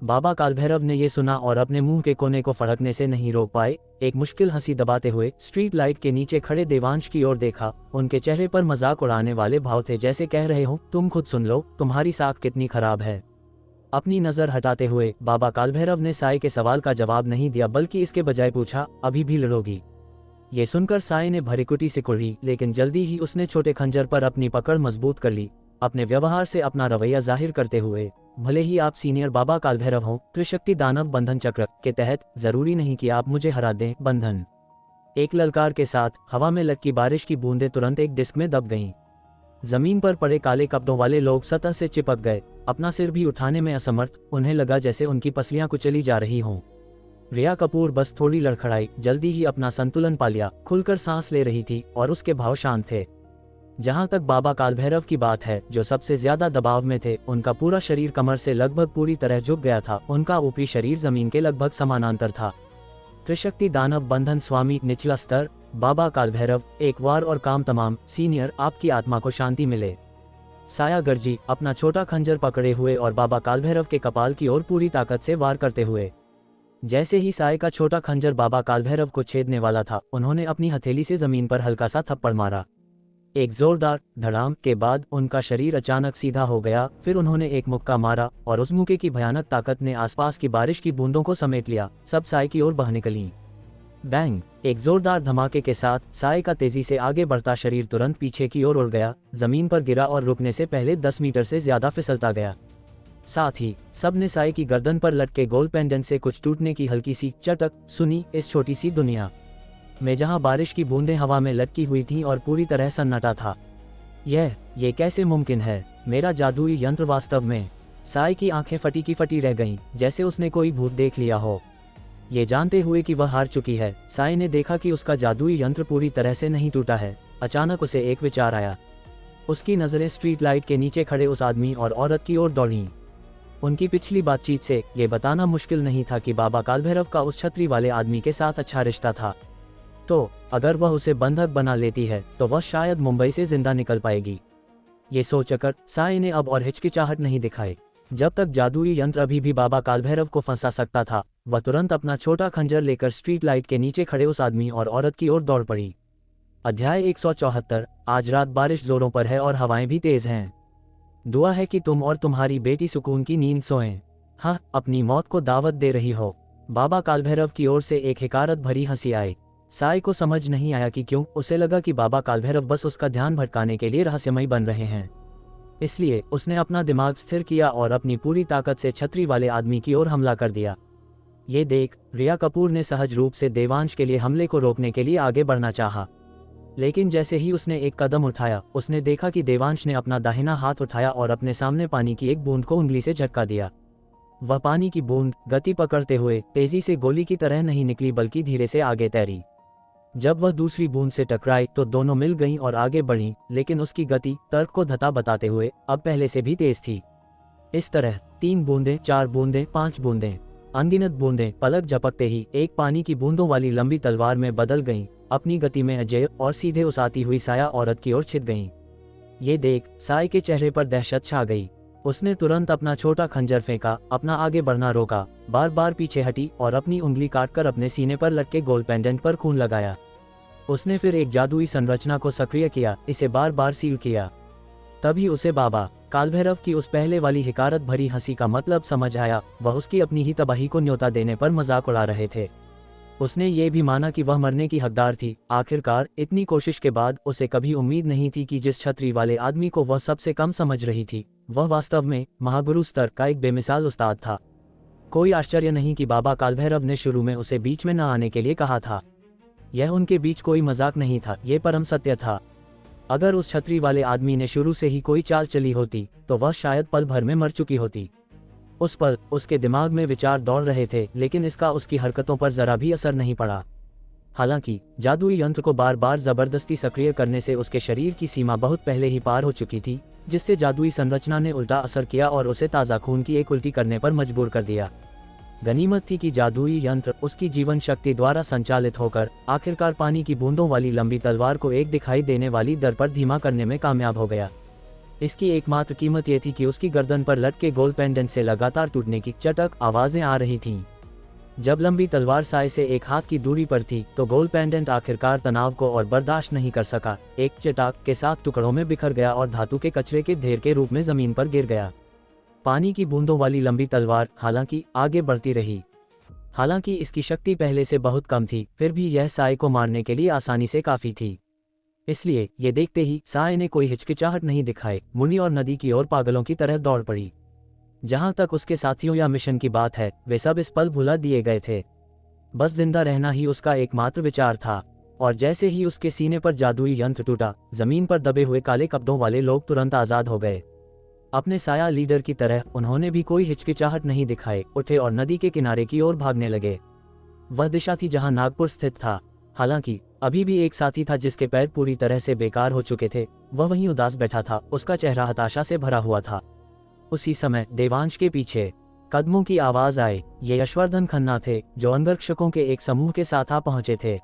बाबा कालभैरव ने यह सुना और अपने मुंह के कोने को फड़कने से नहीं रोक पाए। एक मुश्किल हंसी दबाते हुए स्ट्रीट लाइट के नीचे खड़े देवांश की ओर देखा। उनके चेहरे पर मजाक उड़ाने वाले भाव थे, जैसे कह रहे हो, तुम खुद सुन लो, तुम्हारी साख कितनी खराब है। अपनी नजर हटाते हुए बाबा कालभैरव ने साय के सवाल का जवाब नहीं दिया, बल्कि इसके बजाय पूछा, अभी भी लड़ोगी? ये सुनकर साय ने भरीकुटी से कुड़ी, लेकिन जल्दी ही उसने छोटे खंजर पर अपनी पकड़ मजबूत कर ली, अपने व्यवहार से अपना रवैया जाहिर करते हुए। भले ही आप सीनियर बाबा कालभैरव हो, त्रिशक्ति दानव बंधन चक्र के तहत जरूरी नहीं कि आप मुझे हरा दें। बंधन। एक ललकार के साथ हवा में लटकी बारिश की बूंदें तुरंत एक डिस्क में दब गईं। जमीन पर पड़े काले कपड़ों वाले लोग सतह से चिपक गए, अपना सिर भी उठाने में असमर्थ। उन्हें लगा जैसे उनकी पसलियां कुचली जा रही हों। रिया कपूर बस थोड़ी लड़खड़ाई, जल्दी ही अपना संतुलन पा लिया, खुलकर सांस ले रही थी और उसके भाव शांत थे। जहां तक बाबा कालभैरव की बात है, जो सबसे ज्यादा दबाव में थे, उनका पूरा शरीर कमर से लगभग पूरी तरह झुक गया था। उनका ऊपरी शरीर जमीन के लगभग समानांतर था। त्रिशक्ति दानव बंधन स्वामी निचला स्तर बाबा कालभैरव, एक वार और काम तमाम। सीनियर, आपकी आत्मा को शांति मिले। साया गर्जी, अपना छोटा खंजर पकड़े हुए और बाबा कालभैरव के कपाल की ओर पूरी ताकत से वार करते हुए। जैसे ही साय का छोटा खंजर बाबा कालभैरव को छेदने वाला था, उन्होंने अपनी हथेली से जमीन पर हल्का सा थप्पड़ मारा। एक जोरदार धड़ाम के बाद उनका शरीर अचानक सीधा हो गया। फिर उन्होंने एक मुक्का मारा और उस मुक्के की भयानक ताकत ने आसपास की बारिश की बूंदों को समेट लिया। सब साय की ओर बह निकली। बैंग! एक जोरदार धमाके के साथ साय का तेजी से आगे बढ़ता शरीर तुरंत पीछे की ओर उड़ गया, जमीन पर गिरा और रुकने से पहले 10 मीटर से ज्यादा फिसलता गया। साथ ही सबने साय की गर्दन पर लटके गोल्ड पेंडेंट से कुछ टूटने की हल्की सी चटक सुनी। इस छोटी सी दुनिया में जहां बारिश की बूंदें हवा में लटकी हुई थीं और पूरी तरह सन्नाटा था। ये कैसे मुमकिन है? मेरा जादुई यंत्र वास्तव में। साय की आंखें फटी की फटी रह गईं, जैसे उसने कोई भूत देख लिया हो। ये जानते हुए कि वह हार चुकी है, साय ने देखा कि उसका जादुई यंत्र पूरी तरह से नहीं टूटा है। अचानक उसे एक विचार आया। उसकी नज़रें स्ट्रीट लाइट के नीचे खड़े उस आदमी और औरत की ओर दौड़ीं। उनकी पिछली बातचीत से ये बताना मुश्किल नहीं था कि बाबा कालभैरव का उस छतरी वाले आदमी के साथ अच्छा रिश्ता था। तो अगर वह उसे बंधक बना लेती है तो वह शायद मुंबई से जिंदा निकल पाएगी। ये सोचकर साय ने अब और हिचकिचाहट नहीं दिखाई। जब तक जादुई यंत्र अभी भी बाबा कालभैरव को फंसा सकता था, वह तुरंत अपना छोटा खंजर लेकर स्ट्रीट लाइट के नीचे खड़े उस आदमी और औरत की ओर दौड़ पड़ी। अध्याय 174। आज रात बारिश जोरों पर है और हवाएं भी तेज हैं। दुआ है कि तुम और तुम्हारी बेटी सुकून की नींद सोएं। हाँ, अपनी मौत को दावत दे रही हो। बाबा कालभैरव की ओर से एक हिकारत भरी हंसी आई। साय को समझ नहीं आया कि क्यों। उसे लगा कि बाबा कालभैरव बस उसका ध्यान भटकाने के लिए रहस्यमय बन रहे हैं। इसलिए उसने अपना दिमाग स्थिर किया और अपनी पूरी ताकत से छतरी वाले आदमी की ओर हमला कर दिया। ये देख रिया कपूर ने सहज रूप से देवांश के लिए हमले को रोकने के लिए आगे बढ़ना चाहा, लेकिन जैसे ही उसने एक कदम उठाया, उसने देखा कि देवांश ने अपना दाहिना हाथ उठाया और अपने सामने पानी की एक बूंद को उंगली से झटका दिया। वह पानी की बूंद गति पकड़ते हुए तेजी से गोली की तरह नहीं निकली, बल्कि धीरे से आगे तैरी। जब वह दूसरी बूंद से टकराई तो दोनों मिल गईं और आगे बढ़ीं, लेकिन उसकी गति तर्क को धता बताते हुए अब पहले से भी तेज थी। इस तरह 3 बूंदें, 4 बूंदें, 5 बूंदें, अनगिनत बूंदें पलक झपकते ही एक पानी की बूंदों वाली लंबी तलवार में बदल गईं, अपनी गति में अजय और सीधे उस आती हुई साया औरत की ओर छिद गईं। ये देख साय के चेहरे पर दहशत छा गई। उसने तुरंत अपना छोटा खंजर फेंका, अपना आगे बढ़ना रोका, बार बार पीछे हटी और अपनी उंगली काटकर अपने सीने पर लटके गोल्ड पेंडेंट पर खून लगाया। उसने फिर एक जादुई संरचना को सक्रिय किया, इसे बार बार सील किया। तभी उसे बाबा कालभैरव की उस पहले वाली हिकारत भरी हंसी का मतलब समझ आया। वह उसकी अपनी ही तबाही को न्योता देने पर मजाक उड़ा रहे थे। उसने ये भी माना कि वह मरने की हकदार थी। आखिरकार इतनी कोशिश के बाद उसे कभी उम्मीद नहीं थी कि जिस छतरी वाले आदमी को वह सबसे कम समझ रही थी, वह वास्तव में महागुरु स्तर का एक बेमिसाल उस्ताद था। कोई आश्चर्य नहीं कि बाबा कालभैरव ने शुरू में उसे बीच में न आने के लिए कहा था। यह उनके बीच कोई मजाक नहीं था, ये परम सत्य था। अगर उस छतरी वाले आदमी ने शुरू से ही कोई चाल चली होती तो वह शायद पल भर में मर चुकी होती। उस पल उसके दिमाग में विचार दौड़ रहे थे, लेकिन इसका उसकी हरकतों पर जरा भी असर नहीं पड़ा। हालांकि जादुई यंत्र को बार बार जबरदस्ती सक्रिय करने से उसके शरीर की सीमा बहुत पहले ही पार हो चुकी थी, जिससे जादुई संरचना ने उल्टा असर किया और उसे ताज़ा खून की एक उल्टी करने पर मजबूर कर दिया। गनीमत थी कि जादुई यंत्र उसकी जीवन शक्ति द्वारा संचालित होकर आखिरकार पानी की बूंदों वाली लंबी तलवार को एक दिखाई देने वाली दर पर धीमा करने में कामयाब हो गया। इसकी एकमात्र कीमत ये थी कि उसकी गर्दन पर लटके गोल्ड पेंडेंट से लगातार टूटने की चटक आवाजें आ रही थीं। जब लंबी तलवार साय से एक हाथ की दूरी पर थी तो गोल्ड पेंडेंट आखिरकार तनाव को और बर्दाश्त नहीं कर सका, एक चटाक के साथ टुकड़ों में बिखर गया और धातु के कचरे के ढेर के रूप में जमीन पर गिर गया। पानी की बूंदों वाली लंबी तलवार हालांकि आगे बढ़ती रही। हालांकि इसकी शक्ति पहले से बहुत कम थी, फिर भी यह साय को मारने के लिए आसानी से काफी थी। इसलिए ये देखते ही साय ने कोई हिचकिचाहट नहीं दिखाई, मुड़ी और नदी की ओर पागलों की तरह दौड़ पड़ी। जहां तक उसके साथियों या मिशन की बात है, वे सब इस पल भुला दिए गए थे। बस जिंदा रहना ही उसका एकमात्र विचार था। और जैसे ही उसके सीने पर जादुई यंत्र टूटा, जमीन पर दबे हुए काले कपड़ों वाले लोग तुरंत आजाद हो गए। अपने साया लीडर की तरह उन्होंने भी कोई हिचकिचाहट नहीं दिखाई, उठे और नदी के किनारे की ओर भागने लगे। वह दिशा थी जहां नागपुर स्थित था। हालांकि अभी भी एक साथी था जिसके पैर पूरी तरह से बेकार हो चुके थे। वह वहीं उदास बैठा था, उसका चेहरा हताशा से भरा हुआ था। उसी समय देवांश के पीछे कदमों की आवाज आई। ये यशवर्धन खन्ना थे, जो अंगरक्षकों के एक समूह के साथ आ पहुंचे थे।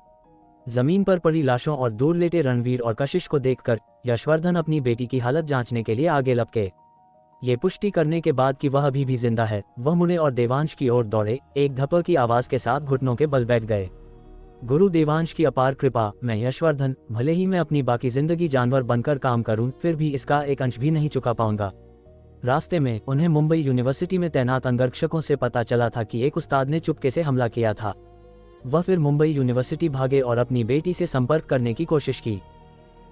जमीन पर पड़ी लाशों और दूर लेटे रणवीर और कशिश को देखकर यशवर्धन अपनी बेटी की हालत जांचने के लिए आगे लपके। ये पुष्टि करने के बाद कि वह अभी भी जिंदा है, वह मुड़े और देवांश की ओर दौड़े, एक धपक की आवाज के साथ घुटनों के बल बैठ गए। गुरु देवांश की अपार कृपा, मैं यशवर्धन, भले ही मैं अपनी बाकी जिंदगी जानवर बनकर काम करूं, फिर भी इसका एक अंश भी नहीं चुका पाऊंगा। रास्ते में उन्हें मुंबई यूनिवर्सिटी में तैनात अंगरक्षकों से पता चला था कि एक उस्ताद ने चुपके से हमला किया था। वह फिर मुंबई यूनिवर्सिटी भागे और अपनी बेटी से संपर्क करने की कोशिश की।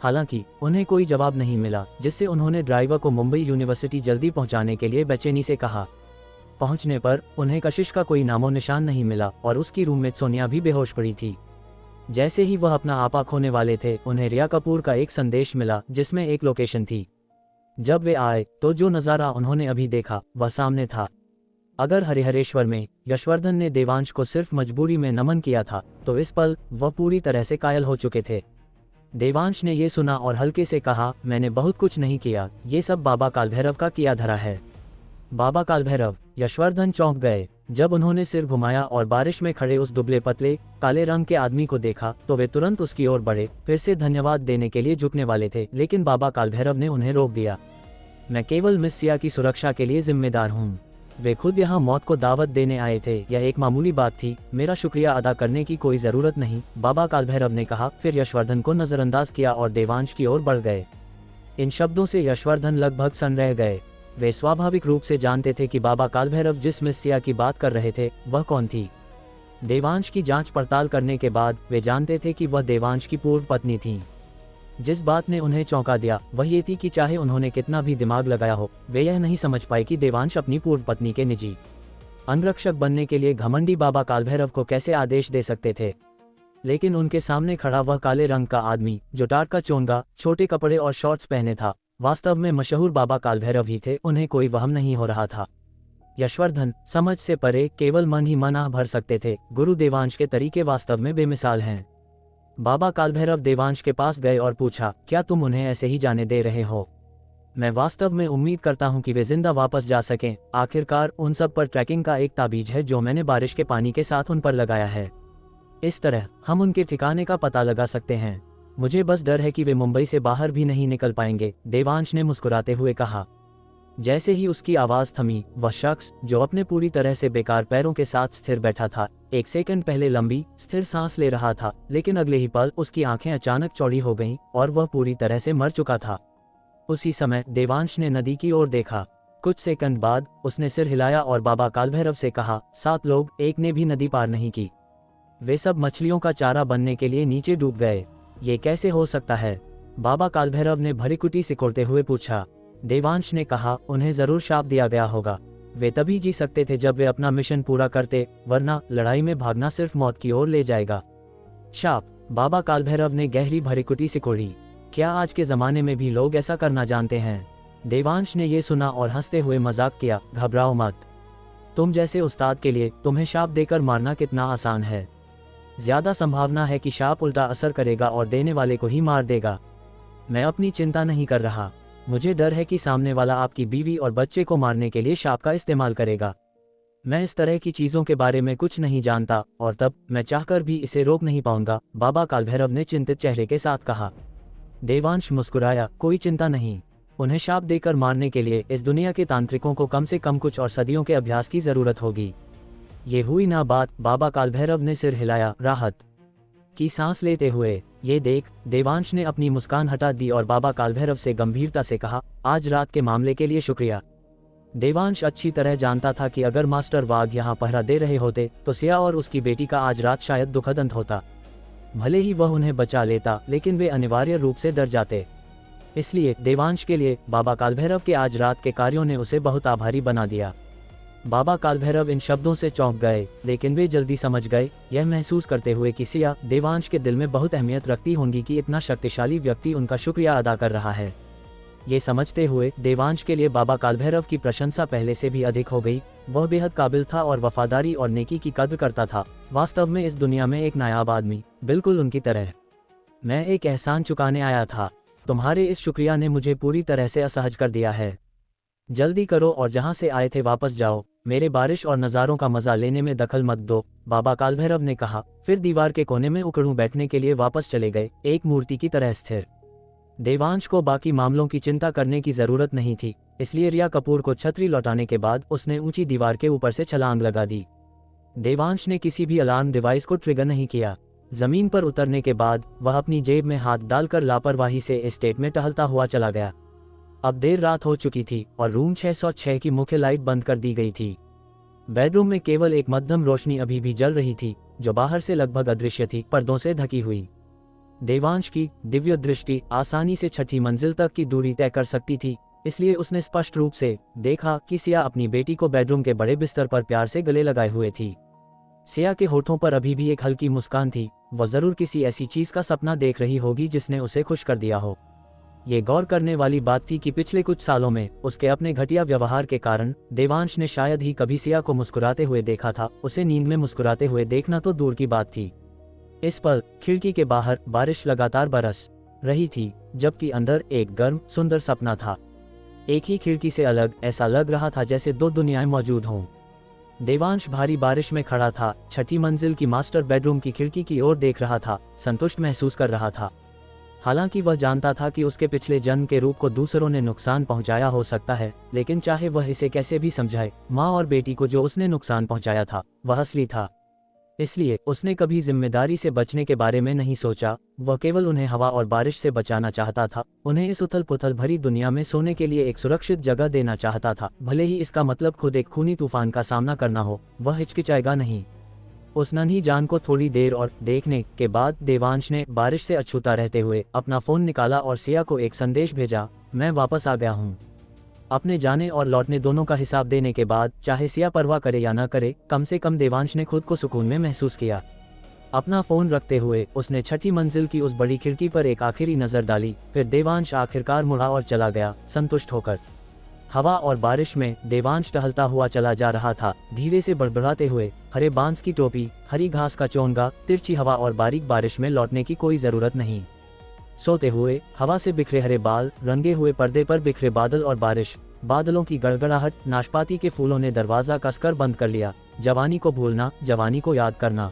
हालांकि उन्हें कोई जवाब नहीं मिला, जिससे उन्होंने ड्राइवर को मुंबई यूनिवर्सिटी जल्दी पहुंचाने के लिए बेचैनी से कहा। पहुंचने पर उन्हें कशिश का कोई नामो निशान नहीं मिला और उसकी रूममेट सोनिया भी बेहोश पड़ी थी। जैसे ही वह अपना आपा खोने वाले थे, उन्हें रिया कपूर का एक संदेश मिला जिसमें एक लोकेशन थी। जब वे आए तो जो नज़ारा उन्होंने अभी देखा वह सामने था। अगर हरिहरेश्वर में यशवर्धन ने देवांश को सिर्फ मजबूरी में नमन किया था, तो इस पल वह पूरी तरह से कायल हो चुके थे। देवांश ने ये सुना और हल्के से कहा, मैंने बहुत कुछ नहीं किया, ये सब बाबा कालभैरव का किया धरा है। बाबा कालभैरव। यशवर्धन चौंक गए। जब उन्होंने सिर घुमाया और बारिश में खड़े उस दुबले पतले काले रंग के आदमी को देखा तो वे तुरंत उसकी ओर बढ़े, फिर से धन्यवाद देने के लिए झुकने वाले थे, लेकिन बाबा कालभैरव ने उन्हें रोक दिया। मैं केवल मिस सिया की सुरक्षा के लिए जिम्मेदार हूँ। वे खुद यहाँ मौत को दावत देने आए थे, यह एक मामूली बात थी, मेरा शुक्रिया अदा करने की कोई जरूरत नहीं, बाबा कालभैरव ने कहा। फिर यशवर्धन को नजरअंदाज किया और देवांश की ओर बढ़ गए। इन शब्दों से यशवर्धन लगभग सन्न रह गए। वे स्वाभाविक रूप से जानते थे कि बाबा कालभैरव जिस मिस सिया की बात कर रहे थे वह कौन थी। देवांश की जांच पड़ताल करने के बाद वे जानते थे कि वह देवांश की पूर्व पत्नी थी। जिस बात ने उन्हें चौंका दिया वह ये थी कि चाहे उन्होंने कितना भी दिमाग लगाया हो, वे यह नहीं समझ पाए कि देवांश अपनी पूर्व पत्नी के निजी अंगरक्षक बनने के लिए घमंडी बाबा कालभैरव को कैसे आदेश दे सकते थे। लेकिन उनके सामने खड़ा वह काले रंग का आदमी, जो टाट का चोंगा, छोटे कपड़े और शॉर्ट्स पहने था, वास्तव में मशहूर बाबा कालभैरव ही थे। उन्हें कोई वहम नहीं हो रहा था। यशवर्धन समझ से परे केवल मन ही मन आह भर सकते थे। गुरु देवांश के तरीके वास्तव में बेमिसाल हैं। बाबा कालभैरव देवांश के पास गए और पूछा, क्या तुम उन्हें ऐसे ही जाने दे रहे हो? मैं वास्तव में उम्मीद करता हूं कि वे जिंदा वापस जा सकें। आखिरकार उन सब पर ट्रैकिंग का एक ताबीज है जो मैंने बारिश के पानी के साथ उन पर लगाया है। इस तरह हम उनके ठिकाने का पता लगा सकते हैं। मुझे बस डर है कि वे मुंबई से बाहर भी नहीं निकल पाएंगे, देवांश ने मुस्कुराते हुए कहा। जैसे ही उसकी आवाज थमी, वह शख्स जो अपने पूरी तरह से बेकार पैरों के साथ स्थिर बैठा था, एक सेकंड पहले लंबी स्थिर सांस ले रहा था, लेकिन अगले ही पल उसकी आंखें अचानक चौड़ी हो गईं और वह पूरी तरह से मर चुका था। उसी समय देवांश ने नदी की ओर देखा। कुछ सेकंड बाद उसने सिर हिलाया और बाबा कालभैरव से कहा, 7 लोग, एक ने भी नदी पार नहीं की। वे सब मछलियों का चारा बनने के लिए नीचे डूब गए। ये कैसे हो सकता है? बाबा कालभैरव ने भरीकुटी सिकोड़ते हुए पूछा। देवांश ने कहा, उन्हें जरूर शाप दिया गया होगा। वे तभी जी सकते थे जब वे अपना मिशन पूरा करते, वरना लड़ाई में भागना सिर्फ मौत की ओर ले जाएगा। शाप? बाबा कालभैरव ने गहरी भरीकुटी सिकोड़ी। क्या आज के जमाने में भी लोग ऐसा करना जानते हैं? देवांश ने यह सुना और हंसते हुए मजाक किया, घबराओ मत। तुम जैसे उस्ताद के लिए तुम्हें शाप देकर मारना कितना आसान है। ज्यादा संभावना है कि शाप उल्टा असर करेगा और देने वाले को ही मार देगा। मैं अपनी चिंता नहीं कर रहा। मुझे डर है कि सामने वाला आपकी बीवी और बच्चे को मारने के लिए शाप का इस्तेमाल करेगा। मैं इस तरह की चीजों के बारे में कुछ नहीं जानता और तब मैं चाहकर भी इसे रोक नहीं पाऊंगा, बाबा कालभैरव ने चिंतित चेहरे के साथ कहा। देवांश मुस्कुराया, कोई चिंता नहीं। उन्हें शाप देकर मारने के लिए इस दुनिया के तांत्रिकों को कम से कम कुछ और सदियों के अभ्यास की जरूरत होगी। ये हुई ना बात? बाबा कालभैरव ने सिर हिलाया, राहत की सांस लेते हुए। ये देख, देवांश ने अपनी मुस्कान हटा दी और बाबा कालभैरव से गंभीरता से कहा, आज रात के मामले के लिए शुक्रिया। देवांश अच्छी तरह जानता था कि अगर मास्टर वाघ यहाँ पहरा दे रहे होते तो सिया और उसकी बेटी का आज रात शायद दुखद अंत होता। भले ही वह उन्हें बचा लेता, लेकिन वे अनिवार्य रूप से डर जाते। इसलिए देवांश के लिए बाबा कालभैरव के आज रात के कार्यों ने उसे बहुत आभारी बना दिया। बाबा कालभैरव इन शब्दों से चौंक गए, लेकिन वे जल्दी समझ गए, यह महसूस करते हुए कि सिया देवांश के दिल में बहुत अहमियत रखती होंगी कि इतना शक्तिशाली व्यक्ति उनका शुक्रिया अदा कर रहा है। ये समझते हुए देवांश के लिए बाबा कालभैरव की प्रशंसा पहले से भी अधिक हो गई। वह बेहद काबिल था और वफादारी और नेकी की कद्र करता था। वास्तव में इस दुनिया में एक नायाब आदमी, बिल्कुल उनकी तरह। मैं एक एहसान चुकाने आया था। तुम्हारे इस शुक्रिया ने मुझे पूरी तरह से असहज कर दिया है। जल्दी करो और जहां से आए थे वापस जाओ। मेरे बारिश और नज़ारों का मजा लेने में दखल मत दो, बाबा कालभैरव ने कहा। फिर दीवार के कोने में उकड़ू बैठने के लिए वापस चले गए, एक मूर्ति की तरह स्थिर। देवांश को बाकी मामलों की चिंता करने की जरूरत नहीं थी, इसलिए रिया कपूर को छतरी लौटाने के बाद उसने ऊंची दीवार के ऊपर से छलांग लगा दी। देवांश ने किसी भी अलार्म डिवाइस को ट्रिगर नहीं किया। जमीन पर उतरने के बाद वह अपनी जेब में हाथ डालकर लापरवाही से एस्टेट में टहलता हुआ चला गया। अब देर रात हो चुकी थी और रूम 606 की मुख्य लाइट बंद कर दी गई थी। बेडरूम में केवल एक मध्यम रोशनी अभी भी जल रही थी, जो बाहर से लगभग अदृश्य थी, पर्दों से ढकी हुई। देवांश की दिव्य दृष्टि आसानी से छठी मंजिल तक की दूरी तय कर सकती थी, इसलिए उसने स्पष्ट रूप से देखा कि सिया अपनी बेटी को बेडरूम के बड़े बिस्तर पर प्यार से गले लगाए हुए थी। सिया के होठों पर अभी भी एक हल्की मुस्कान थी। वह जरूर किसी ऐसी चीज का सपना देख रही होगी जिसने उसे खुश कर दिया हो। ये गौर करने वाली बात थी कि पिछले कुछ सालों में उसके अपने घटिया व्यवहार के कारण देवांश ने शायद ही कभी सिया को मुस्कुराते हुए देखा था। उसे नींद में मुस्कुराते हुए देखना तो दूर की बात थी। इस पल खिड़की के बाहर बारिश लगातार बरस रही थी, जबकि अंदर एक गर्म सुंदर सपना था। एक ही खिड़की से अलग ऐसा लग रहा था जैसे दो दुनियाएं मौजूद हों। देवांश भारी बारिश में खड़ा था, छठी मंजिल की मास्टर बेडरूम की खिड़की की ओर देख रहा था, संतुष्ट महसूस कर रहा था। हालांकि वह जानता था कि उसके पिछले जन्म के रूप को दूसरों ने नुकसान पहुंचाया हो सकता है, लेकिन चाहे वह इसे कैसे भी समझाए, माँ और बेटी को जो उसने नुकसान पहुंचाया था वह असली था। इसलिए उसने कभी जिम्मेदारी से बचने के बारे में नहीं सोचा। वह केवल उन्हें हवा और बारिश से बचाना चाहता था, उन्हें इस उथल पुथल भरी दुनिया में सोने के लिए एक सुरक्षित जगह देना चाहता था। भले ही इसका मतलब खुद एक खूनी तूफान का सामना करना हो, वह हिचकिचाएगा नहीं। उस नन्ही जान को थोड़ी देर और देखने के बाद देवांश ने बारिश से अछूता रहते हुए अपना फोन निकाला और सिया को एक संदेश भेजा, मैं वापस आ गया हूँ। अपने जाने और लौटने दोनों का हिसाब देने के बाद, चाहे सिया परवाह करे या न करे, कम से कम देवांश ने खुद को सुकून में महसूस किया। अपना फोन रखते हुए उसने छठी मंजिल की उस बड़ी खिड़की पर एक आखिरी नजर डाली, फिर देवांश आखिरकार मुड़ा और चला गया, संतुष्ट होकर। हवा और बारिश में देवांश टहलता हुआ चला जा रहा था, धीरे से बड़बड़ाते हुए। हरे बांस की टोपी, हरी घास का चोंगा, तिरछी हवा और बारीक बारिश में लौटने की कोई जरूरत नहीं। सोते हुए हवा से बिखरे हरे बाल, रंगे हुए पर्दे पर बिखरे बादल और बारिश, बादलों की गड़गड़ाहट, नाशपाती के फूलों ने दरवाजा कसकर बंद कर लिया। जवानी को भूलना, जवानी को याद करना।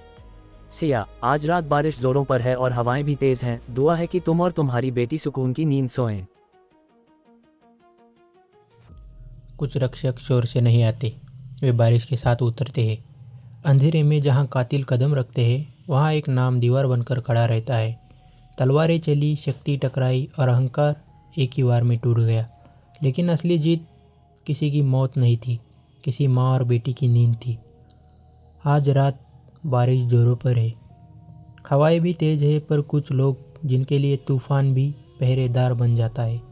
सिया, आज रात बारिश जोरों पर है और हवाएं भी तेज हैं। दुआ है कि तुम और तुम्हारी बेटी सुकून की नींद सोएं। कुछ रक्षक शोर से नहीं आते, वे बारिश के साथ उतरते हैं। अंधेरे में जहाँ कातिल कदम रखते हैं, वहाँ एक नाम दीवार बनकर खड़ा रहता है। तलवारें चली, शक्ति टकराई और अहंकार एक ही वार में टूट गया। लेकिन असली जीत किसी की मौत नहीं थी, किसी माँ और बेटी की नींद थी। आज रात बारिश जोरों पर है, हवाएं भी तेज है, पर कुछ लोग जिनके लिए तूफान भी पहरेदार बन जाता है।